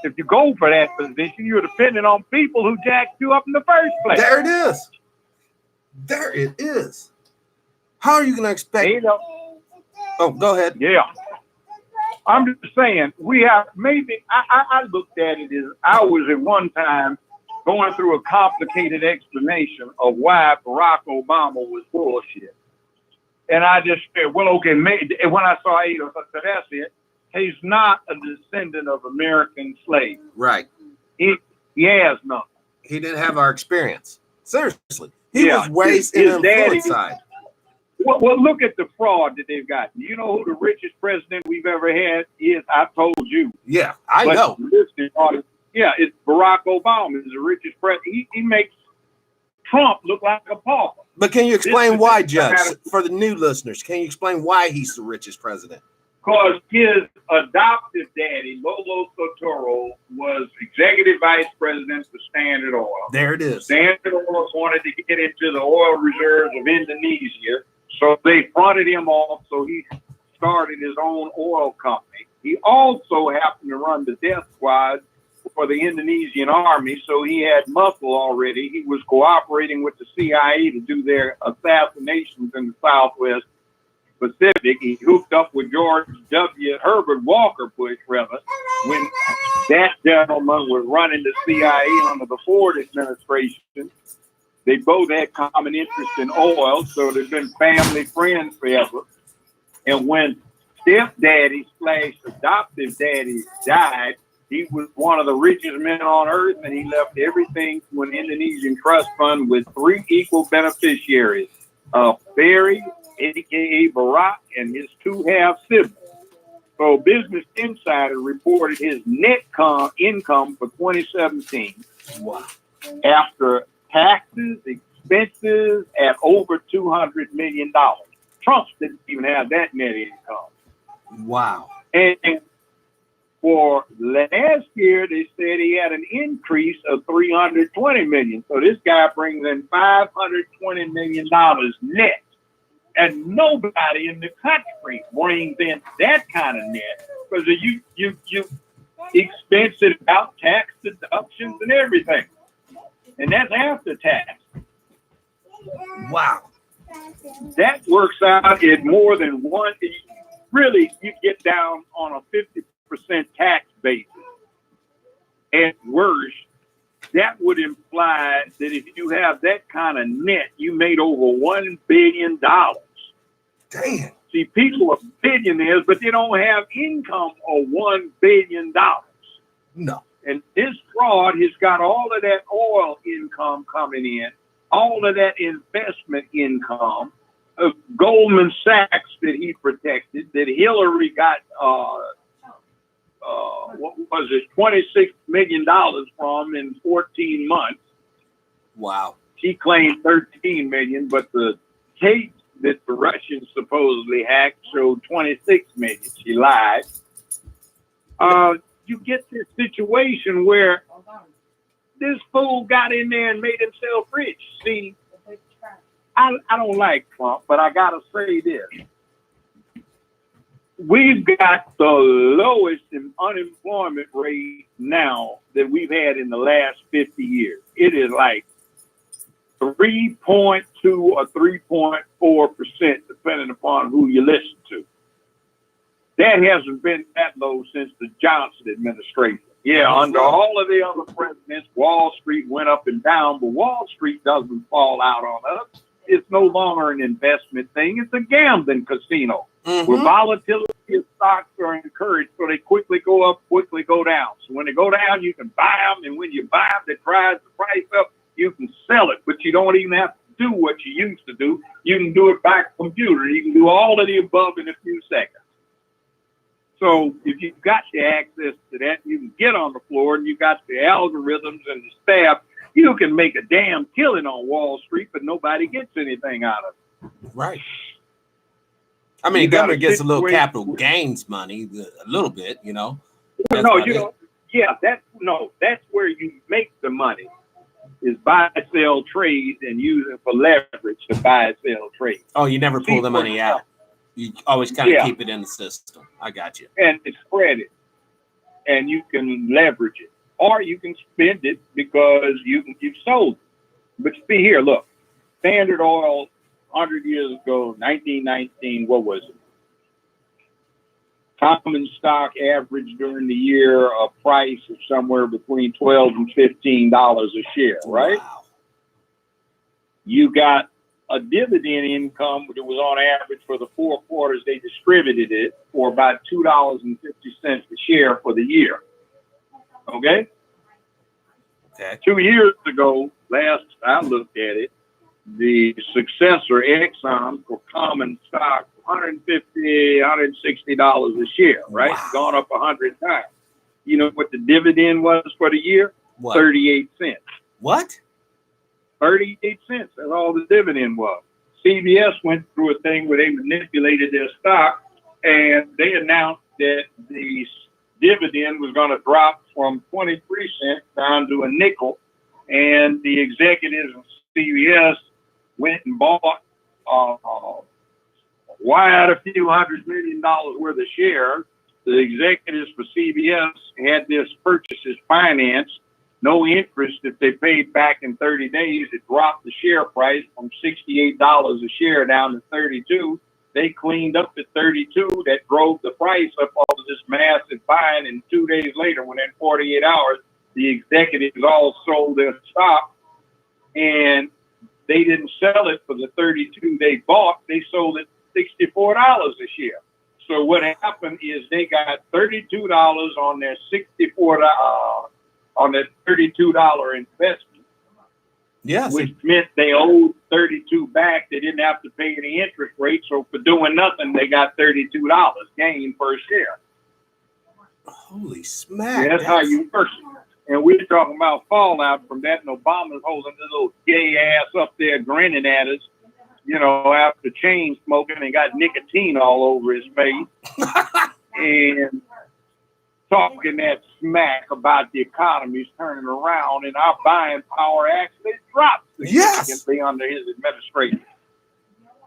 if you go for that position, you're dependent on people who jacked you up in the first place. There it is. There it is. How are you going to expect? Oh, go ahead. Yeah. I'm just saying, we have maybe, I looked at it as I was at one time going through a complicated explanation of why Barack Obama was bullshit. And I just said, well, okay, maybe, and when I saw Ada, that's it. He's not a descendant of American slaves. Right. He has none. He didn't have our experience. Seriously. He was raised in the influence side. Well, look at the fraud that they've got. You know who the richest president we've ever had is? I told you. Yeah, I know. Yeah, it's Barack Obama. He's the richest president. He makes Trump look like a pauper. But can you explain why, Judge? For the new listeners, can you explain why he's the richest president? Because his adoptive daddy, Lolo Sotoro, was executive vice president for Standard Oil. There it is. Standard Oil wanted to get into the oil reserves of Indonesia, so they fronted him off, so he started his own oil company. He also happened to run the death squad for the Indonesian army, so he had muscle already. He was cooperating with the CIA to do their assassinations in the Southwest Pacific. He hooked up with Herbert Walker Bush, rather, when that gentleman was running the CIA under the Ford administration. They both had common interest in oil, so they've been family friends forever. And when stepdaddy / adoptive daddy died, he was one of the richest men on earth, and he left everything to an Indonesian trust fund with 3 equal beneficiaries, Barry, a.k.a. Barack, and his 2 half-siblings. So Business Insider reported his net income for 2017 after taxes, expenses at over $200 million. Trump didn't even have that net income. Wow. And for last year, they said he had an increase of $320 million. So this guy brings in $520 million net. And nobody in the country brings in that kind of net, because you expense it out, tax deductions and everything. And that's after tax. Wow. That works out at more than one. Really, you get down on a 50% tax basis. At worst, that would imply that if you have that kind of net, you made over $1 billion. Damn. See, people are billionaires, but they don't have income of $1 billion. No. And this fraud has got all of that oil income coming in, all of that investment income, of Goldman Sachs that he protected, that Hillary got, what was it, $26 million from in 14 months. Wow. She claimed 13 million, but the tape that the Russians supposedly hacked showed 26 million. She lied. You get this situation where this fool got in there and made himself rich. See, I don't like Trump, but I gotta say this. We've got the lowest unemployment rate now that we've had in the last 50 years. It is like 3.2 or 3.4%, depending upon who you listen to. That hasn't been that low since the Johnson administration. Yeah, under all of the other presidents, Wall Street went up and down, but Wall Street doesn't fall out on us. It's no longer an investment thing. It's a gambling casino where volatility of stocks are encouraged, so they quickly go up, quickly go down. So when they go down, you can buy them, and when you buy them, they drive the price up. You can sell it, but you don't even have to do what you used to do. You can do it by computer. You can do all of the above in a few seconds. So if you've got the access to that, you can get on the floor, and you got the algorithms and the staff. You can make a damn killing on Wall Street, but nobody gets anything out of it. Right. I mean, the government gets a little capital gains money, a little bit, you know. No, you know, yeah, that's where you make the money, is buy, sell, trade, and use it for leverage to buy, sell, trade. Oh, you never pull the money out. You always kind of keep it in the system. I got you. And it's spread it, and you can leverage it, or you can spend it because you've sold it. But see here, look, Standard Oil 100 years ago, 1919, what was it? Common stock average during the year a price of somewhere between $12 and $15 a share, right? Wow. You got a dividend income that was on average for the 4 quarters they distributed it for about $2.50 a share for the year. Okay? 2 years ago, last I looked at it, the successor Exxon for common stock, $150, $160 a share, right? Wow. Gone up 100 times. You know what the dividend was for the year? What? 38 cents. What? 38 cents. That's all the dividend was. CBS went through a thing where they manipulated their stock and they announced that the dividend was going to drop from 23 cents down to a nickel, and the executives of CBS went and bought wide a few $100 million worth of shares. The executives for CBS had this purchases financed, no interest if they paid back in 30 days. It dropped the share price from $68 a share down to 32. They cleaned up at 32. That drove the price up all of this massive buying. And 2 days later, within 48 hours, the executives all sold their stock, and they didn't sell it for the 32 they bought. They sold it $64 a share. So what happened is they got $32 on their on that $32 investment. Yes. Which meant they owed 32 back. They didn't have to pay any interest rate. So for doing nothing, they got $32 gain per share. Holy smack. Yeah, that's how you work it. And we're talking about fallout from that, and Obama's holding this little gay ass up there grinning at us, you know, after chain smoking and got nicotine all over his face. And talking that smack about the economy's turning around, and our buying power actually dropped significantly under his administration.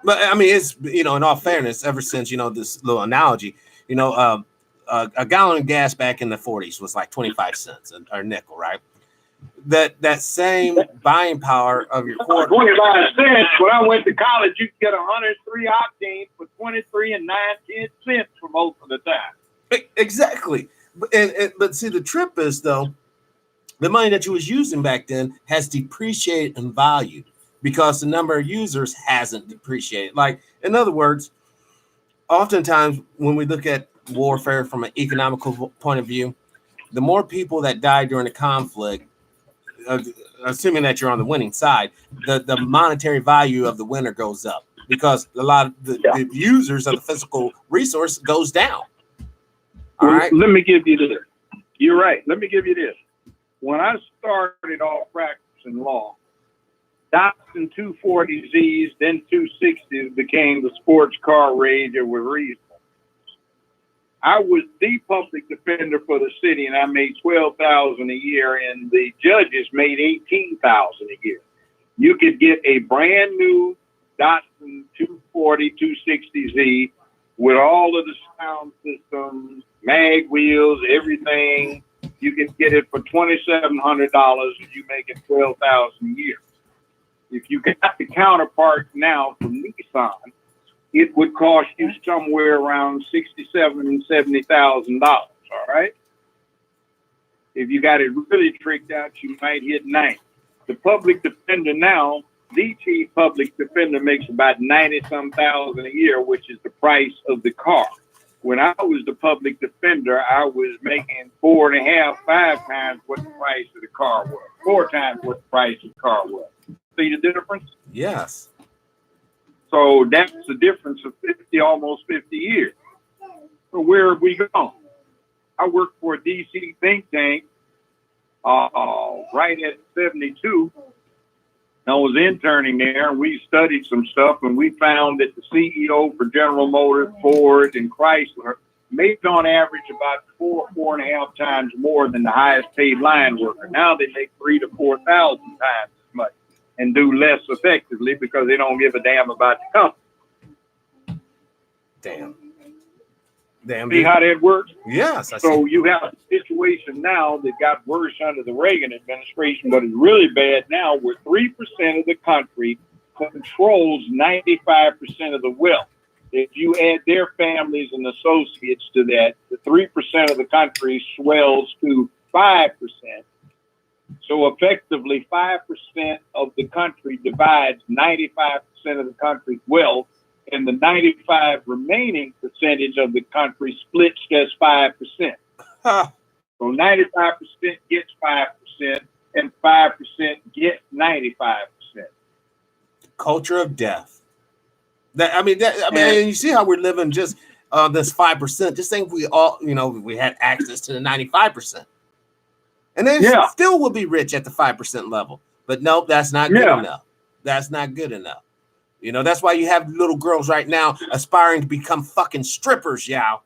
But I mean, it's, you know, in all fairness, ever since, you know, this little analogy, you know, a gallon of gas back in the 40s was like 25 cents or a nickel, right? That same buying power of your quarter. 25 cents. When I went to college, you could get 103 octane for 23 and 9 cents for most of the time. Exactly. But see, the trip is, though, the money that you was using back then has depreciated in value because the number of users hasn't depreciated. Like, in other words, oftentimes when we look at warfare from an economical point of view, the more people that die during a conflict, assuming that you're on the winning side, the monetary value of the winner goes up because a lot of the users of the physical resource goes down. All right. Let me give you this. You're right. Let me give you this. When I started off practicing law, Datsun 240Zs, then 260s became the sports car rage that were reasonable. I was the public defender for the city, and I made $12,000 a year, and the judges made $18,000 a year. You could get a brand new Datsun 240, 260Z with all of the sound systems, mag wheels, everything. You can get it for $2,700, and you make it $12,000 a year. If you got the counterpart now from Nissan, it would cost you somewhere around $67,000 and $70,000. All right. If you got it really tricked out, you might hit $90,000. The public defender now, the chief public defender, makes about $90-some thousand a year, which is the price of the car. When I was the public defender, I was making 4.5, 5 times what the price of the car was, 4 times what the price of the car was. See the difference? Yes. So that's the difference of almost 50 years. So where have we gone? I worked for a DC think tank right at 72. I was interning there, and we studied some stuff, and we found that the CEO for General Motors, Ford, and Chrysler made on average about 4.5 times more than the highest paid line worker. Now they make 3,000 to 4,000 times as much and do less effectively because they don't give a damn about the company. Damn. See how that works? Yes. So you have a situation now that got worse under the Reagan administration, but it's really bad now where 3% of the country controls 95% of the wealth. If you add their families and associates to that, the 3% of the country swells to 5%. So effectively, 5% of the country divides 95% of the country's wealth, and the 95 remaining percentage of the country splits just 5%. Huh. So 95% gets 5%, and 5% gets 95%. Culture of death. And you see how we're living just this 5%. Just think we all, we had access to the 95%. And then still will be rich at the 5% level. But nope, that's not good enough. That's not good enough. You know, that's why you have little girls right now aspiring to become fucking strippers, y'all,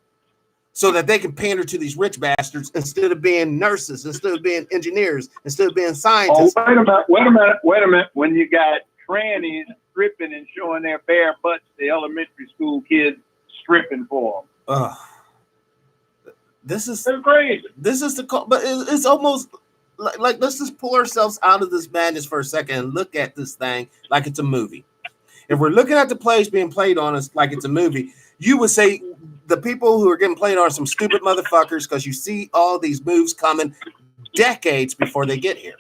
so that they can pander to these rich bastards instead of being nurses, instead of being engineers, instead of being scientists. Oh, wait a minute. When you got trannies stripping and showing their bare butts to elementary school kids stripping for them. This is crazy. This is but it's almost like let's just pull ourselves out of this madness for a second and look at this thing like it's a movie. If we're looking at the plays being played on us like it's a movie, you would say the people who are getting played on are some stupid motherfuckers because you see all these moves coming decades before they get here.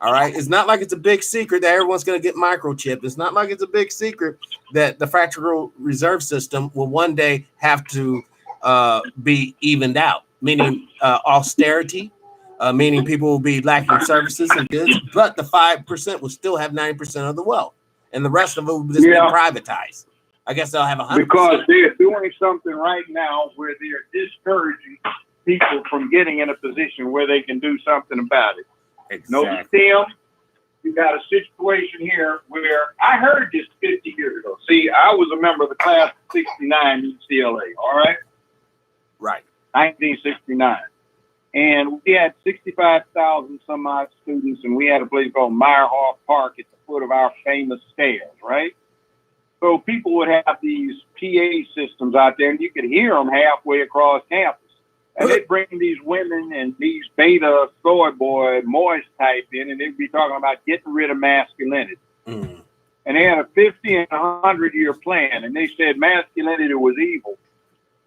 All right. It's not like it's a big secret that everyone's going to get microchipped. It's not like it's a big secret that the fractional reserve system will one day have to be evened out, meaning austerity, meaning people will be lacking services and goods, but the 5% will still have 90% of the wealth, and the rest of it will just be privatized. I guess they'll have 100%. Because they're doing something right now where they're discouraging people from getting in a position where they can do something about it. Exactly. No STEM. You got a situation here where I heard this 50 years ago. See, I was a member of the class of 69 UCLA, all right? Right. 1969. And we had 65,000 some odd students, and we had a place called Meyerhoff Park at the foot of our famous stairs, right? So people would have these PA systems out there, and you could hear them halfway across campus. And they'd bring these women and these beta soy boy moist type in, and they'd be talking about getting rid of masculinity. Mm. And they had a 50 and 100-year plan, and they said masculinity was evil.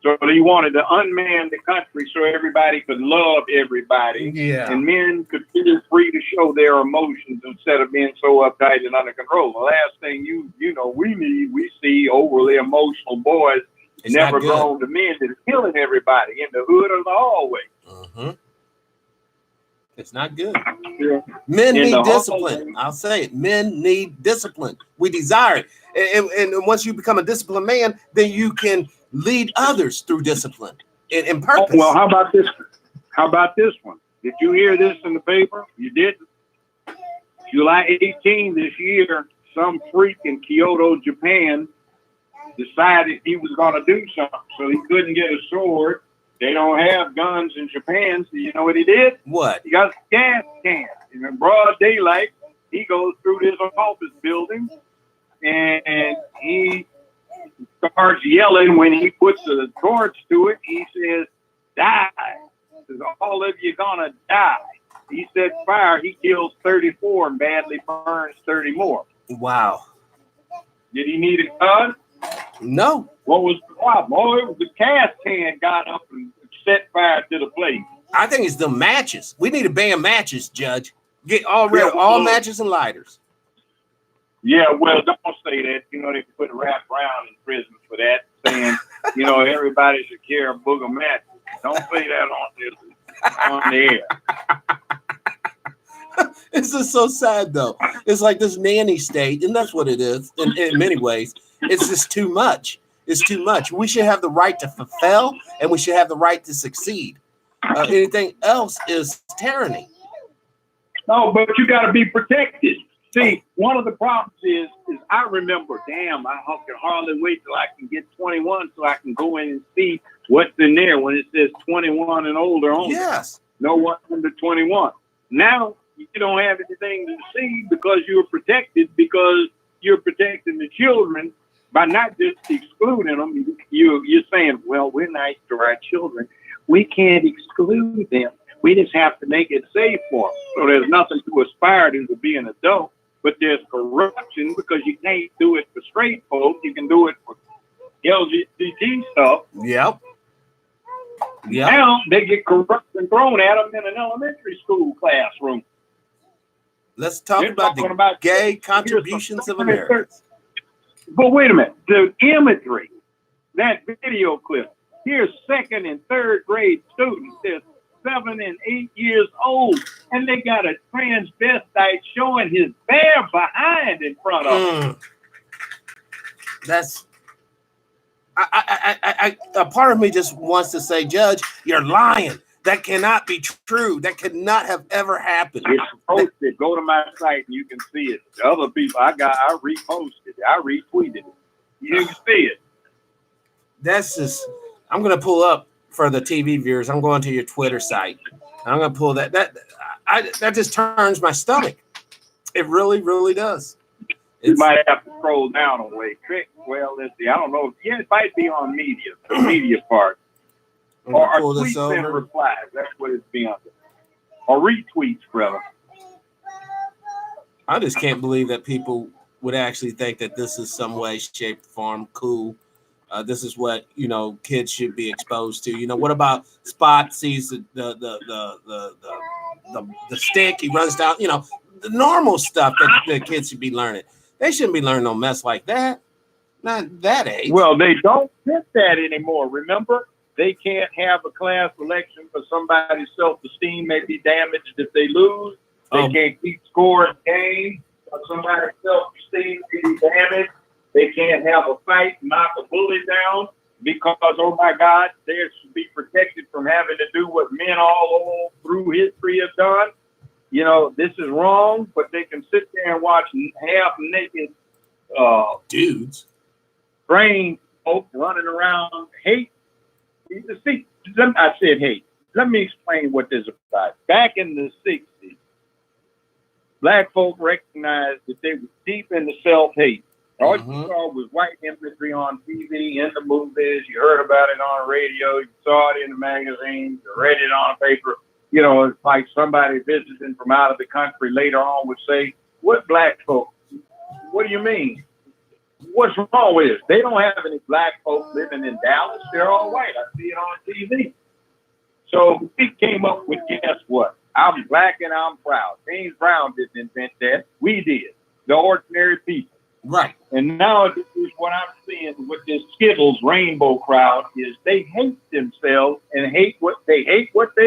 So they wanted to unman the country so everybody could love everybody. Yeah. And men could feel free to show their emotions instead of being so uptight and under control. The last thing we see overly emotional boys never grown to men that are killing everybody in the hood or the hallway. Mm-hmm. It's not good. Yeah. Men need discipline. I'll say it. Men need discipline. We desire it. And once you become a disciplined man, then you can lead others through discipline and purpose. Oh, well, how about this? How about this one? Did you hear this in the paper? You didn't? July 18 this year, some freak in Kyoto, Japan, decided he was going to do something. So he couldn't get a sword. They don't have guns in Japan. So you know what he did? What? He got a gas can. In broad daylight, he goes through this office building and he starts yelling. When he puts the torch to it, he says, "Die. Says, all of you gonna die." He set fire. He kills 34 and badly burns 30 more. Wow. Did he need a gun? No. What was the problem? Oh, it was the gas can got up and set fire to the place. I think it's the matches. We need to ban matches, Judge. Get all matches and lighters. Yeah, well, don't say that. You know, they can put Rap Brown in prison for that, saying, everybody should carry a book of matches. Don't say that on the air. This is so sad, though. It's like this nanny state, and that's what it is in many ways. It's just too much. It's too much. We should have the right to fulfill, and we should have the right to succeed. Anything else is tyranny. No, but you got to be protected. See, one of the problems is I remember, damn, I can hardly wait till I can get 21 so I can go in and see what's in there when it says 21 and older only. Yes. No one under 21. Now, you don't have anything to see because you're protected, because you're protecting the children by not just excluding them. You're saying, well, we're nice to our children. We can't exclude them. We just have to make it safe for them. So there's nothing to aspire to be an adult, but there's corruption because you can't do it for straight folks. You can do it for LGBT stuff. Yep. Now they get corruption thrown at them in an elementary school classroom. Let's talk about the gay contributions of America. But wait a minute. The imagery, that video clip, here's second and third grade students. They're 7 and 8 years old, and they got a transvestite showing his bare behind in front of them. That's a part of me just wants to say, Judge, you're lying. That cannot be true. That could not have ever happened. It's posted. Go to my site and you can see it. The other people, I reposted. I retweeted it. You didn't see it. That's just. I'm gonna pull up for the TV viewers. I'm going to your Twitter site. I'm gonna pull that. That just turns my stomach. It really, really does. You might have to scroll down a way. Well, let's see. I don't know. Yeah, it might be on media, the media part. Or tweets and replies. That's what it's be under. Or retweets, brother. I just can't believe that people would actually think that this is some way, shape, form cool. This is what kids should be exposed to. What about Spot sees the stick? He runs down. The normal stuff that the kids should be learning. They shouldn't be learning no mess like that. Not that age. Well, they don't fit that anymore. Remember, they can't have a class selection for somebody's self-esteem may be damaged if they lose. They can't keep score in games. Somebody's self-esteem may be damaged. They can't have a fight, knock a bully down because, oh my God, they should be protected from having to do what men all through history have done. This is wrong, but they can sit there and watch half-naked dudes, brain folk running around hate. See, I said hate. Let me explain what this is about. Back in the 60s, black folk recognized that they were deep into self-hate. All you saw was white imagery on TV, in the movies. You heard about it on the radio. You saw it in the magazines. You read it on paper. It's like somebody visiting from out of the country later on would say, what black folk? What do you mean? What's wrong with it? They don't have any black folk living in Dallas. They're all white. I see it on TV. So we came up with, guess what? I'm black and I'm proud. James Brown didn't invent that. We did. The ordinary people. Right. And now what I'm seeing with this Skittles rainbow crowd is they hate themselves and hate what they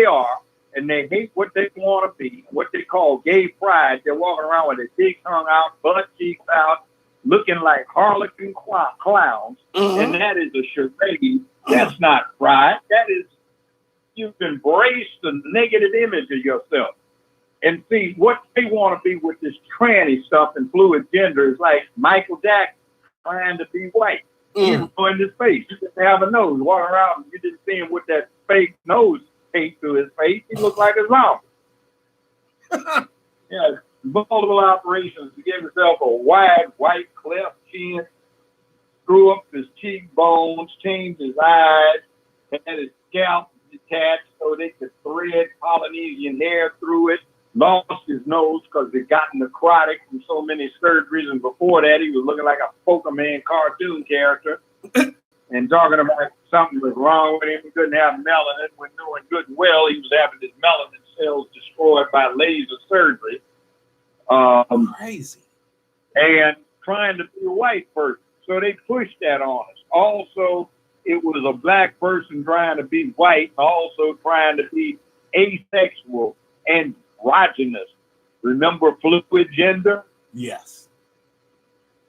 are, and they hate what they want to be, what they call gay pride. They're walking around with their big tongue out, butt cheeks out, looking like harlequin clowns. And that is a charade. That's not pride. That is, you've embraced the negative image of yourself. And see, what they want to be with this tranny stuff and fluid gender is like Michael Jackson trying to be white. He's in his face. He didn't have a nose. Walking around, you didn't see him with that fake nose taped to his face. He looked like his mom. Multiple operations to give himself a wide white cleft chin, screw up his cheekbones, change his eyes, had his scalp detached so they could thread Polynesian hair through it. Lost his nose because it got necrotic from so many surgeries, and before that he was looking like a Pokemon cartoon character and talking about something was wrong with him. He couldn't have melanin when knowing good and well he was having his melanin cells destroyed by laser surgery. Crazy. And trying to be a white person. So they pushed that on us. Also, it was a black person trying to be white, also trying to be asexual and androgynous. Remember fluid gender? Yes.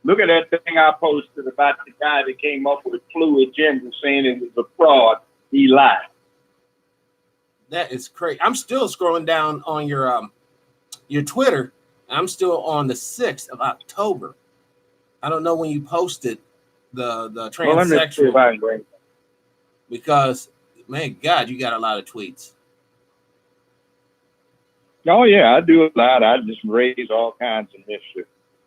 Look at that thing I posted about the guy that came up with fluid gender saying it was a fraud. He lied. That is crazy. I'm still scrolling down on your Twitter. I'm still on the 6th of October. I don't know when you posted the transsexual. Because, man, God, you got a lot of tweets. Oh, yeah, I do a lot. I just raise all kinds of mischief.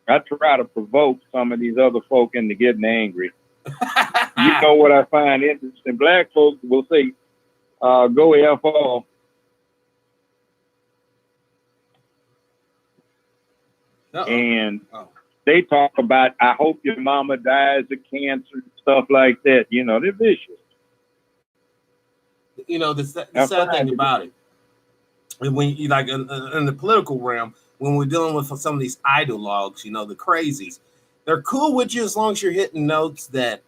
I try to provoke some of these other folk into getting angry. You know what I find interesting? Black folks will say, go F off. And they talk about, I hope your mama dies of cancer and stuff like that. They're vicious. The sad thing about it, when you like in the political realm, when we're dealing with some of these ideologues, the crazies, they're cool with you as long as you're hitting notes that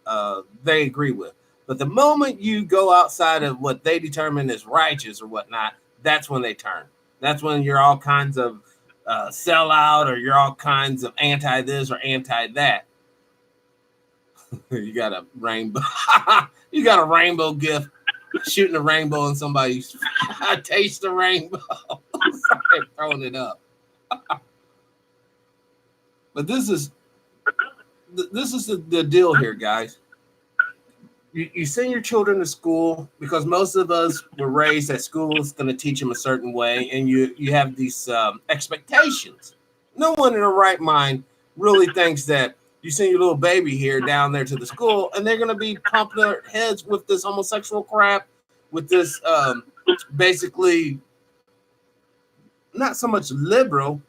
they agree with. But the moment you go outside of what they determine is righteous or whatnot, that's when they turn. That's when you're all kinds of sellout, or you're all kinds of anti this or anti that. You got a rainbow. You got a rainbow gift. Shooting a rainbow in somebody's. I taste the rainbow. They're throwing it up. But this is this is the deal here, guys. You send your children to school because most of us were raised that school is going to teach them a certain way, and you have these expectations. No one in their right mind really thinks that you send your little baby here down there to the school, and they're going to be pumping their heads with this homosexual crap, with this basically not so much liberal,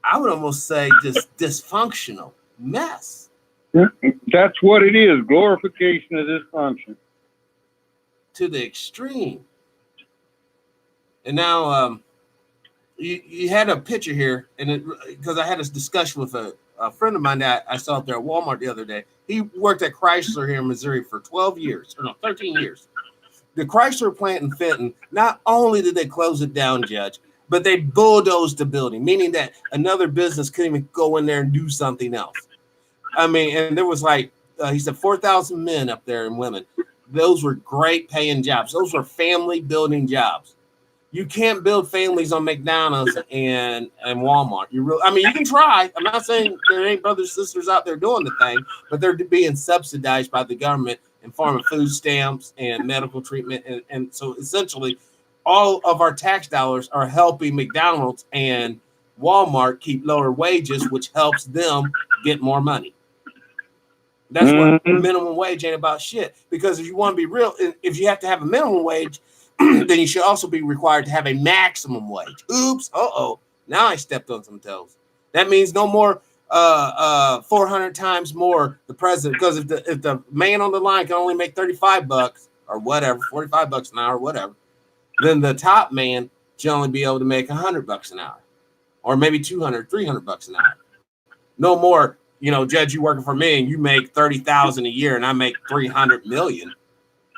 I would almost say just dysfunctional mess. That's what it is. Glorification of dysfunction. To the extreme. And now you had a picture here, and because I had this discussion with a friend of mine that I saw up there at Walmart the other day. He worked at Chrysler here in Missouri for 12 years, or no, 13 years. The Chrysler plant in Fenton, not only did they close it down, Judge, but they bulldozed the building, meaning that another business couldn't even go in there and do something else. I mean, and there was like, he said 4,000 men up there and women. Those were great paying jobs. Those were family building jobs. You can't build families on McDonald's and Walmart. I mean, you can try. I'm not saying there ain't brothers and sisters out there doing the thing, but they're being subsidized by the government in form of food stamps and medical treatment. And so essentially, all of our tax dollars are helping McDonald's and Walmart keep lower wages, which helps them get more money. That's what minimum wage ain't about shit. Because if you want to be real, if you have to have a minimum wage, then you should also be required to have a maximum wage. Oops. Now I stepped on some toes. That means no more 400 times more the president. Because if the man on the line can only make $35 or whatever, $45 an hour, whatever, then the top man should only be able to make $100 an hour, or maybe $200, $300 an hour. No more. You know, Judge, you working for me and you make $30,000 a year and I make $300 million.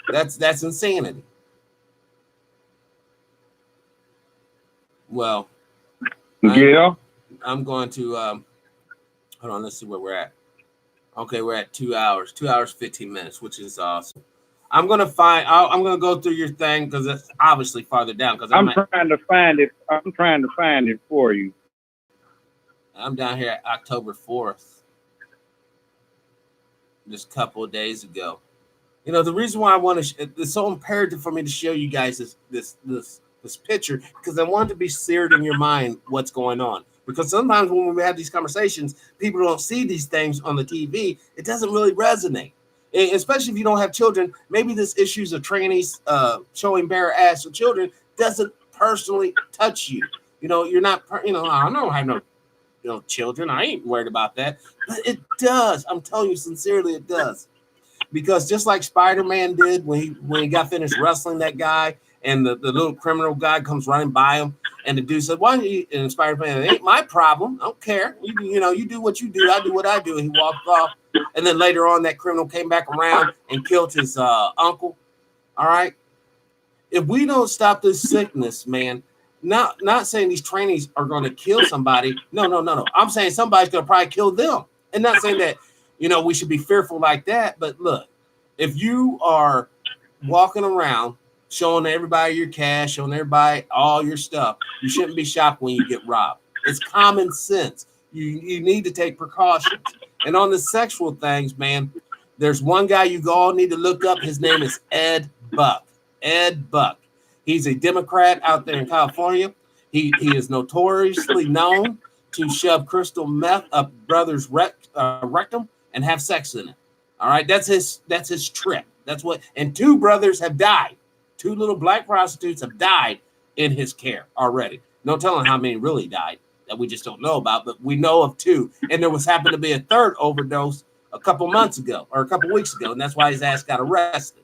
That's insanity. Well, yeah, I'm going to hold on. Let's see where we're at. Okay, we're at 2 hours, 2 hours 15 minutes, which is awesome. I'm gonna go through your thing because it's obviously farther down. Because I'm trying to find it. I'm trying to find it for you. I'm down here at October 4th. Just a couple of days ago. You know, the reason why I want to, it's so imperative for me to show you guys this picture, because I want it to be seared in your mind what's going on. Because sometimes when we have these conversations, people don't see these things on the TV. It doesn't really resonate. And especially if you don't have children, maybe this issues of trannies showing bare ass to children doesn't personally touch you. You know, you're not, I don't have no children. I ain't worried about that. But it does. I'm telling you sincerely, it does. Because just like Spider-Man did when he got finished wrestling that guy, and the little criminal guy comes running by him, and the dude said, "Why don't you?" And Spider-Man, "It ain't my problem. I don't care. You do what you do. I do what I do." And he walked off. And then later on, that criminal came back around and killed his uncle. All right. If we don't stop this sickness, man. Not saying these trainees are going to kill somebody. No. I'm saying somebody's going to probably kill them. And not saying that, we should be fearful like that. But look, if you are walking around showing everybody your cash, showing everybody all your stuff, you shouldn't be shocked when you get robbed. It's common sense. You need to take precautions. And on the sexual things, man, there's one guy you all need to look up. His name is Ed Buck. Ed Buck. He's a Democrat out there in California. He is notoriously known to shove crystal meth up brothers' rectum and have sex in it. All right, that's his trip. That's what. And 2 brothers have died. 2 little black prostitutes have died in his care already. No telling how many really died that we just don't know about, but we know of 2. And there happened to be a 3rd overdose a couple months ago or a couple weeks ago, and that's why his ass got arrested.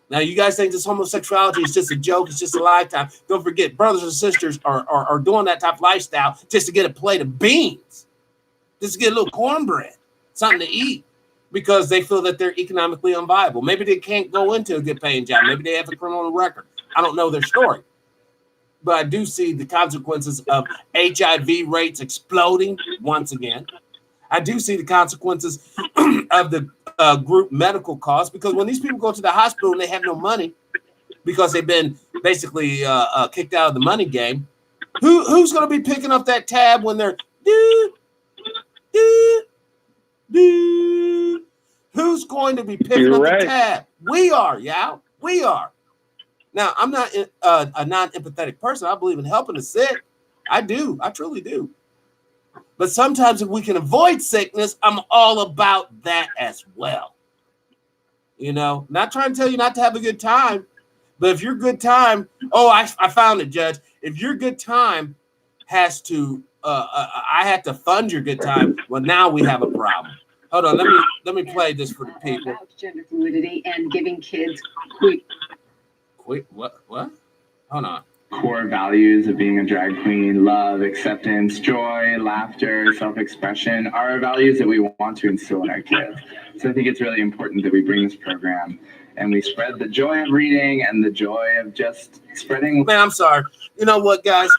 Now, you guys think this homosexuality is just a joke, it's just a lifetime. Don't forget, brothers and sisters are doing that type of lifestyle just to get a plate of beans, just to get a little cornbread, something to eat, because they feel that they're economically unviable. Maybe they can't go into a good paying job. Maybe they have a criminal record. I don't know their story. But I do see the consequences of HIV rates exploding once again. I do see the consequences of the group medical costs, because when these people go to the hospital and they have no money because they've been basically kicked out of the money game, who's going to be picking up that tab when they're going to be picking You're up right. the tab. We are, y'all. We are. Now, I'm not a non-empathetic person. I believe in helping the sick. I do. I truly do. But sometimes if we can avoid sickness, I'm all about that as well. You know, not trying to tell you not to have a good time, but if your good time, I found it, Judge. If your good time has to, I had to fund your good time. Well, now we have a problem. Hold on, let me play this for the people. About gender fluidity and giving kids What? Hold on. Core values of being a drag queen: love, acceptance, joy, laughter, self-expression, are values that we want to instill in our kids. So I think it's really important that we bring this program and we spread the joy of reading and the joy of just spreading. Man, I'm sorry. You know what, guys?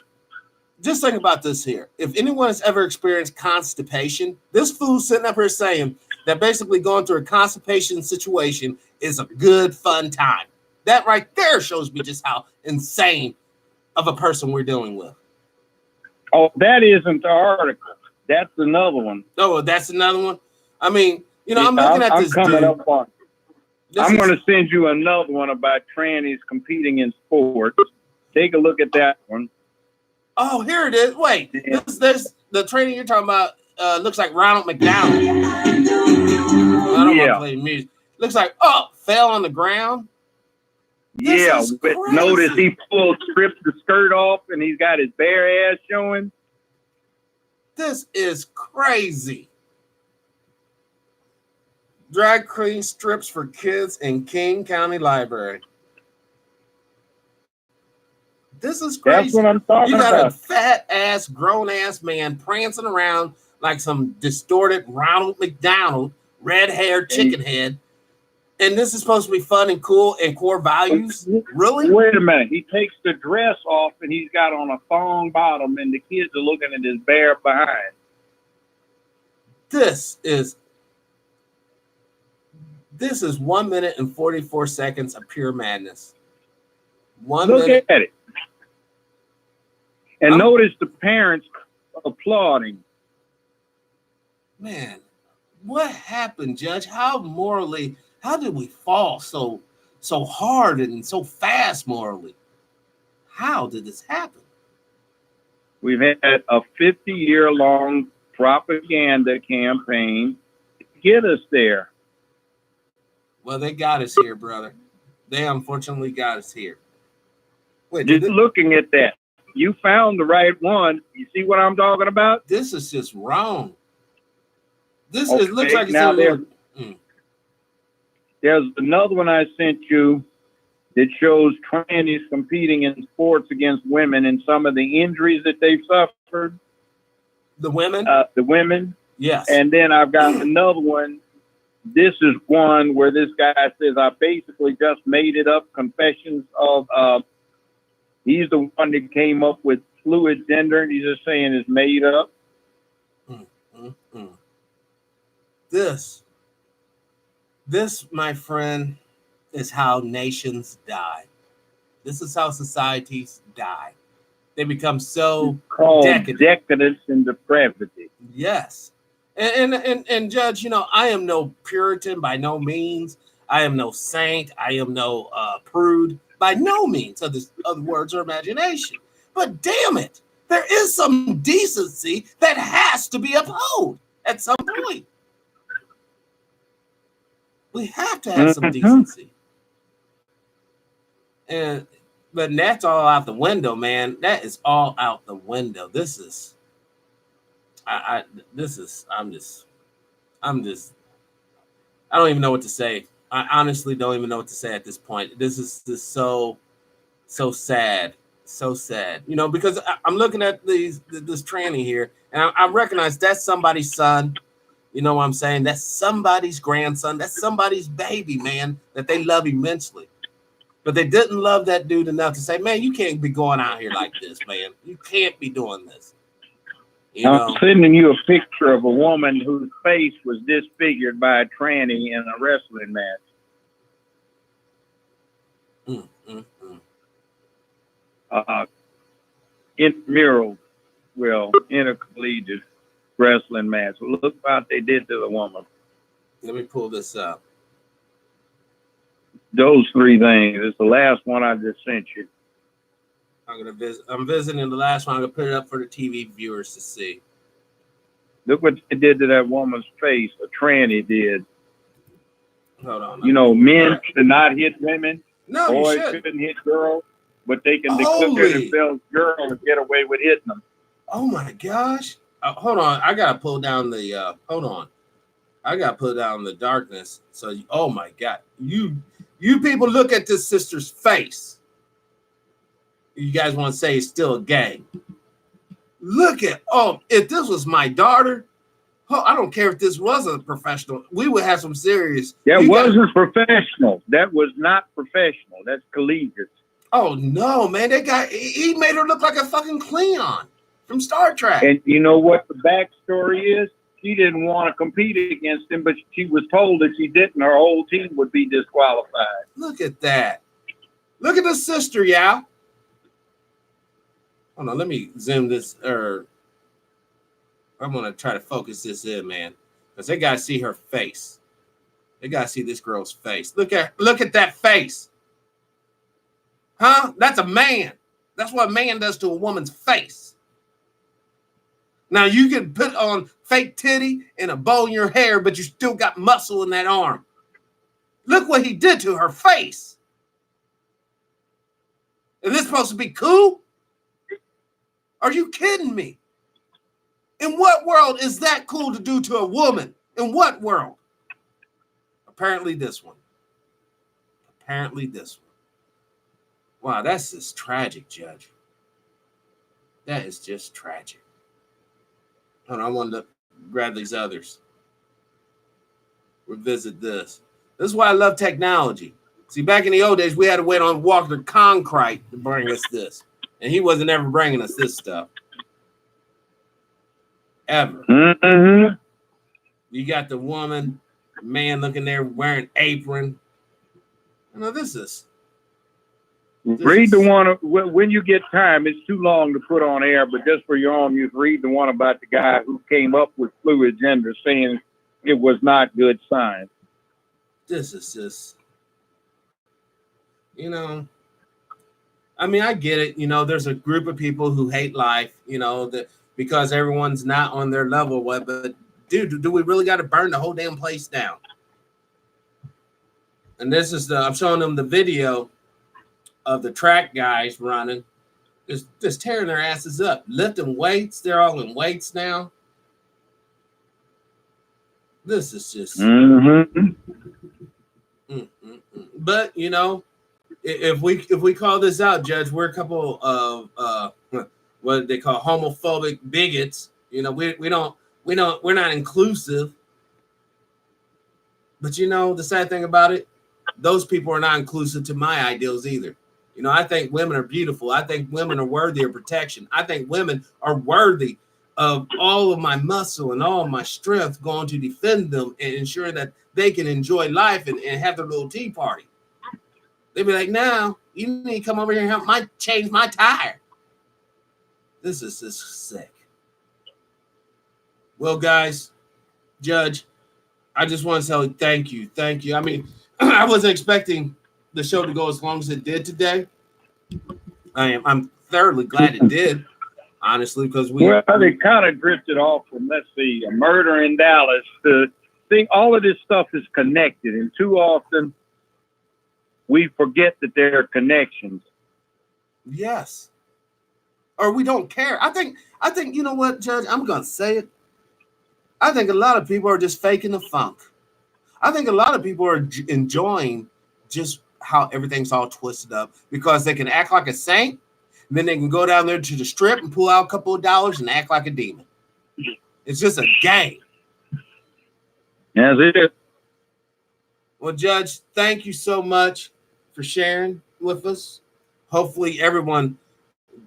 Just think about this here. If anyone has ever experienced constipation, this fool's sitting up here saying that basically going through a constipation situation is a good, fun time. That right there shows me just how insane of a person we're dealing with. Oh, that isn't the article. That's another one. Oh, that's another one. I mean, you know, I'm looking at this coming dude. up on. I'm going to send you another one about trannies competing in sports. Take a look at that one. Oh, here it is. Wait, this the training you're talking about looks like Ronald McDonald. I don't want to play music. Looks like fell on the ground. This but notice he stripped the skirt off and he's got his bare ass showing. This is crazy. Drag queen strips for kids in King County Library. This is crazy. That's what I'm talking about. You got a fat ass, grown ass man prancing around like some distorted Ronald McDonald, red haired chicken head. And this is supposed to be fun and cool and core values? Really? Wait a minute. He takes the dress off and he's got on a thong bottom and the kids are looking at his bare behind. This is 1 minute and 44 seconds of pure madness. Look at it. And notice the parents applauding. Man, what happened, Judge? How did we fall so hard and so fast morally? How did this happen? We've had a 50-year-long propaganda campaign to get us there. Well, they got us here, brother. They unfortunately got us here. Wait, just looking at that, you found the right one. You see what I'm talking about? This is just wrong. This looks like it's a little. There's another one I sent you that shows trannies competing in sports against women and some of the injuries that they've suffered. The women? The women. Yes. And then I've got another one. This is one where this guy says, I basically just made it up. Confessions of, he's the one that came up with fluid gender. And he's just saying it's made up. This, my friend, is how nations die. This is how societies die. They become so decadence and depravity. Yes. And Judge, you know, I am no Puritan by no means. I am no saint. I am no prude by no means of words or imagination. But damn it, there is some decency that has to be upheld at some point. We have to have some decency. But that's all out the window, man. That is all out the window. This is I don't even know what to say. I honestly don't even know what to say at this point. This is just so sad. So sad. You know, because I'm looking at this tranny here, and I recognize that's somebody's son. You know what I'm saying? That's somebody's grandson. That's somebody's baby, man, that they love immensely. But they didn't love that dude enough to say, man, you can't be going out here like this, man. You can't be doing this. I'm sending you a picture of a woman whose face was disfigured by a tranny in a wrestling match. Intramural, intercollegiate wrestling match. Look what they did to the woman. Let me pull this up. Those three things. It's the last one I just sent you. I'm visiting the last one. I'm gonna put it up for the TV viewers to see. Look what they did to that woman's face. A tranny did. Hold on. You know, men should not hit women. No, Boys you should. shouldn't hit girls, but they can Holy. declare themselves girls and get away with hitting them. Oh my gosh. Hold on. I gotta pull down the hold on. I gotta pull down the darkness. So oh my god. You people look at this sister's face. You guys want to say it's still a gang. Look at if this was my daughter, I don't care if this was a professional, we would have some serious. That wasn't professional. That was not professional. That's collegiate. Oh no, man. He made her look like a fucking Klingon from Star Trek. And you know what the backstory is? She didn't want to compete against him, but she was told if she didn't, her whole team would be disqualified. Look at that. Look at the sister, y'all. Hold on, let me zoom this, I'm gonna try to focus this in, man, because they gotta see her face. They gotta see this girl's face. Look at that face. Huh? That's a man. That's what a man does to a woman's face. Now you can put on fake titty and a bow in your hair, but you still got muscle in that arm. Look what he did to her face. Is this supposed to be cool? Are you kidding me? In what world is that cool to do to a woman? In what world? Apparently this one. Apparently this one. Wow, that's just tragic, Judge. That is just tragic. Hold on, I wanted to grab these others. Revisit this. This is why I love technology. See, back in the old days, we had to wait on Walker Concrete to bring us this. And he wasn't ever bringing us this stuff. Ever. Mm-hmm. You got the woman, man looking there wearing apron. You know, this is. Read the one, when you get time, it's too long to put on air, but just for your own use, read the one about the guy who came up with fluid gender saying it was not good science. This is just, you know, I mean, I get it. You know, there's a group of people who hate life, you know, that because everyone's not on their level. But dude, do we really got to burn the whole damn place down? And this is I'm showing them the video of the track guys running, just tearing their asses up, lifting weights. They're all in weights now. This is just. But you know, if we call this out, Judge, we're a couple of what they call homophobic bigots. You know, we're not inclusive. But you know, the sad thing about it, those people are not inclusive to my ideals either. You know, I think women are beautiful. I think women are worthy of protection. I think women are worthy of all of my muscle and all of my strength going to defend them and ensure that they can enjoy life and have their little tea party. They'd be like, no, you need to come over here and help change my tire. This is just sick. Well, guys, Judge, I just want to say thank you. Thank you. I mean, I wasn't expecting the show to go as long as it did today. I'm thoroughly glad it did, honestly, because they kind of drifted off from, let's see, a murder in Dallas to think all of this stuff is connected, and too often we forget that there are connections. Yes. Or we don't care. I think, you know what, Judge, I'm going to say it. I think a lot of people are just faking the funk. I think a lot of people are enjoying just how everything's all twisted up because they can act like a saint, and then they can go down there to the strip and pull out a couple of dollars and act like a demon. It's just a game. That's it. Well, Judge, thank you so much for sharing with us. Hopefully everyone,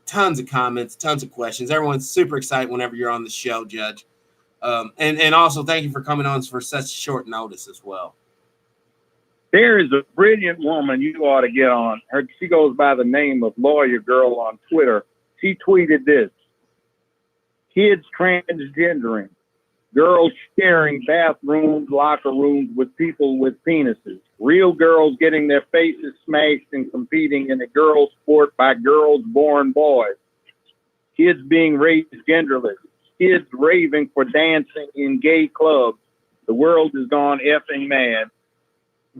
tons of comments, tons of questions. Everyone's super excited whenever you're on the show, Judge. And also thank you for coming on for such short notice as well. There is a brilliant woman you ought to get on. She goes by the name of Lawyer Girl on Twitter. She tweeted this: kids transgendering, girls sharing bathrooms, locker rooms with people with penises. Real girls getting their faces smashed and competing in a girls' sport by girls born boys. Kids being raised genderless. Kids raving for dancing in gay clubs. The world has gone effing mad.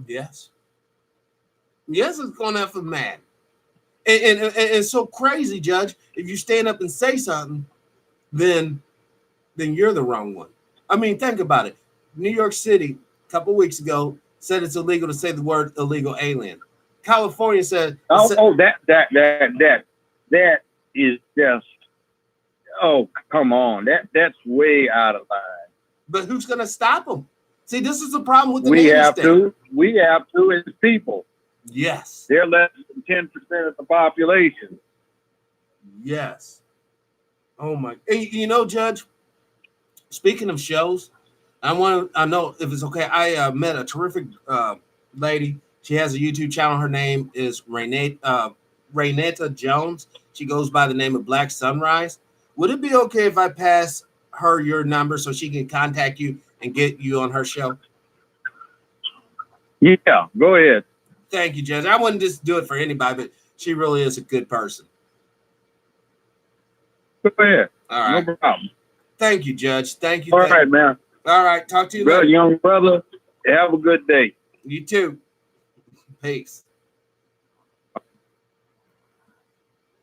Yes. Yes, it's going effing mad. And it's so crazy, Judge. If you stand up and say something, then you're the wrong one. I mean, think about it. New York City, a couple weeks ago, said it's illegal to say the word illegal alien. California said, that is just, oh, come on. That's way out of line. but who's going to stop them? See, this is the problem with the We have state. We have to as people. Yes. They're less than 10% of the population. Yes. Oh my! Hey, you know, Judge. Speaking of shows, I know if it's okay. I met a terrific lady. She has a YouTube channel. Her name is Raynetta Jones. She goes by the name of Black Sunrise. Would it be okay if I pass her your number so she can contact you and get you on her show? Yeah, go ahead. Thank you, Judge. I wouldn't just do it for anybody, but she really is a good person. Go ahead. All right. No problem. Thank you, Judge. Thank you. All right, man. All right. Talk to you Well, later. young brother, have a good day. You too. Peace.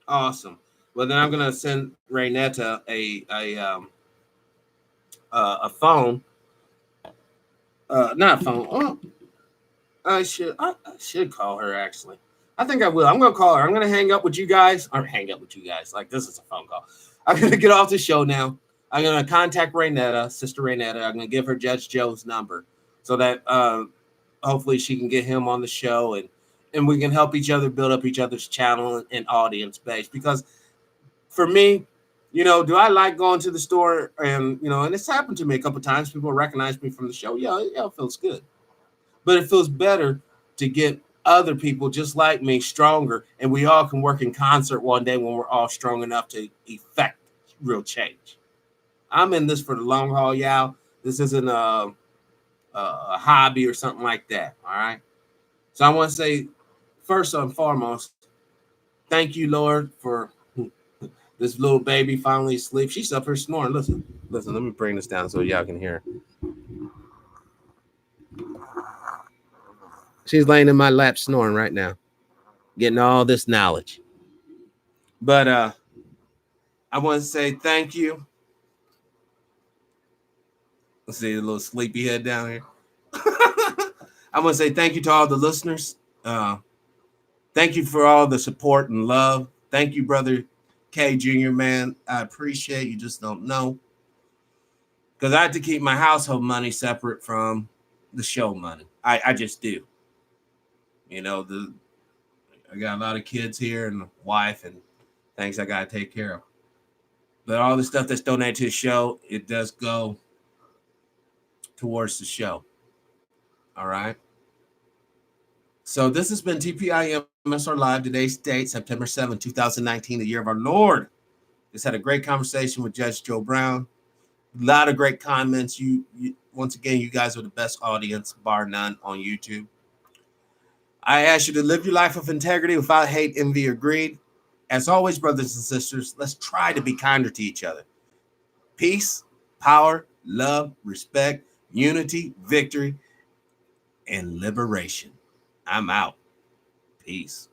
Awesome. Well, then I'm gonna send Raynetta a phone. Not a phone. Oh, I should call her actually. I think I will. I'm gonna call her. I'm gonna hang up with you guys. Or hang up with you guys. Like this is a phone call. I'm gonna get off the show now. I'm gonna contact Raynetta, Sister Raynetta. I'm gonna give her Judge Joe's number so that hopefully she can get him on the show and we can help each other build up each other's channel and audience base. Because for me, you know, do I like going to the store and and it's happened to me a couple of times. People recognize me from the show. Yeah, it feels good, but it feels better to get other people just like me stronger, and we all can work in concert one day when we're all strong enough to effect real change. I'm in this for the long haul, y'all. This isn't a hobby or something like that. All right. So I want to say, first and foremost, thank you, Lord, for this little baby finally asleep. She's up here snoring. Listen. Let me bring this down so y'all can hear. She's laying in my lap snoring right now, getting all this knowledge. But I want to say thank you. Let's see a little sleepy head down here. I want to say thank you to all the listeners. Thank you for all the support and love. Thank you, Brother K Jr., man. I appreciate you. Just don't know. Because I have to keep my household money separate from the show money. I just do. You know, I got a lot of kids here and a wife and things I got to take care of. But all the stuff that's donated to the show, it does go towards the show. All right. So this has been TPIM SR Live. Today's date, September 7, 2019, the year of our Lord. Just had a great conversation with Judge Joe Brown. A lot of great comments. You once again, you guys are the best audience, bar none, on YouTube. I ask you to live your life of integrity without hate, envy, or greed. As always, brothers and sisters, let's try to be kinder to each other. Peace, power, love, respect, unity, victory, and liberation. I'm out. Peace.